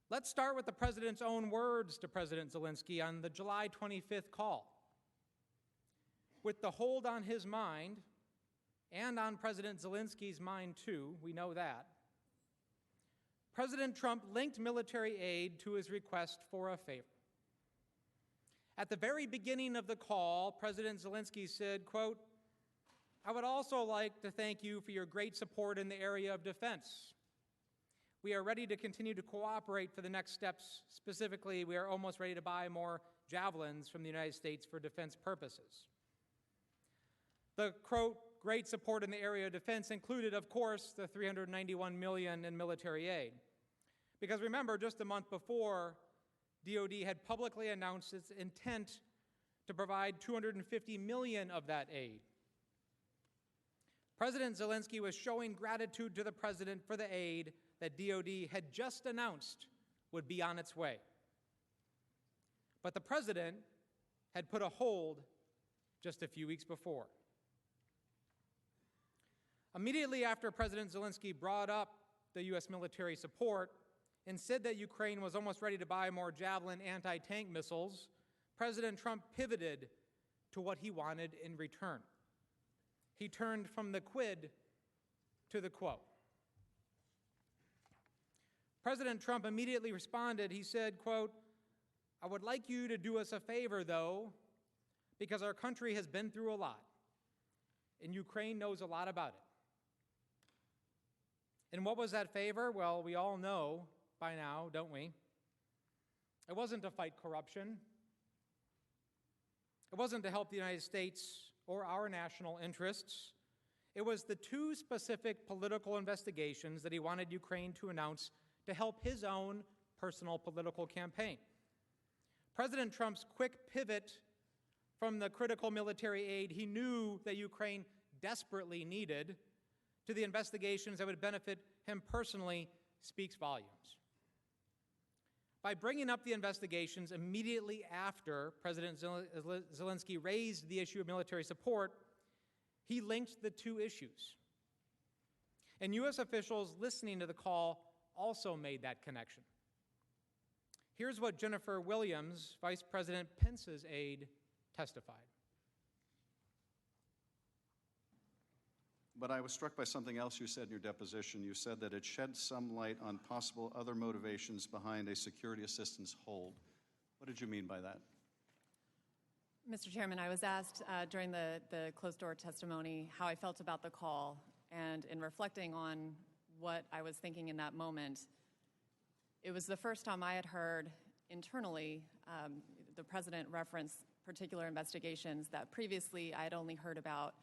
Let's start with the president's own words to President Zelensky on the July 25th call. With the hold on his mind, and on President Zelensky's mind too, we know that, President Trump linked military aid to his request for a favor. At the very beginning of the call, President Zelensky said, quote, I would also like to thank you for your great support in the area of defense. We are ready to continue to cooperate for the next steps. Specifically, we are almost ready to buy more javelins from the United States for defense purposes. The, quote, great support in the area of defense included, of course, the $391 million in military aid. Because remember, just a month before, DoD had publicly announced its intent to provide $250 million of that aid. President Zelensky was showing gratitude to the president for the aid that DoD had just announced would be on its way. But the president had put a hold just a few weeks before. Immediately after President Zelensky brought up the U.S. military support and said that Ukraine was almost ready to buy more Javelin anti-tank missiles, President Trump pivoted to what he wanted in return. He turned from the quid to the quo. President Trump immediately responded. He said, quote, I would like you to do us a favor, though, because our country has been through a lot, and Ukraine knows a lot about it. And what was that favor? Well, we all know by now, don't we? It wasn't to fight corruption. It wasn't to help the United States or our national interests. It was the 2 specific political investigations that he wanted Ukraine to announce to help his own personal political campaign. President Trump's quick pivot from the critical military aid he knew that Ukraine desperately needed to the investigations that would benefit him personally speaks volumes. By bringing up the investigations immediately after President Zelensky raised the issue of military support, he linked the 2 issues. And U.S. officials listening to the call also made that connection. Here's what Jennifer Williams, Vice President Pence's aide, testified. but I was struck by something else you said in your deposition. You said that it shed some light on possible other motivations behind a security assistance hold. What did you mean by that? Mr. Chairman, I was asked during the closed-door testimony how I felt about the call, and in reflecting on what I was thinking in that moment, it was the first time I had heard internally the President reference particular investigations that previously I had only heard about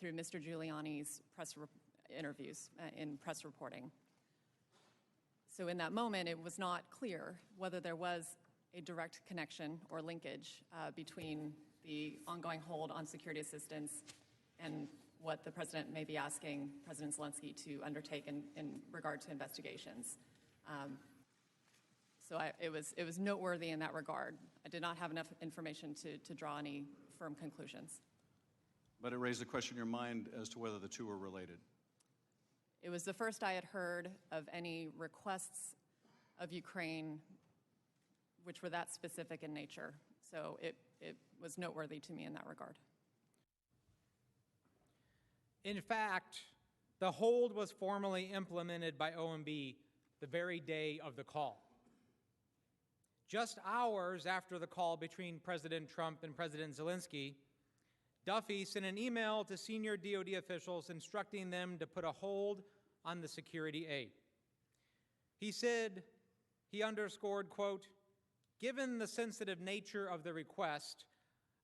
through Mr. Giuliani's press interviews in press reporting. So in that moment, it was not clear whether there was a direct connection or linkage between the ongoing hold on security assistance and what the President may be asking President Zelensky to undertake in regard to investigations. So it was noteworthy in that regard. I did not have enough information to draw any firm conclusions. But it raised the question in your mind as to whether the two were related. It was the first I had heard of any requests of Ukraine which were that specific in nature. So it was noteworthy to me in that regard. In fact, the hold was formally implemented by OMB the very day of the call. Just hours after the call between President Trump and President Zelensky, Duffy sent an email to senior DoD officials instructing them to put a hold on the security aid. He said, he underscored, quote, "Given the sensitive nature of the request,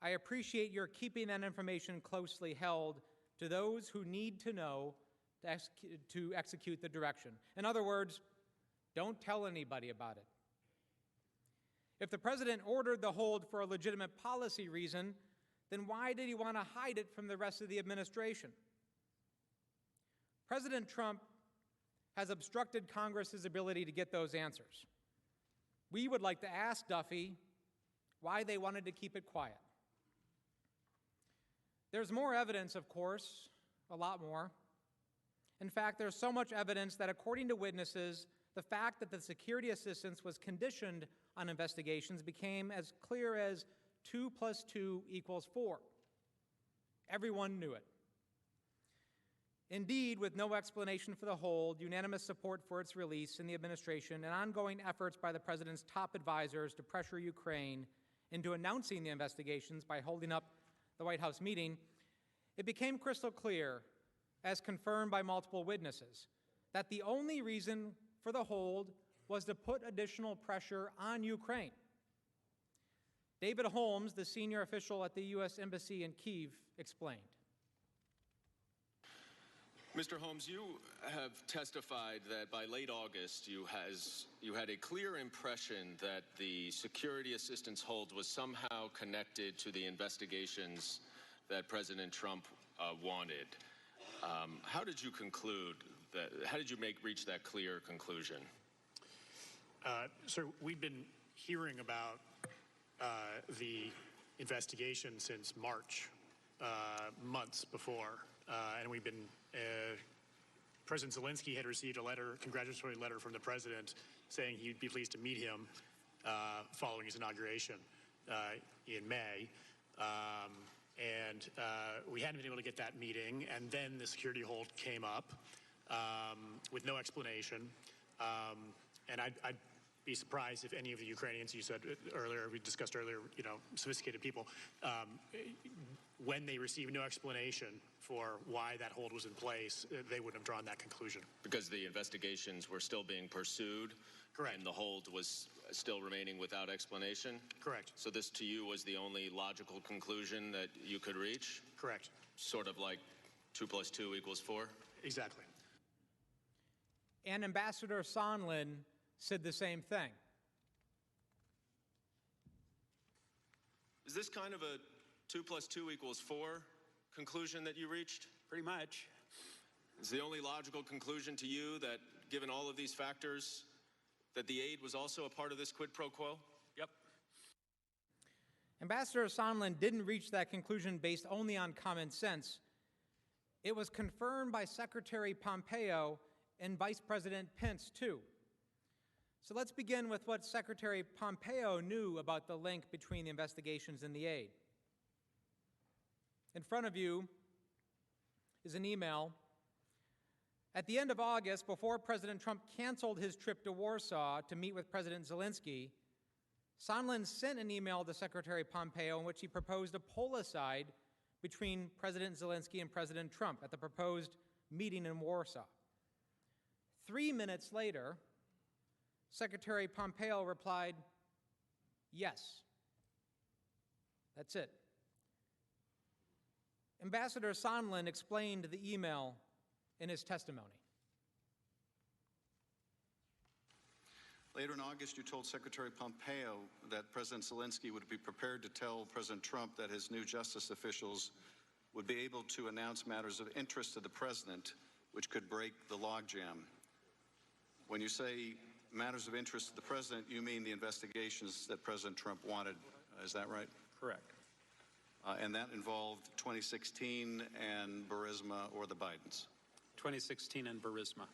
I appreciate your keeping that information closely held to those who need to know to execute the direction." In other words, don't tell anybody about it. If the President ordered the hold for a legitimate policy reason, then why did he want to hide it from the rest of the administration? President Trump has obstructed Congress's ability to get those answers. We would like to ask Duffy why they wanted to keep it quiet. There's more evidence, of course, a lot more. In fact, there's so much evidence that, according to witnesses, the fact that the security assistance was conditioned on investigations became as clear as 2 + 2 = 4. Everyone knew it. Indeed, with no explanation for the hold, unanimous support for its release in the administration, and ongoing efforts by the President's top advisors to pressure Ukraine into announcing the investigations by holding up the White House meeting, it became crystal clear, as confirmed by multiple witnesses, that the only reason for the hold was to put additional pressure on Ukraine. David Holmes, the senior official at the U.S. Embassy in Kyiv, explained. Mr. Holmes, you have testified that by late August you had a clear impression that the security assistance hold was somehow connected to the investigations that President Trump wanted. How did you conclude that? How did you reach that clear conclusion? Sir, we've been hearing about the investigation since March, months before, and we've been. President Zelensky had received a congratulatory letter from the President saying he'd be pleased to meet him following his inauguration in May. And we hadn't been able to get that meeting, and then the security hold came up with no explanation. And I'd be surprised if any of the Ukrainians, you said earlier, we discussed earlier, sophisticated people, when they received no explanation for why that hold was in place, they wouldn't have drawn that conclusion. Because the investigations were still being pursued? Correct. And the hold was still remaining without explanation? Correct. So this, to you, was the only logical conclusion that you could reach? Correct. Sort of like 2 + 2 = 4? Exactly. And Ambassador Sondland said the same thing. Is this kind of a 2 + 2 = 4 conclusion that you reached? Pretty much. Is the only logical conclusion to you that, given all of these factors, that the aid was also a part of this quid pro quo? Yep. Ambassador Sondland didn't reach that conclusion based only on common sense. It was confirmed by Secretary Pompeo and Vice President Pence, too. So let's begin with what Secretary Pompeo knew about the link between the investigations and the aid. In front of you is an email. At the end of August, before President Trump canceled his trip to Warsaw to meet with President Zelensky, Sondland sent an email to Secretary Pompeo in which he proposed a pull-aside between President Zelensky and President Trump at the proposed meeting in Warsaw. 3 minutes later, Secretary Pompeo replied, "Yes." That's it. Ambassador Sondland explained the email in his testimony. Later in August, you told Secretary Pompeo that President Zelensky would be prepared to tell President Trump that his new justice officials would be able to announce matters of interest to the president, which could break the logjam. When you say matters of interest to the president, you mean the investigations that President Trump wanted. Is that right? Correct. And that involved 2016 and Burisma or the Bidens. 2016 and Burisma.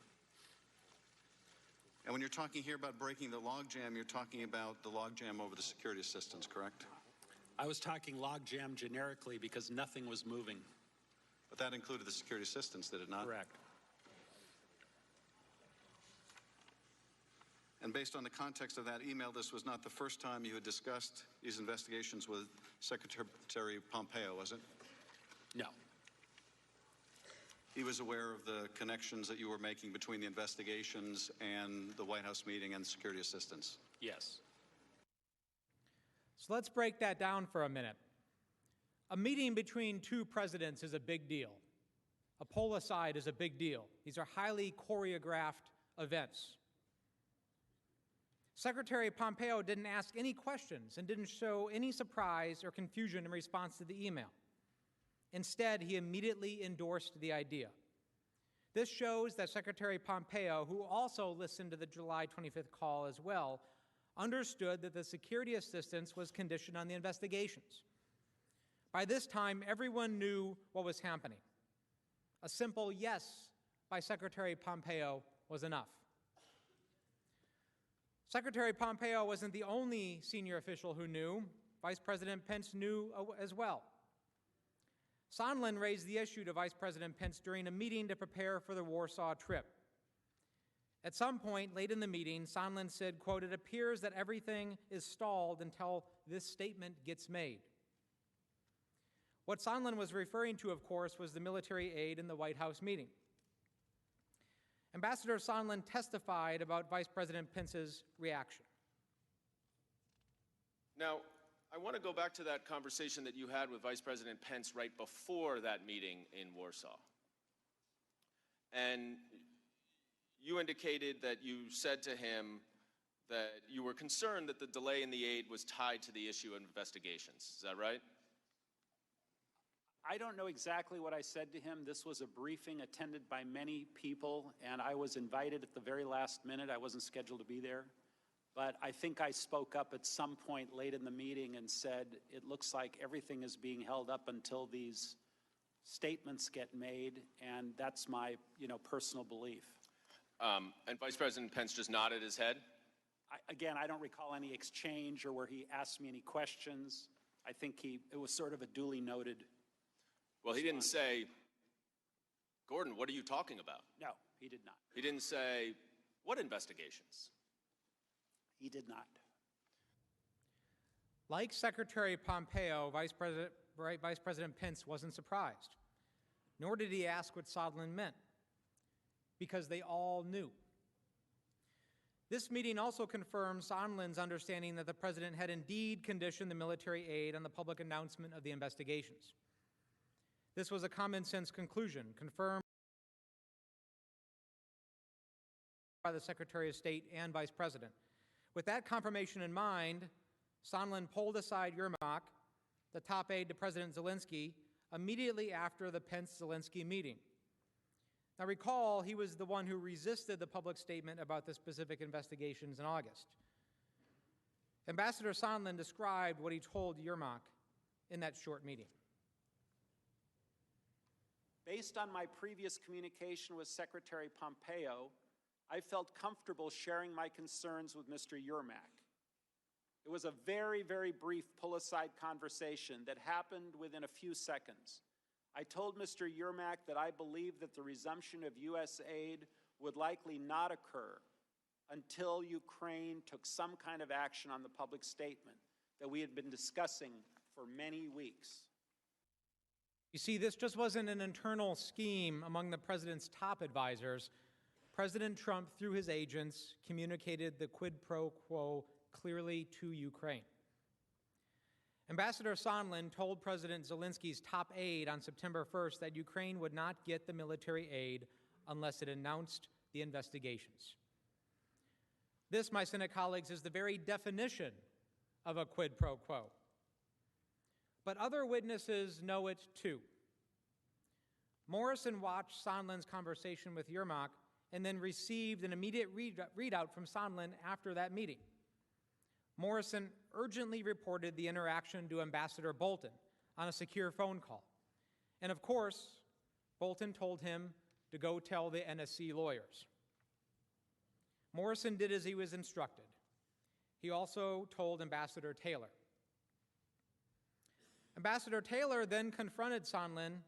And when you're talking here about breaking the logjam, you're talking about the logjam over the security assistance, correct? I was talking logjam generically because nothing was moving. But that included the security assistance, did it not? Correct. And based on the context of that email, this was not the first time you had discussed these investigations with Secretary Pompeo, was it? No. He was aware of the connections that you were making between the investigations and the White House meeting and security assistance? Yes. So let's break that down for a minute. A meeting between two presidents is a big deal. A pull-aside is a big deal. These are highly choreographed events. Secretary Pompeo didn't ask any questions and didn't show any surprise or confusion in response to the email. Instead, he immediately endorsed the idea. This shows that Secretary Pompeo, who also listened to the July 25th call as well, understood that the security assistance was conditioned on the investigations. By this time, everyone knew what was happening. A simple yes by Secretary Pompeo was enough. Secretary Pompeo wasn't the only senior official who knew. Vice President Pence knew as well. Sondland raised the issue to Vice President Pence during a meeting to prepare for the Warsaw trip. At some point late in the meeting, Sondland said, quote, "It appears that everything is stalled until this statement gets made." What Sondland was referring to, of course, was the military aid in the White House meeting. Ambassador Sondland testified about Vice President Pence's reaction. Now, I want to go back to that conversation that you had with Vice President Pence right before that meeting in Warsaw. And you indicated that you said to him that you were concerned that the delay in the aid was tied to the issue of investigations. Is that right? I don't know exactly what I said to him. This was a briefing attended by many people, and I was invited at the very last minute. I wasn't scheduled to be there. But I think I spoke up at some point late in the meeting and said, it looks like everything is being held up until these statements get made, and that's my, personal belief. And Vice President Pence just nodded his head? Again, I don't recall any exchange or where he asked me any questions. I think it was sort of a duly noted. Well, he didn't say, "Gordon, what are you talking about?" No, he did not. He didn't say, "What investigations?" He did not. Like Secretary Pompeo, Vice President Pence wasn't surprised, nor did he ask what Sondland meant, because they all knew. This meeting also confirmed Sondland's understanding that the president had indeed conditioned the military aid on the public announcement of the investigations. This was a common-sense conclusion, confirmed by the Secretary of State and Vice President. With that confirmation in mind, Sondland pulled aside Yermak, the top aide to President Zelensky, immediately after the Pence-Zelensky meeting. Now recall, he was the one who resisted the public statement about the specific investigations in August. Ambassador Sondland described what he told Yermak in that short meeting. Based on my previous communication with Secretary Pompeo, I felt comfortable sharing my concerns with Mr. Yermak. It was a very, very brief pull-aside conversation that happened within a few seconds. I told Mr. Yermak that I believe that the resumption of U.S. aid would likely not occur until Ukraine took some kind of action on the public statement that we had been discussing for many weeks. You see, this just wasn't an internal scheme among the president's top advisors. President Trump, through his agents, communicated the quid pro quo clearly to Ukraine. Ambassador Sondland told President Zelensky's top aide on September 1st that Ukraine would not get the military aid unless it announced the investigations. This, my Senate colleagues, is the very definition of a quid pro quo. But other witnesses know it too. Morrison watched Sondland's conversation with Yermak and then received an immediate readout from Sondland after that meeting. Morrison urgently reported the interaction to Ambassador Bolton on a secure phone call. And of course, Bolton told him to go tell the NSC lawyers. Morrison did as he was instructed. He also told Ambassador Taylor. Ambassador Taylor then confronted Sondland.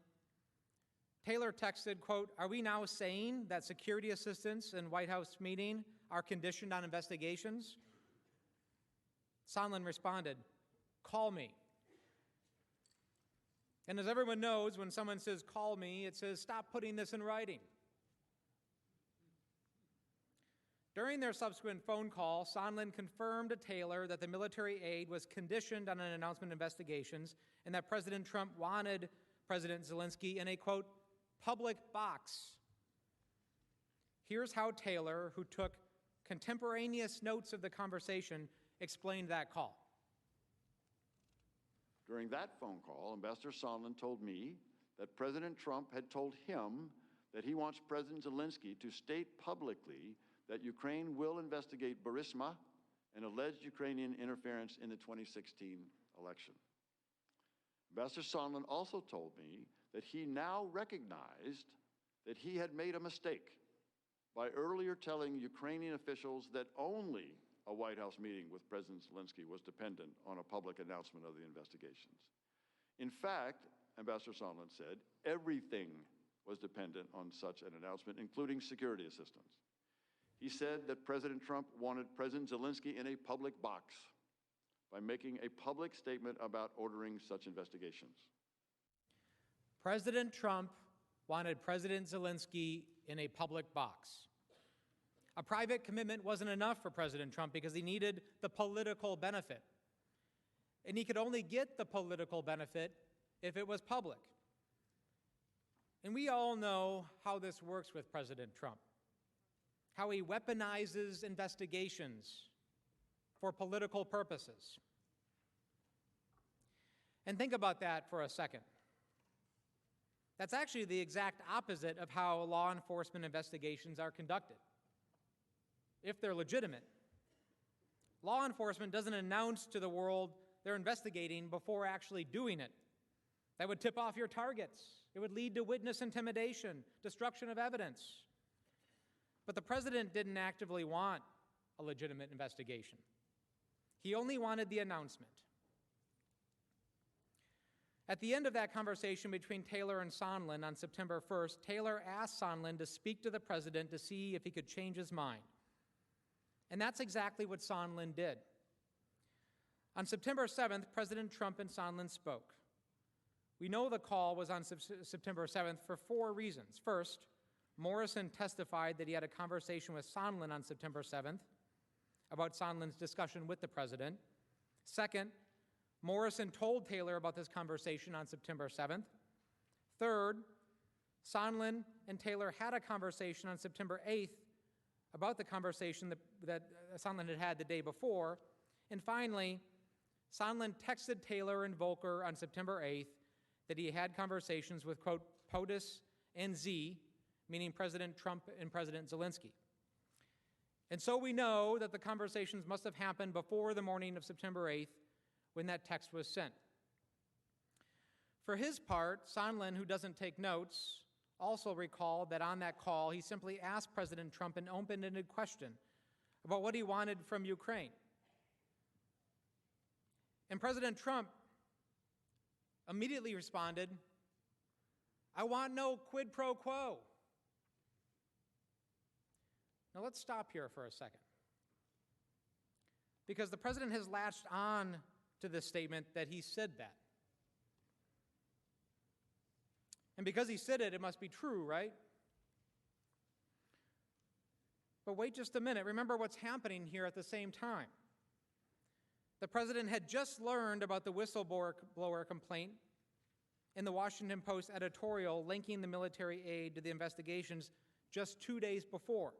Taylor texted, quote, "Are we now saying that security assistance and White House meeting are conditioned on investigations?" Sondland responded, "Call me." And as everyone knows, when someone says, "Call me," it says, "Stop putting this in writing." During their subsequent phone call, Sondland confirmed to Taylor that the military aid was conditioned on an announcement of investigations and that President Trump wanted President Zelensky in a, quote, "public box." Here's how Taylor, who took contemporaneous notes of the conversation, explained that call. During that phone call, Ambassador Sondland told me that President Trump had told him that he wants President Zelensky to state publicly that Ukraine will investigate Burisma and alleged Ukrainian interference in the 2016 election. Ambassador Sondland also told me that he now recognized that he had made a mistake by earlier telling Ukrainian officials that only a White House meeting with President Zelensky was dependent on a public announcement of the investigations. In fact, Ambassador Sondland said, everything was dependent on such an announcement, including security assistance. He said that President Trump wanted President Zelensky in a public box by making a public statement about ordering such investigations. President Trump wanted President Zelensky in a public box. A private commitment wasn't enough for President Trump because he needed the political benefit. And he could only get the political benefit if it was public. And we all know how this works with President Trump, how he weaponizes investigations for political purposes. And think about that for a second. That's actually the exact opposite of how law enforcement investigations are conducted, if they're legitimate. Law enforcement doesn't announce to the world they're investigating before actually doing it. That would tip off your targets. It would lead to witness intimidation, destruction of evidence. But the president didn't actively want a legitimate investigation. He only wanted the announcement. At the end of that conversation between Taylor and Sondland on September 1st, Taylor asked Sondland to speak to the president to see if he could change his mind. And that's exactly what Sondland did. On September 7th, President Trump and Sondland spoke. We know the call was on September 7th for 4 reasons. First, Morrison testified that he had a conversation with Sondland on September 7th about Sondland's discussion with the president. Second, Morrison told Taylor about this conversation on September 7th. Third, Sondland and Taylor had a conversation on September 8th about the conversation that Sondland had had the day before. And finally, Sondland texted Taylor and Volker on September 8th that he had conversations with, quote, POTUS and Z, meaning President Trump and President Zelensky. And so we know that the conversations must have happened before the morning of September 8th when that text was sent. For his part, Sondland, who doesn't take notes, also recalled that on that call, he simply asked President Trump an open-ended question about what he wanted from Ukraine. And President Trump immediately responded, I want no quid pro quo. Now let's stop here for a second. Because the president has latched on to this statement that he said that. And because he said it, it must be true, right? But wait just a minute. Remember what's happening here at the same time. The president had just learned about the whistleblower complaint in the Washington Post editorial linking the military aid to the investigations just 2 days before.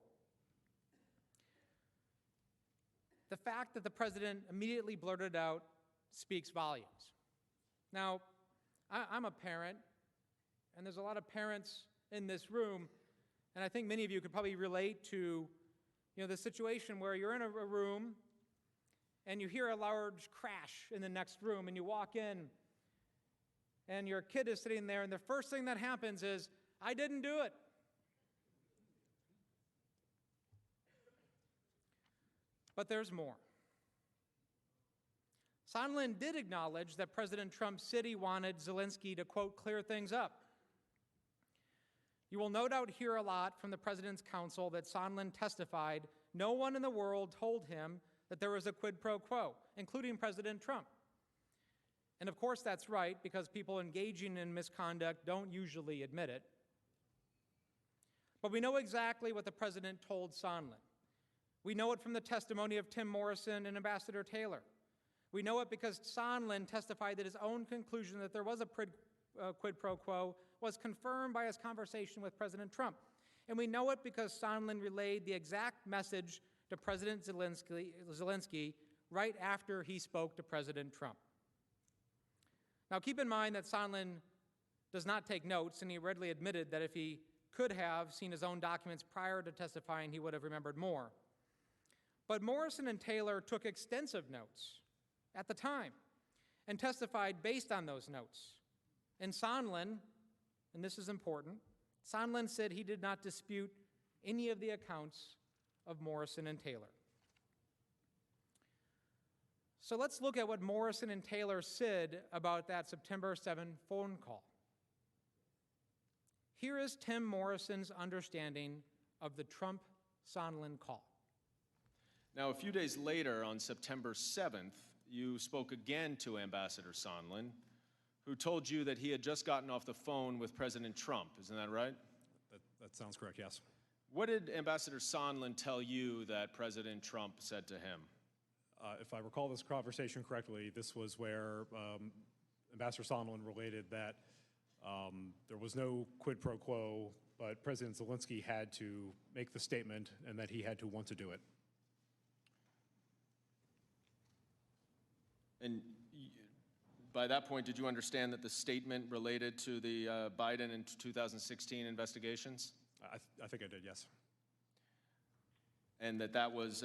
The fact that the president immediately blurted out speaks volumes. Now, I'm a parent, and there's a lot of parents in this room, and I think many of you could probably relate to, the situation where you're in a room and you hear a large crash in the next room, and you walk in, and your kid is sitting there, and the first thing that happens is, I didn't do it. But there's more. Sondland did acknowledge that President Trump said he wanted Zelensky to, quote, clear things up. You will no doubt hear a lot from the President's counsel that Sondland testified no one in the world told him that there was a quid pro quo, including President Trump. And of course that's right, because people engaging in misconduct don't usually admit it. But we know exactly what the President told Sondland. We know it from the testimony of Tim Morrison and Ambassador Taylor. We know it because Sondland testified that his own conclusion that there was a quid pro quo was confirmed by his conversation with President Trump. And we know it because Sondland relayed the exact message to President Zelensky right after he spoke to President Trump. Now keep in mind that Sondland does not take notes, and he readily admitted that if he could have seen his own documents prior to testifying, he would have remembered more. But Morrison and Taylor took extensive notes at the time and testified based on those notes. And Sondland, and this is important, Sondland said he did not dispute any of the accounts of Morrison and Taylor. So let's look at what Morrison and Taylor said about that September 7 phone call. Here is Tim Morrison's understanding of the Trump-Sondland call. Now, a few days later, on September 7th, you spoke again to Ambassador Sondland, who told you that he had just gotten off the phone with President Trump. Isn't that right? That sounds correct, yes. What did Ambassador Sondland tell you that President Trump said to him? If I recall this conversation correctly, this was where Ambassador Sondland related that there was no quid pro quo, but President Zelensky had to make the statement and that he had to want to do it. And by that point, did you understand that the statement related to the Biden and 2016 investigations? I think I did, yes. And that was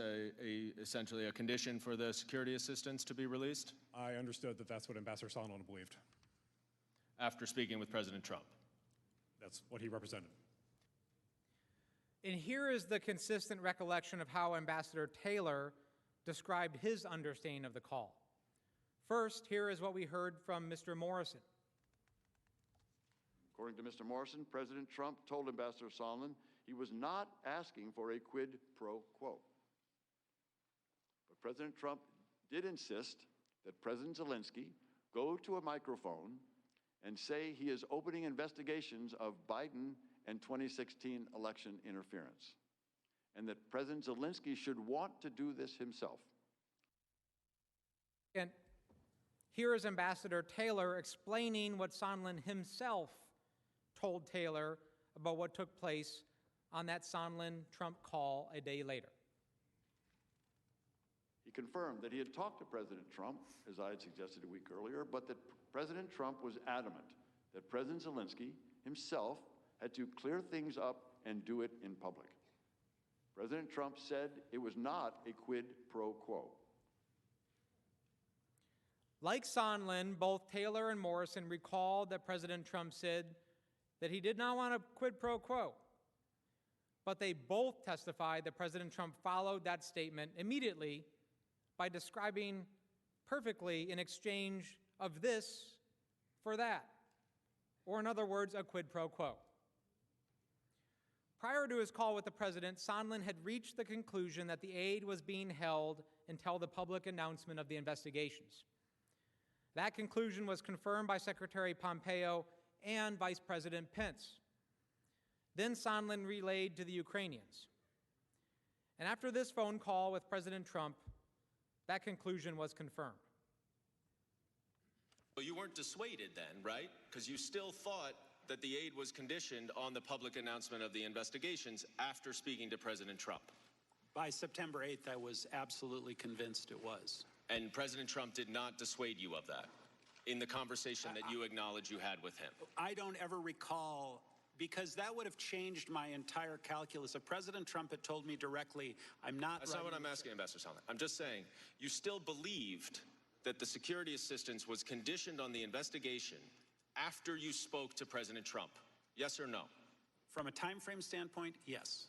essentially a condition for the security assistance to be released? I understood that that's what Ambassador Sondland believed. After speaking with President Trump? That's what he represented. And here is the consistent recollection of how Ambassador Taylor described his understanding of the call. First, here is what we heard from Mr. Morrison. According to Mr. Morrison, President Trump told Ambassador Sondland he was not asking for a quid pro quo. But President Trump did insist that President Zelensky go to a microphone and say he is opening investigations of Biden and 2016 election interference, and that President Zelensky should want to do this himself. And here is Ambassador Taylor explaining what Sondland himself told Taylor about what took place on that Sondland-Trump call a day later. He confirmed that he had talked to President Trump, as I had suggested a week earlier, but that President Trump was adamant that President Zelensky himself had to clear things up and do it in public. President Trump said it was not a quid pro quo. Like Sondland, both Taylor and Morrison recalled that President Trump said that he did not want a quid pro quo. But they both testified that President Trump followed that statement immediately by describing perfectly an exchange of this for that, or in other words, a quid pro quo. Prior to his call with the president, Sondland had reached the conclusion that the aid was being held until the public announcement of the investigations. That conclusion was confirmed by Secretary Pompeo and Vice President Pence. Then Sondland relayed to the Ukrainians. And after this phone call with President Trump, that conclusion was confirmed. Well, you weren't dissuaded then, right? Because you still thought that the aid was conditioned on the public announcement of the investigations after speaking to President Trump. By September 8th, I was absolutely convinced it was. And President Trump did not dissuade you of that in the conversation that you acknowledge you had with him. I don't ever recall, because that would have changed my entire calculus. If President Trump had told me directly, I'm not... That's not what I'm asking, Ambassador Sondland. I'm just saying, you still believed that the security assistance was conditioned on the investigation after you spoke to President Trump. Yes or no? From a time frame standpoint, yes.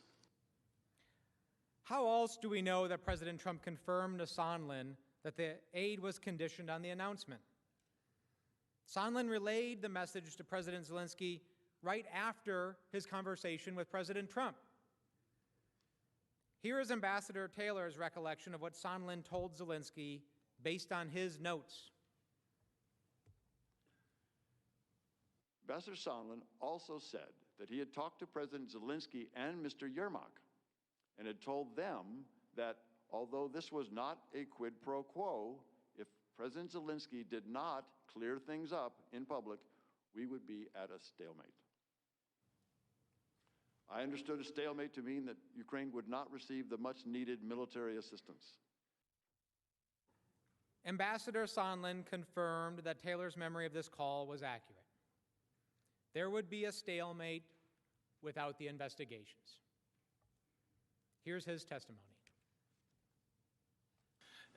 How else do we know that President Trump confirmed to Sondland that the aid was conditioned on the announcement? Sondland relayed the message to President Zelensky right after his conversation with President Trump. Here is Ambassador Taylor's recollection of what Sondland told Zelensky based on his notes. Ambassador Sondland also said that he had talked to President Zelensky and Mr. Yermak and had told them that although this was not a quid pro quo, if President Zelensky did not clear things up in public, we would be at a stalemate. I understood a stalemate to mean that Ukraine would not receive the much-needed military assistance. Ambassador Sondland confirmed that Taylor's memory of this call was accurate. There would be a stalemate without the investigations. Here's his testimony.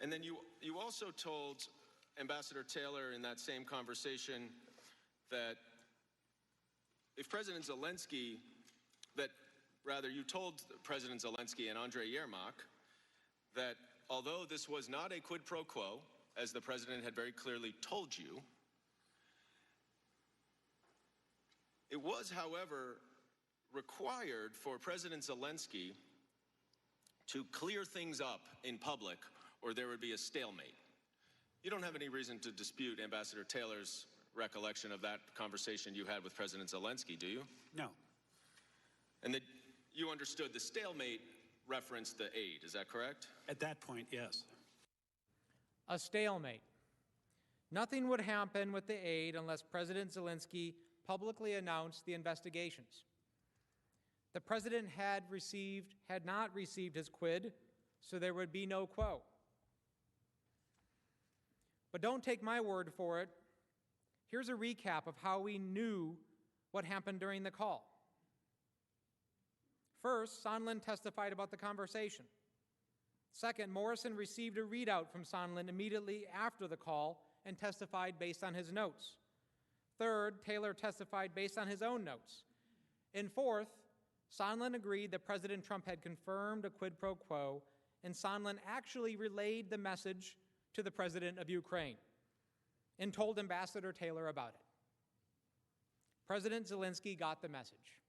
And then you also told Ambassador Taylor in that same conversation that if President Zelensky, you told President Zelensky and Andrei Yermak that although this was not a quid pro quo, as the president had very clearly told you, it was, however, required for President Zelensky to clear things up in public or there would be a stalemate. You don't have any reason to dispute Ambassador Taylor's recollection of that conversation you had with President Zelensky, do you? No. And that you understood the stalemate referenced the aid, is that correct? At that point, yes. A stalemate. Nothing would happen with the aid unless President Zelensky publicly announced the investigations. The president had not received his quid, so there would be no quo. But don't take my word for it. Here's a recap of how we knew what happened during the call. First, Sondland testified about the conversation. Second, Morrison received a readout from Sondland immediately after the call and testified based on his notes. Third, Taylor testified based on his own notes. And fourth, Sondland agreed that President Trump had confirmed a quid pro quo, and Sondland actually relayed the message to the president of Ukraine and told Ambassador Taylor about it. President Zelensky got the message.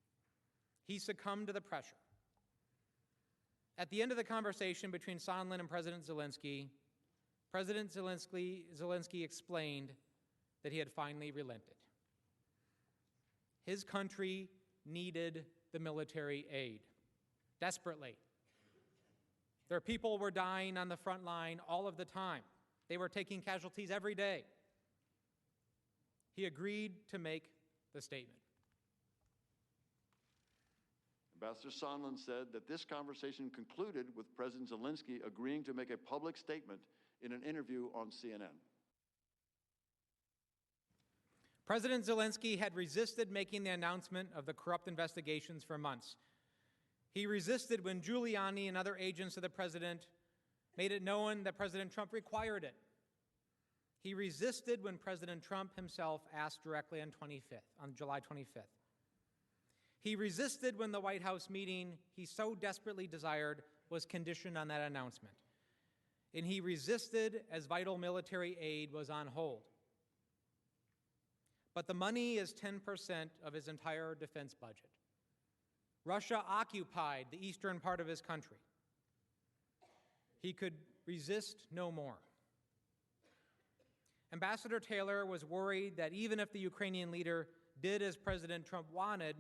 He succumbed to the pressure. At the end of the conversation between Sondland and President Zelensky explained that he had finally relented. His country needed the military aid desperately. Their people were dying on the front line all of the time. They were taking casualties every day. He agreed to make the statement. Ambassador Sondland said that this conversation concluded with President Zelensky agreeing to make a public statement in an interview on CNN. President Zelensky had resisted making the announcement of the corrupt investigations for months. He resisted when Giuliani and other agents of the president made it known that President Trump required it. He resisted when President Trump himself asked directly on July 25th. He resisted when the White House meeting he so desperately desired was conditioned on that announcement. And he resisted as vital military aid was on hold. but the money is 10% of his entire defense budget. Russia occupied the eastern part of his country. He could resist no more. Ambassador Taylor was worried that even if the Ukrainian leader did as President Trump wanted,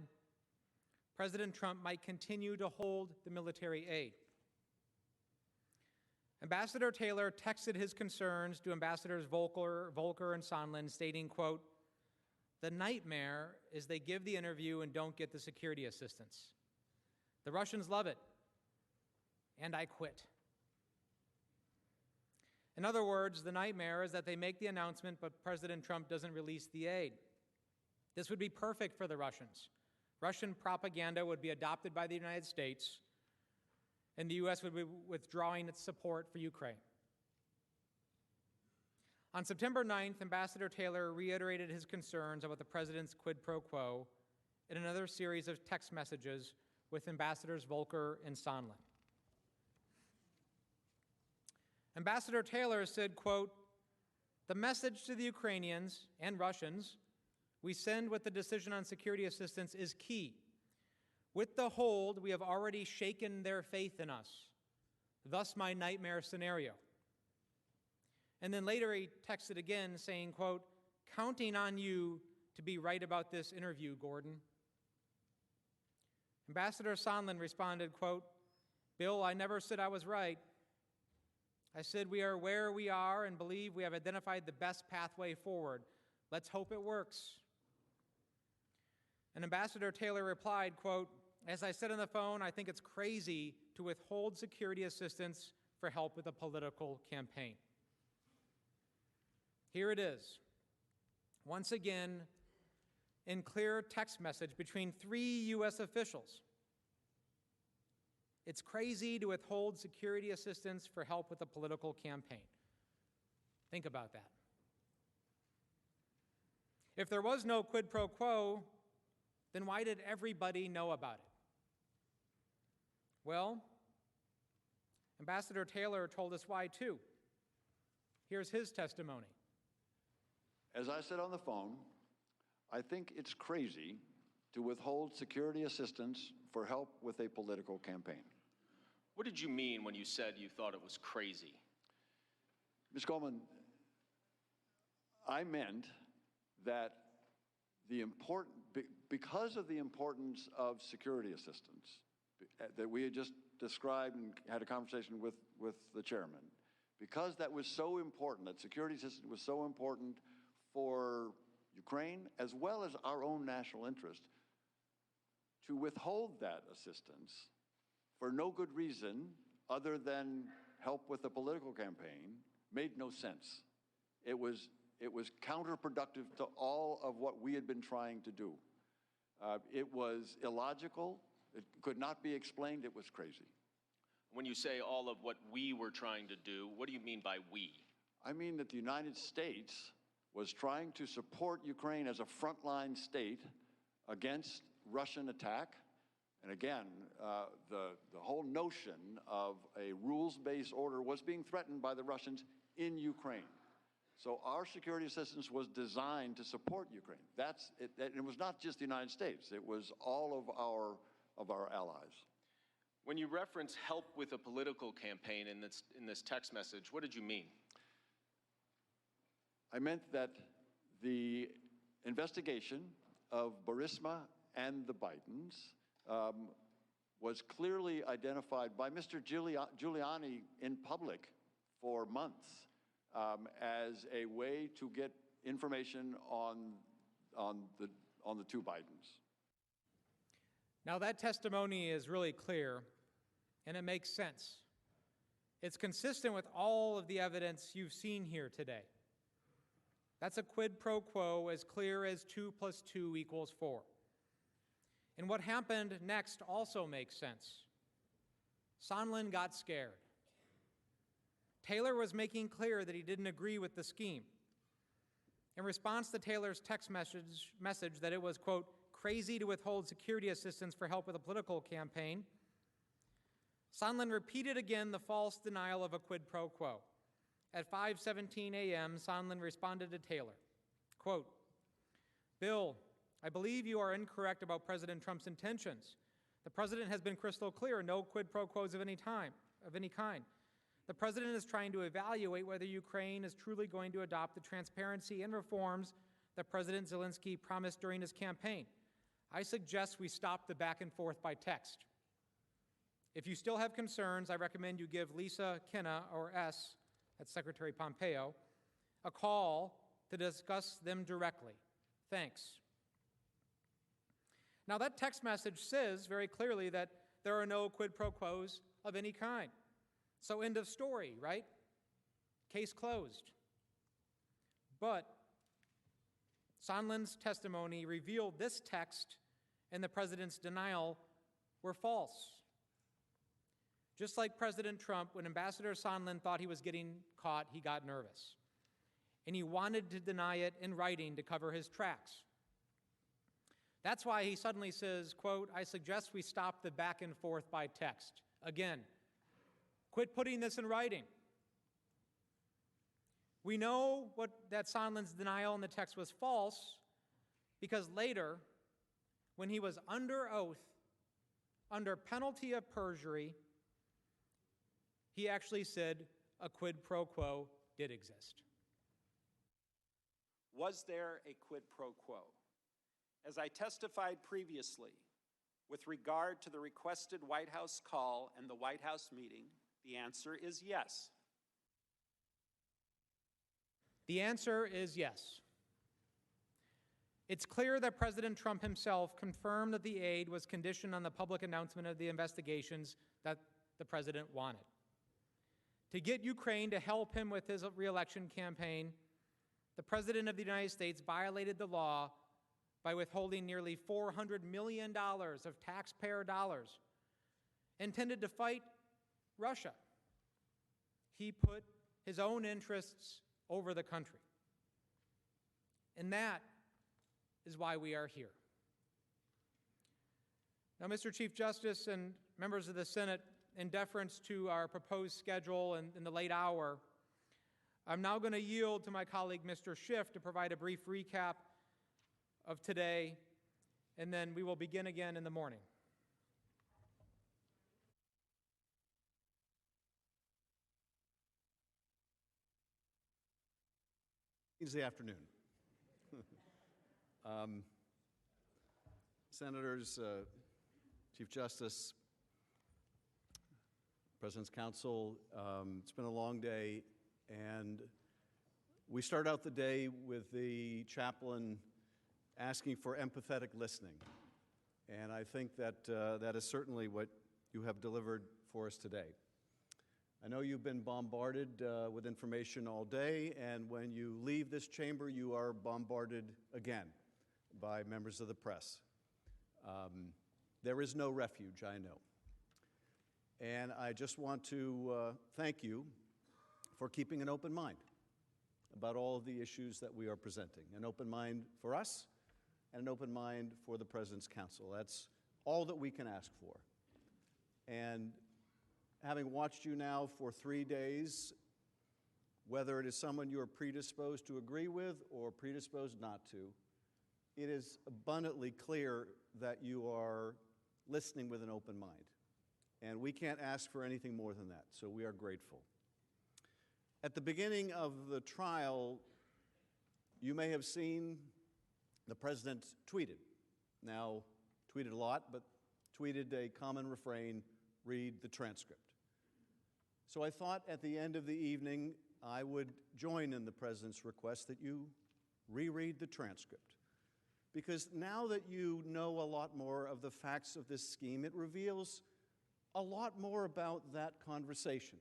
President Trump might continue to hold the military aid. Ambassador Taylor texted his concerns to Ambassadors Volker and Sondland, stating, quote, "The nightmare is they give the interview and don't get the security assistance. The Russians love it, and I quit." In other words, the nightmare is that they make the announcement, but President Trump doesn't release the aid. This would be perfect for the Russians. Russian propaganda would be adopted by the United States, and the U.S. would be withdrawing its support for Ukraine. On September 9th, Ambassador Taylor reiterated his concerns about the president's quid pro quo in another series of text messages with Ambassadors Volker and Sondland. Ambassador Taylor said, quote, "The message to the Ukrainians and Russians we send with the decision on security assistance is key. With the hold, we have already shaken their faith in us. Thus my nightmare scenario." And then later he texted again saying, quote, "Counting on you to be right about this interview, Gordon." Ambassador Sondland responded, quote, "Bill, I never said I was right. I said we are where we are and believe we have identified the best pathway forward. Let's hope it works." And Ambassador Taylor replied, quote, "As I said on the phone, I think it's crazy to withhold security assistance for help with a political campaign." Here it is, once again, in clear text message between 3 U.S. officials. It's crazy to withhold security assistance for help with a political campaign. Think about that. If there was no quid pro quo, then why did everybody know about it? Well, Ambassador Taylor told us why too. Here's his testimony. As I said on the phone, I think it's crazy to withhold security assistance for help with a political campaign. What did you mean when you said you thought it was crazy? Ms. Coleman, I meant that because of the importance of security assistance that we had just described and had a conversation with the chairman, because that was so important, that security assistance was so important for Ukraine as well as our own national interest, to withhold that assistance for no good reason other than help with a political campaign made no sense. It was counterproductive to all of what we had been trying to do. It was illogical. It could not be explained. It was crazy. When you say all of what we were trying to do, what do you mean by we? I mean that the United States was trying to support Ukraine as a frontline state against Russian attack. And again, the whole notion of a rules-based order was being threatened by the Russians in Ukraine. So our security assistance was designed to support Ukraine. That's it. And it was not just the United States. It was all of our allies. When you reference help with a political campaign in this text message, what did you mean? I meant that the investigation of Burisma and the Bidens was clearly identified by Mr. Giuliani in public for months as a way to get information on the 2 Bidens. Now that testimony is really clear, and it makes sense. It's consistent with all of the evidence you've seen here today. That's a quid pro quo as clear as 2 + 2 = 4. And what happened next also makes sense. Sondland got scared. Taylor was making clear that he didn't agree with the scheme. In response to Taylor's text message that it was, quote, "crazy to withhold security assistance for help with a political campaign," Sondland repeated again the false denial of a quid pro quo. At 5:17 a.m., Sondland responded to Taylor, quote, Bill, I believe you are incorrect about President Trump's intentions. The president has been crystal clear, no quid pro quos of any kind. The president is trying to evaluate whether Ukraine is truly going to adopt the transparency and reforms that President Zelensky promised during his campaign. I suggest we stop the back and forth by text. If you still have concerns, I recommend you give Lisa Kinna, or S, that's Secretary Pompeo, a call to discuss them directly. Thanks. Now, that text message says very clearly that there are no quid pro quos of any kind. So end of story, right? Case closed. But Sondland's testimony revealed this text and the president's denial were false. Just like President Trump, when Ambassador Sondland thought he was getting caught, he got nervous. And he wanted to deny it in writing to cover his tracks. That's why he suddenly says, quote, I suggest we stop the back and forth by text. Again, quit putting this in writing. We know that Sondland's denial in the text was false because later, when he was under oath, under penalty of perjury, he actually said a quid pro quo did exist. Was there a quid pro quo? As I testified previously, with regard to the requested White House call and the White House meeting, the answer is yes. The answer is yes. It's clear that President Trump himself confirmed that the aid was conditioned on the public announcement of the investigations that the president wanted. To get Ukraine to help him with his re-election campaign, the President of the United States violated the law by withholding nearly $400 million of taxpayer dollars intended to fight Russia. He put his own interests over the country. And that is why we are here. Now, Mr. Chief Justice and members of the Senate, in deference to our proposed schedule and in the late hour, I'm now going to yield to my colleague, Mr. Schiff, to provide a brief recap of today, and then we will begin again in the morning. Wednesday afternoon. Senators, Chief Justice, President's Counsel, it's been a long day, and we start out the day with the chaplain asking for empathetic listening. And I think that that is certainly what you have delivered for us today. I know you've been bombarded with information all day, and when you leave this chamber, you are bombarded again by members of the press. There is no refuge, I know. And I just want to thank you for keeping an open mind about all of the issues that we are presenting. An open mind for us and an open mind for the President's Counsel. That's all that we can ask for. And having watched you now for 3 days, whether it is someone you are predisposed to agree with or predisposed not to, it is abundantly clear that you are listening with an open mind. And we can't ask for anything more than that, so we are grateful. At the beginning of the trial, you may have seen the President tweeted. Now, tweeted a lot, but tweeted a common refrain, read the transcript. So I thought at the end of the evening, I would join in the President's request that you reread the transcript. Because now that you know a lot more of the facts of this scheme, it reveals a lot more about that conversation.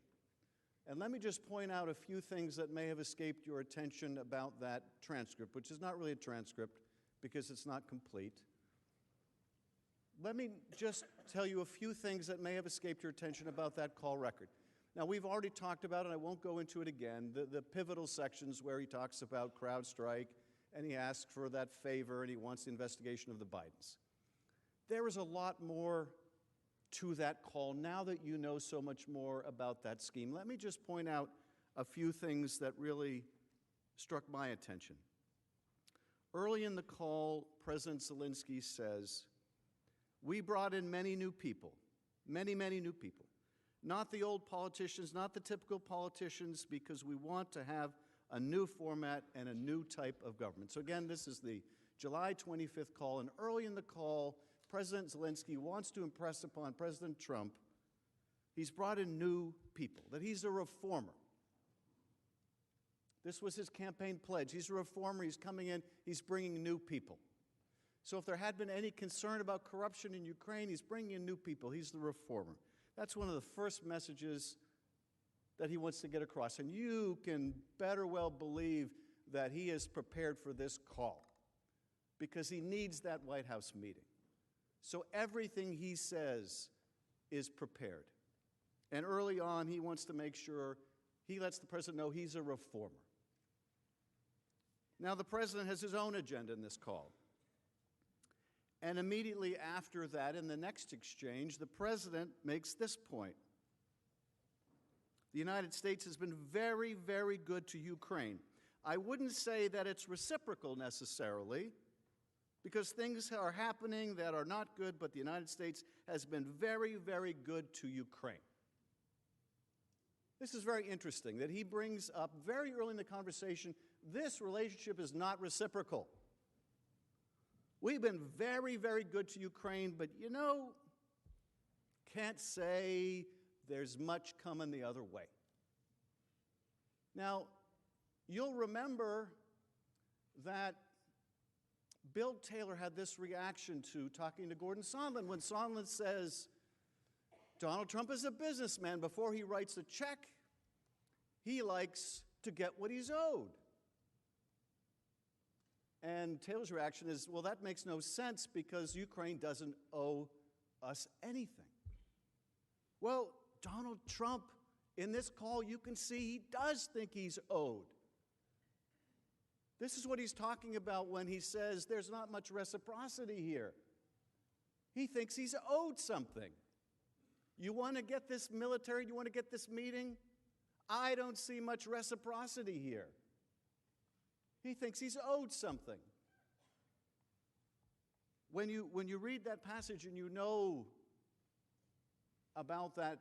And let me just point out a few things that may have escaped your attention about that transcript, which is not really a transcript because it's not complete. Let me just tell you a few things that may have escaped your attention about that call record. Now, we've already talked about it, and I won't go into it again, the pivotal sections where he talks about CrowdStrike, and he asks for that favor, and he wants the investigation of the Bidens. There is a lot more to that call now that you know so much more about that scheme. Let me just point out a few things that really struck my attention. Early in the call, President Zelensky says, "We brought in many new people, many new people. Not the old politicians, not the typical politicians, because we want to have a new format and a new type of government." So again, this is the July 25th call, and early in the call, President Zelensky wants to impress upon President Trump he's brought in new people, that he's a reformer. This was his campaign pledge. He's a reformer. He's coming in. He's bringing new people. So if there had been any concern about corruption in Ukraine, he's bringing in new people. He's the reformer. That's one of the first messages that he wants to get across. And you can better well believe that he is prepared for this call because he needs that White House meeting. So everything he says is prepared. And early on, he wants to make sure he lets the president know he's a reformer. Now, the president has his own agenda in this call. And immediately after that, in the next exchange, the president makes this point. The United States has been very, very good to Ukraine. I wouldn't say that it's reciprocal necessarily, because things are happening that are not good, but the United States has been very, very good to Ukraine. This is very interesting that he brings up very early in the conversation, this relationship is not reciprocal. We've been very, very good to Ukraine, but you know, can't say there's much coming the other way. Now, you'll remember that Bill Taylor had this reaction to talking to Gordon Sondland when Sondland says, Donald Trump is a businessman. Before he writes a check, he likes to get what he's owed. And Taylor's reaction is, well, that makes no sense because Ukraine doesn't owe us anything. Well, Donald Trump, in this call, you can see he does think he's owed. This is what he's talking about when he says there's not much reciprocity here. He thinks he's owed something. You want to get this military, you want to get this meeting? I don't see much reciprocity here. He thinks he's owed something. When you read that passage and you know about that,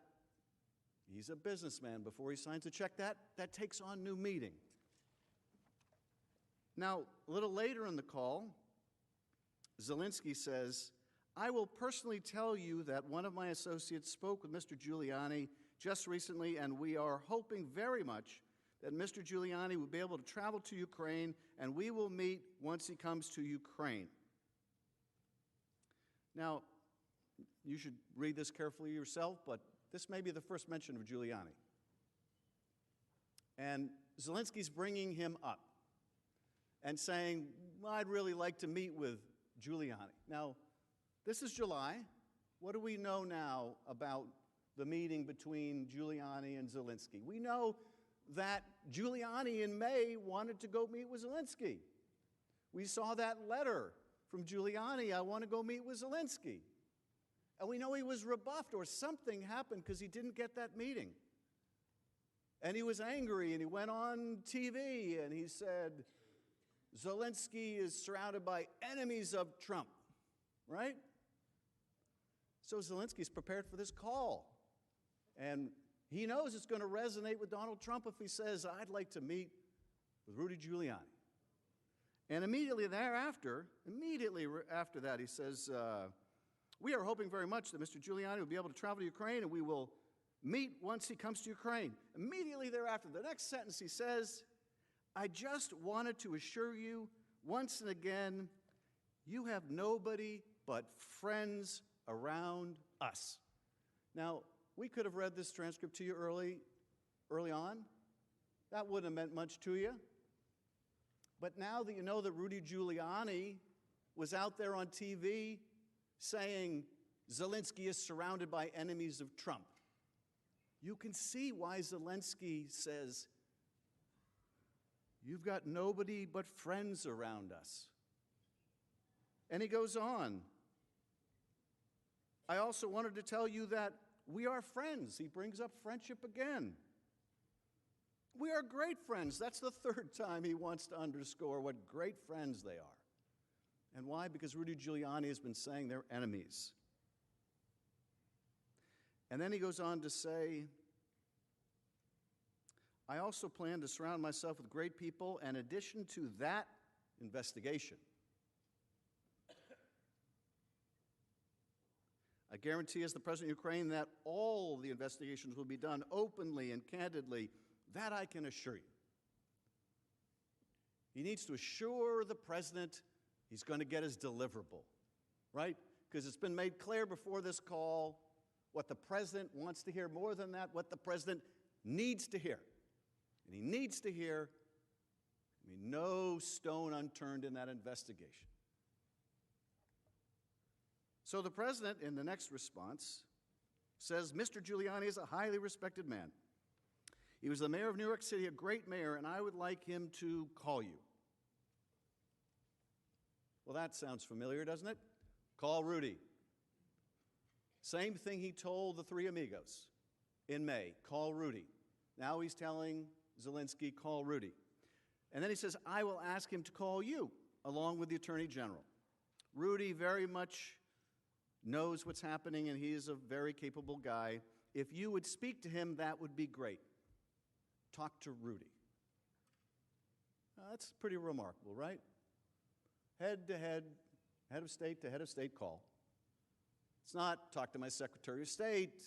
he's a businessman before he signs a check, that takes on new meaning. Now, a little later in the call, Zelensky says, I will personally tell you that one of my associates spoke with Mr. Giuliani just recently, and we are hoping very much that Mr. Giuliani will be able to travel to Ukraine, and we will meet once he comes to Ukraine. Now, you should read this carefully yourself, but this may be the first mention of Giuliani. And Zelensky's bringing him up and saying, well, I'd really like to meet with Giuliani. Now, this is July. What do we know now about the meeting between Giuliani and Zelensky? We know that Giuliani in May wanted to go meet with Zelensky. We saw that letter from Giuliani, I want to go meet with Zelensky. And we know he was rebuffed or something happened because he didn't get that meeting. And he was angry and he went on TV and he said, Zelensky is surrounded by enemies of Trump, right? So Zelensky's prepared for this call. And he knows it's going to resonate with Donald Trump if he says, I'd like to meet with Rudy Giuliani. And immediately after that, he says, we are hoping very much that Mr. Giuliani will be able to travel to Ukraine, and we will meet once he comes to Ukraine. Immediately thereafter, the next sentence he says, I just wanted to assure you once and again, you have nobody but friends around us. Now, we could have read this transcript to you early on. That wouldn't have meant much to you. But now that you know that Rudy Giuliani was out there on TV saying Zelensky is surrounded by enemies of Trump, you can see why Zelensky says, you've got nobody but friends around us. And he goes on. I also wanted to tell you that we are friends. He brings up friendship again. We are great friends. That's the third time he wants to underscore what great friends they are. And why? Because Rudy Giuliani has been saying they're enemies. And then he goes on to say, I also plan to surround myself with great people, and in addition to that investigation, I guarantee as the President of Ukraine that all the investigations will be done openly and candidly. That I can assure you. He needs to assure the President he's going to get his deliverable, right? Because it's been made clear before this call what the President wants to hear. More than that, what the President needs to hear. And he needs to hear, no stone unturned in that investigation. So the President, in the next response, says, Mr. Giuliani is a highly respected man. He was the mayor of New York City, a great mayor, and I would like him to call you. Well, that sounds familiar, doesn't it? Call Rudy. Same thing he told the three amigos in May. Call Rudy. Now he's telling Zelensky, call Rudy. And then he says, I will ask him to call you, along with the Attorney General. Rudy very much knows what's happening, and he is a very capable guy. If you would speak to him, that would be great. Talk to Rudy. Now, that's pretty remarkable, right? Head to head, head of state to head of state call. It's not talk to my Secretary of State,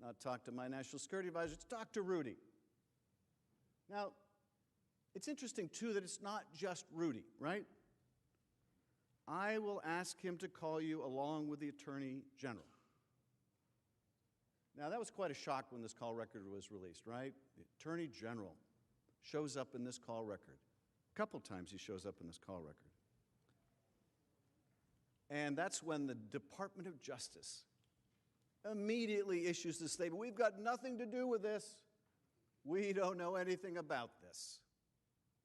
not talk to my National Security Advisor, it's talk to Rudy. Now, it's interesting, too, that it's not just Rudy, right? I will ask him to call you along with the Attorney General. Now, that was quite a shock when this call record was released, right? The Attorney General shows up in this call record. A couple times he shows up in this call record. And that's when the Department of Justice immediately issues this statement. We've got nothing to do with this. We don't know anything about this.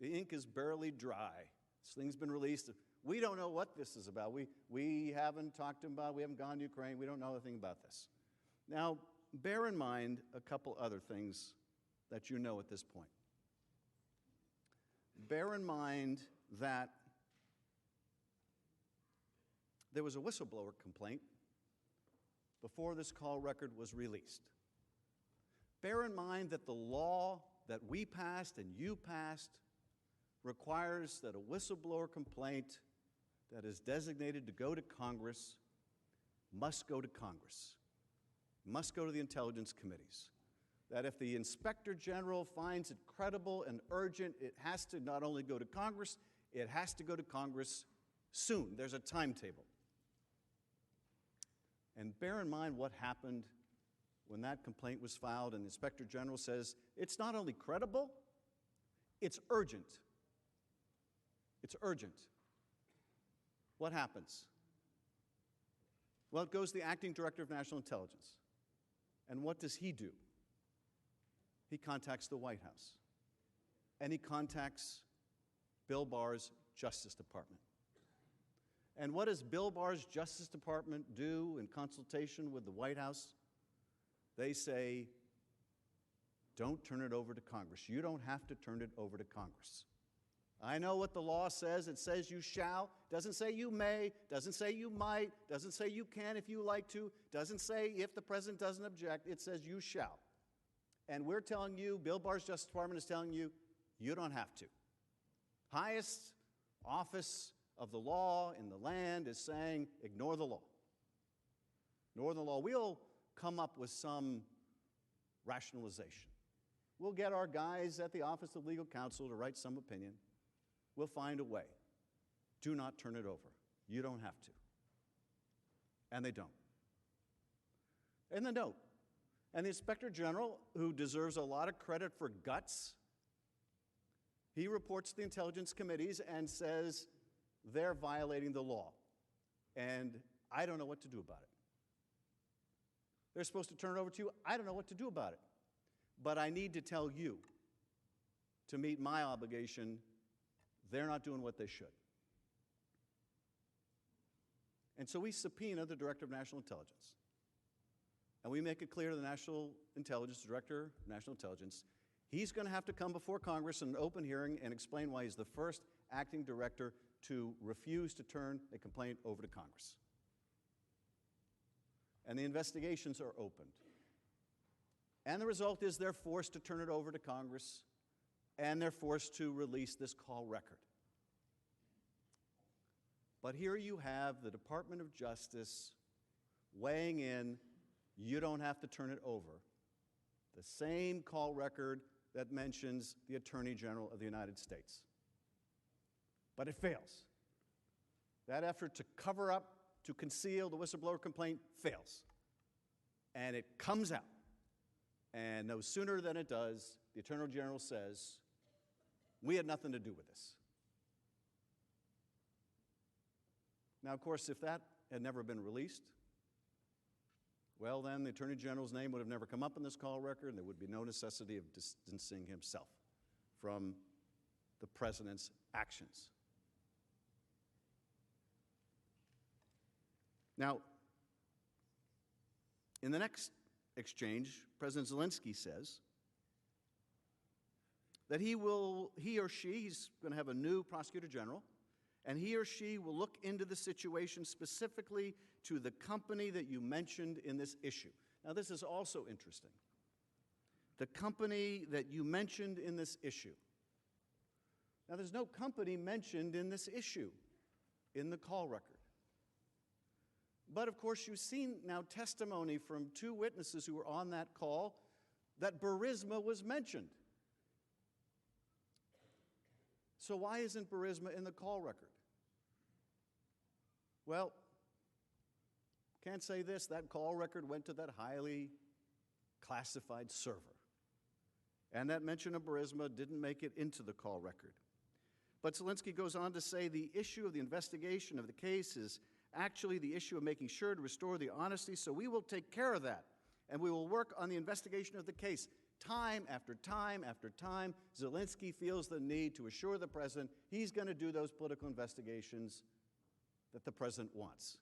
The ink is barely dry. This thing's been released. We don't know what this is about. We haven't talked to him about it. We haven't gone to Ukraine. We don't know anything about this. Now, bear in mind a couple other things that you know at this point. Bear in mind that there was a whistleblower complaint before this call record was released. Bear in mind that the law that we passed and you passed requires that a whistleblower complaint that is designated to go to Congress must go to Congress, must go to the intelligence committees. That if the Inspector General finds it credible and urgent, it has to not only go to Congress, it has to go to Congress soon. There's a timetable. And bear in mind what happened when that complaint was filed and the Inspector General says, it's not only credible, it's urgent. It's urgent. What happens? Well, it goes to the Acting Director of National Intelligence. And what does he do? He contacts the White House. And he contacts Bill Barr's Justice Department. And what does Bill Barr's Justice Department do in consultation with the White House? They say, don't turn it over to Congress. You don't have to turn it over to Congress. I know what the law says. It says you shall. Doesn't say you may. Doesn't say you might. Doesn't say you can if you like to. Doesn't say if the President doesn't object. It says you shall. And we're telling you, Bill Barr's Justice Department is telling you, you don't have to. Highest office of the law in the land is saying, ignore the law. Ignore the law. We'll come up with some rationalization. We'll get our guys at the Office of Legal Counsel to write some opinion. We'll find a way. Do not turn it over. You don't have to. And they don't. And they don't. And the Inspector General, who deserves a lot of credit for guts, he reports to the intelligence committees and says they're violating the law. And I don't know what to do about it. They're supposed to turn it over to you. I don't know what to do about it. But I need to tell you, to meet my obligation, they're not doing what they should. And so we subpoena the Director of National Intelligence. And we make it clear to the National Intelligence, Director of National Intelligence, he's going to have to come before Congress in an open hearing and explain why he's the first acting director to refuse to turn a complaint over to Congress. And the investigations are opened. And the result is they're forced to turn it over to Congress, and they're forced to release this call record. But here you have the Department of Justice weighing in, you don't have to turn it over. The same call record that mentions the Attorney General of the United States. But it fails. That effort to cover up, to conceal the whistleblower complaint fails. And it comes out. And no sooner than it does, the Attorney General says, we had nothing to do with this. Now, of course, if that had never been released, well, then the Attorney General's name would have never come up in this call record, and there would be no necessity of distancing himself from the President's actions. Now, in the next exchange, President Zelensky says that he's going to have a new prosecutor general, and he or she will look into the situation specifically to the company that you mentioned in this issue. Now, this is also interesting. The company that you mentioned in this issue. Now, there's no company mentioned in this issue in the call record. But, of course, you've seen now testimony from two witnesses who were on that call that Burisma was mentioned. So why isn't Burisma in the call record? Well, can't say this. That call record went to that highly classified server. And that mention of Burisma didn't make it into the call record. But Zelensky goes on to say the issue of the investigation of the case is actually the issue of making sure to restore the honesty, so we will take care of that. And we will work on the investigation of the case. Time after time after time, Zelensky feels the need to assure the President he's going to do those political investigations that the President wants.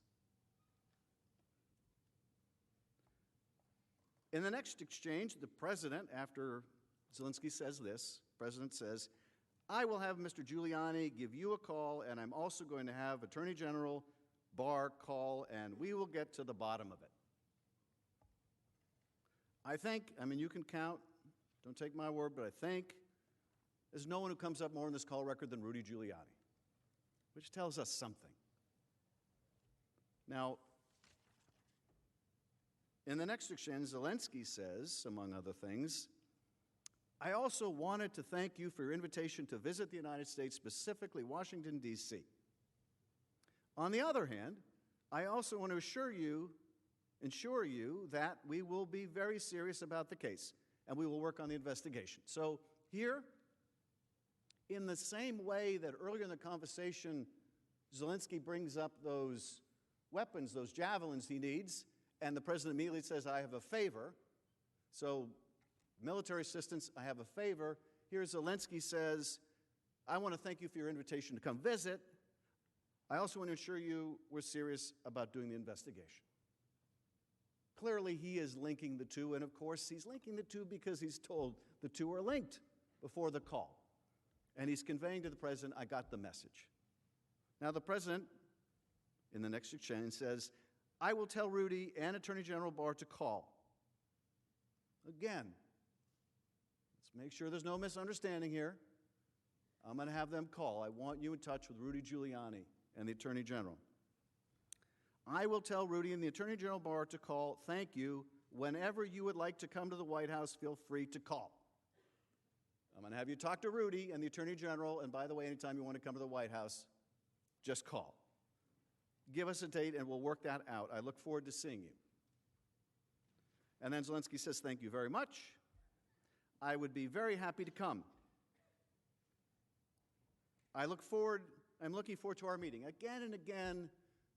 In the next exchange, the President, after Zelensky says this, the President says, I will have Mr. Giuliani give you a call, and I'm also going to have Attorney General Barr call, and we will get to the bottom of it. I think, you can count, don't take my word, but I think there's no one who comes up more in this call record than Rudy Giuliani, which tells us something. Now, in the next exchange, Zelensky says, among other things, I also wanted to thank you for your invitation to visit the United States, specifically Washington, D.C. On the other hand, I also want to ensure you that we will be very serious about the case, and we will work on the investigation. So here, in the same way that earlier in the conversation, Zelensky brings up those weapons, those javelins he needs, and the President immediately says, I have a favor. So military assistance, I have a favor. Here Zelensky says, I want to thank you for your invitation to come visit. I also want to ensure you we're serious about doing the investigation. Clearly, he is linking the two, and of course, he's linking the two because he's told the two are linked before the call. And he's conveying to the President, I got the message. Now, the President, in the next exchange, says, I will tell Rudy and Attorney General Barr to call. Again, let's make sure there's no misunderstanding here. I'm going to have them call. I want you in touch with Rudy Giuliani and the Attorney General. I will tell Rudy and the Attorney General Barr to call. Thank you. Whenever you would like to come to the White House, feel free to call. I'm going to have you talk to Rudy and the Attorney General, and by the way, anytime you want to come to the White House, just call. Give us a date and we'll work that out. I look forward to seeing you. And then Zelensky says, thank you very much. I would be very happy to come. I'm looking forward to our meeting. Again and again,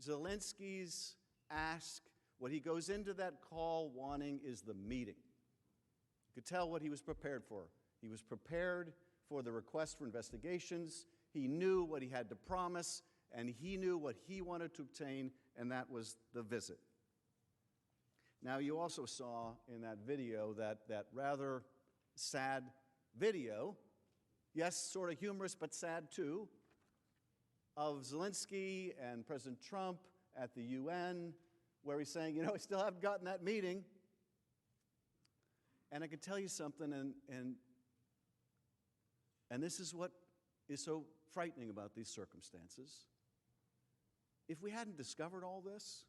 Zelensky's ask, what he goes into that call wanting is the meeting. You could tell what he was prepared for. He was prepared for the request for investigations. He knew what he had to promise, and he knew what he wanted to obtain, and that was the visit. Now, you also saw in that video, that rather sad video, yes, sort of humorous, but sad too, of Zelensky and President Trump at the UN, where he's saying, I still haven't gotten that meeting. And I can tell you something, and this is what is so frightening about these circumstances. If we hadn't discovered all this,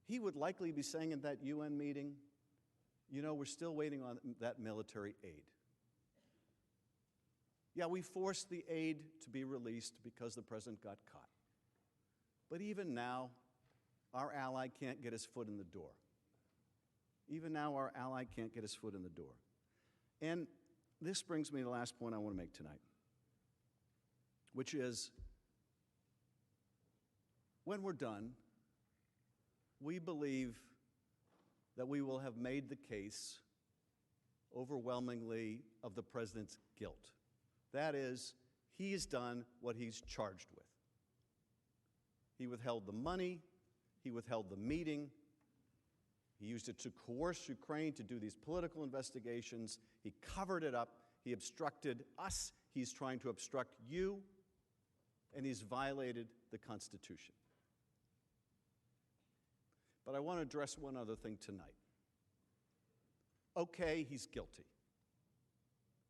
he would likely be saying in that UN meeting, we're still waiting on that military aid. Yeah, we forced the aid to be released because the president got caught. But even now, our ally can't get his foot in the door. Even now, our ally can't get his foot in the door. And this brings me to the last point I want to make tonight, which is, when we're done, we believe that we will have made the case overwhelmingly of the president's guilt. That is, he has done what he's charged with. He withheld the money, he withheld the meeting, he used it to coerce Ukraine to do these political investigations, he covered it up, he obstructed us, he's trying to obstruct you, and he's violated the Constitution. But I want to address one other thing tonight. Okay, he's guilty.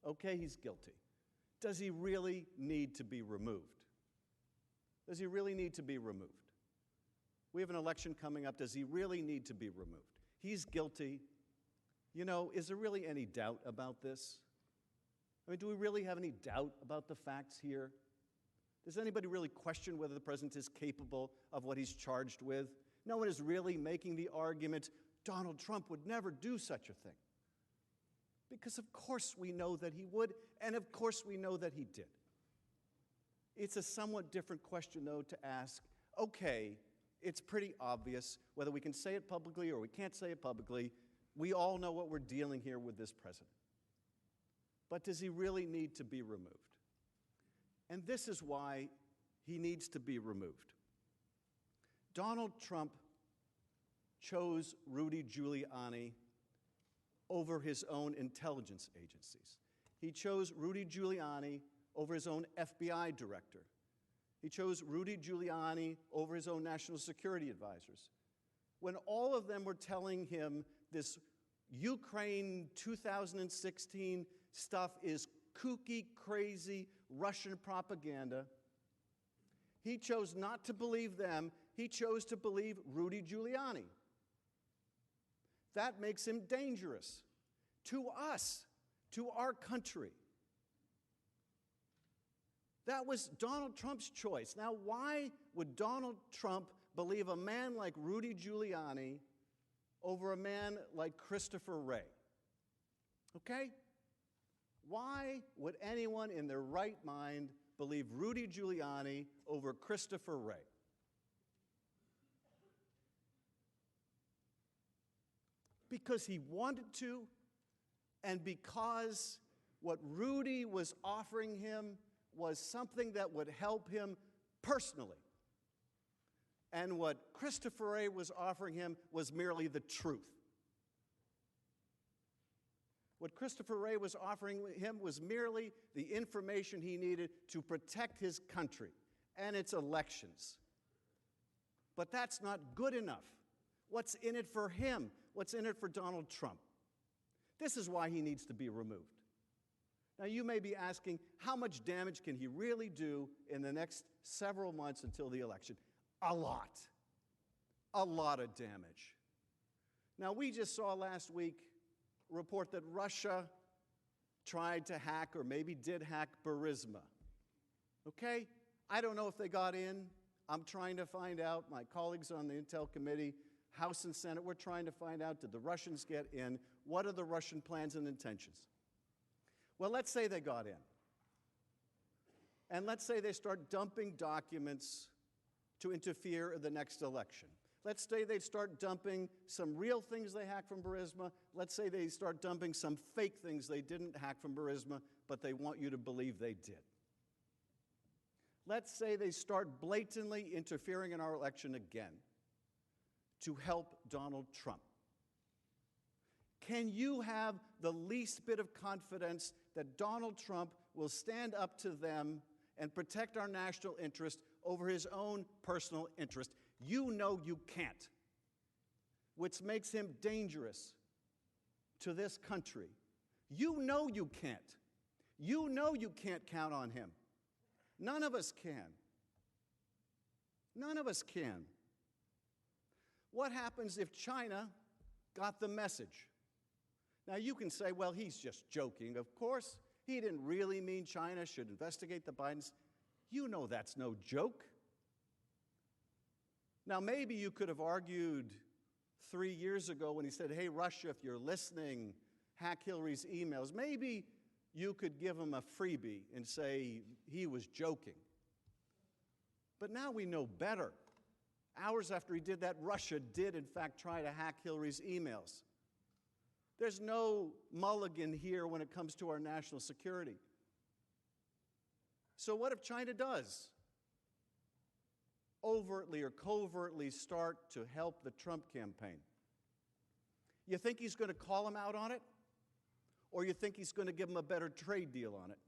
Okay, he's guilty. Does he really need to be removed? Does he really need to be removed? We have an election coming up. Does he really need to be removed? He's guilty. Is there really any doubt about this? Do we really have any doubt about the facts here? Does anybody really question whether the president is capable of what he's charged with? No one is really making the argument Donald Trump would never do such a thing. Because of course we know that he would, and of course we know that he did. It's a somewhat different question, though, to ask, okay, it's pretty obvious, whether we can say it publicly or we can't say it publicly, we all know what we're dealing here with this president. But does he really need to be removed? And this is why he needs to be removed. Donald Trump chose Rudy Giuliani over his own intelligence agencies. He chose Rudy Giuliani over his own FBI director. He chose Rudy Giuliani over his own national security advisors. When all of them were telling him this Ukraine 2016 stuff is kooky, crazy Russian propaganda, he chose not to believe them. He chose to believe Rudy Giuliani. That makes him dangerous to us, to our country. That was Donald Trump's choice. Now, why would Donald Trump believe a man like Rudy Giuliani over a man like Christopher Wray? Okay? Why would anyone in their right mind believe Rudy Giuliani over Christopher Wray? Because he wanted to, and because what Rudy was offering him was something that would help him personally. And what Christopher Wray was offering him was merely the truth. What Christopher Wray was offering him was merely the information he needed to protect his country and its elections. But that's not good enough. What's in it for him? What's in it for Donald Trump? This is why he needs to be removed. Now, you may be asking, how much damage can he really do in the next several months until the election? A lot. A lot of damage. Now, we just saw last week a report that Russia tried to hack, or maybe did hack, Burisma. Okay? I don't know if they got in. I'm trying to find out. My colleagues on the Intel Committee, House and Senate, we're trying to find out, did the Russians get in? What are the Russian plans and intentions? Well, let's say they got in. And let's say they start dumping documents to interfere in the next election. Let's say they start dumping some real things they hacked from Burisma. Let's say they start dumping some fake things they didn't hack from Burisma, but they want you to believe they did. Let's say they start blatantly interfering in our election again to help Donald Trump. Can you have the least bit of confidence that Donald Trump will stand up to them and protect our national interest over his own personal interest. You know you can't, which makes him dangerous to this country. You know you can't. You know you can't count on him. None of us can. None of us can. What happens if China got the message? Now you can say, well, he's just joking. Of course, he didn't really mean China should investigate the Bidens. You know that's no joke. Now maybe you could have argued 3 years ago when he said, hey, Russia, if you're listening, hack Hillary's emails. Maybe you could give him a freebie and say he was joking. But now we know better. Hours after he did that, Russia did, in fact, try to hack Hillary's emails. There's no mulligan here when it comes to our national security. So what if China does overtly or covertly start to help the Trump campaign? You think he's going to call him out on it? Or you think he's going to give him a better trade deal on it?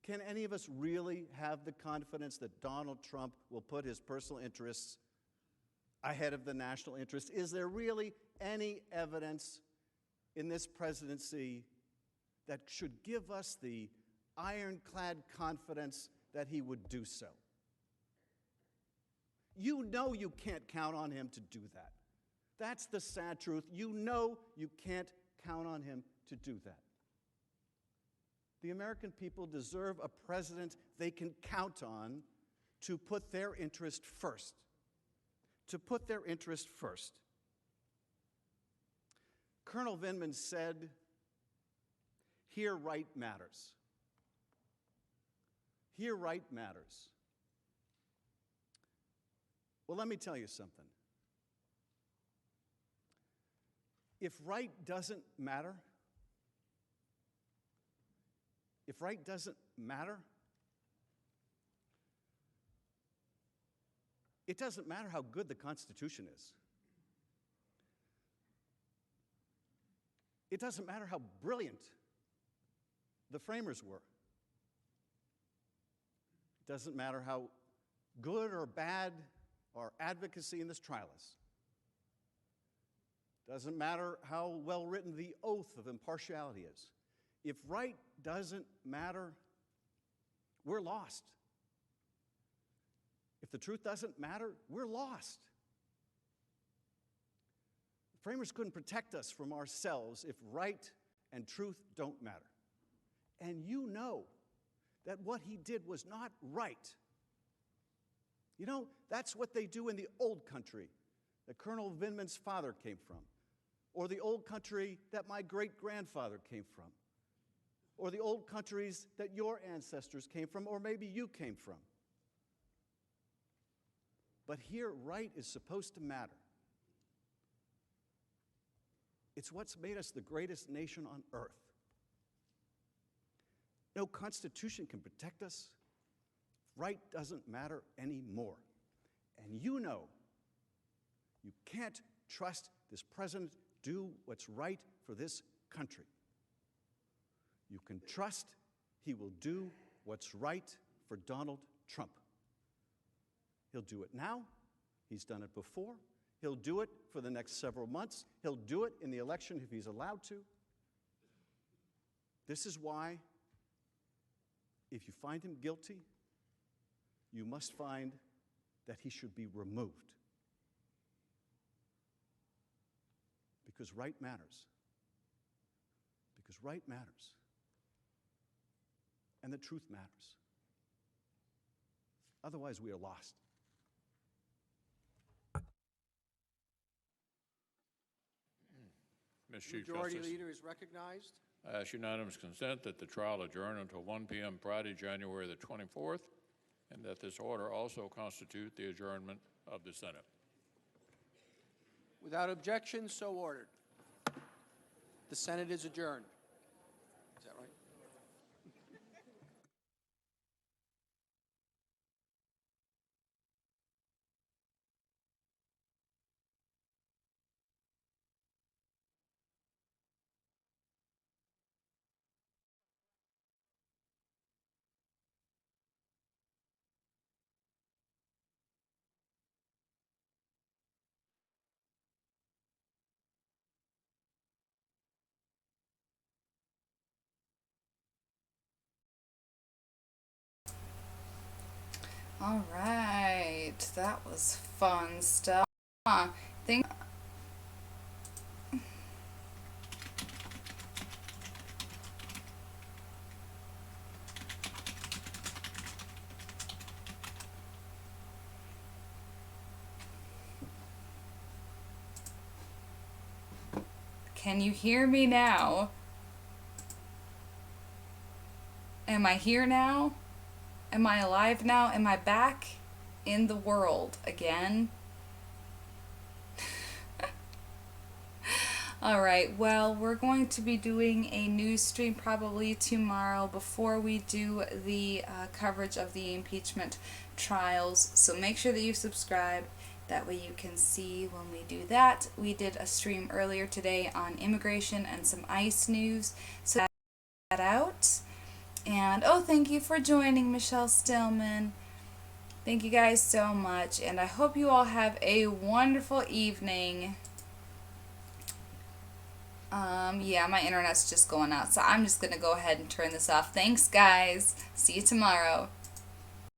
Can any of us really have the confidence that Donald Trump will put his personal interests ahead of the national interest? Is there really any evidence in this presidency that should give us the ironclad confidence that he would do so? You know you can't count on him to do that. That's the sad truth. You know you can't count on him to do that. The American people deserve a president they can count on to put their interest first. To put their interest first. Colonel Vindman said, here right matters. Here right matters. Well, let me tell you something. If right doesn't matter, it doesn't matter how good the Constitution is. It doesn't matter how brilliant the framers were. It doesn't matter how good or bad our advocacy in this trial is. It doesn't matter how well written the oath of impartiality is. If right doesn't matter, we're lost. If the truth doesn't matter, we're lost. The framers couldn't protect us from ourselves if right and truth don't matter. And you know that what he did was not right. You know, that's what they do in the old country that Colonel Vindman's father came from, or the old country that my great-grandfather came from, or the old countries that your ancestors came from, or maybe you came from. But here, right is supposed to matter. It's what's made us the greatest nation on earth. No constitution can protect us. Right doesn't matter anymore. And you know you can't trust this president to do what's right for this country. You can trust he will do what's right for Donald Trump. He'll do it now. He's done it before. He'll do it for the next several months. He'll do it in the election if he's allowed to. This is why, if you find him guilty, you must find that he should be removed. Because right matters. Because right matters. And the truth matters. Otherwise, we are lost. Ms. Chief Majority Justice, Leader is recognized. I ask unanimous consent that the trial adjourn until 1 p.m. Friday, January the 24th, and that this order also constitute the adjournment of the Senate. Without objection, so ordered. The Senate is adjourned. All right, that was fun stuff. Think. Can you hear me now? Am I here now? Am I alive now? Am I back in the world again? Alright, well, we're going to be doing a news stream probably tomorrow before we do the coverage of the impeachment trials. So make sure that you subscribe. That way you can see when we do that. We did a stream earlier today on immigration and some ICE news. So check that out. And oh, thank you for joining, Michelle Stillman. Thank you guys so much. And I hope you all have a wonderful evening. Yeah, my internet's just going out, so I'm just gonna go ahead and turn this off. Thanks, guys. See you tomorrow.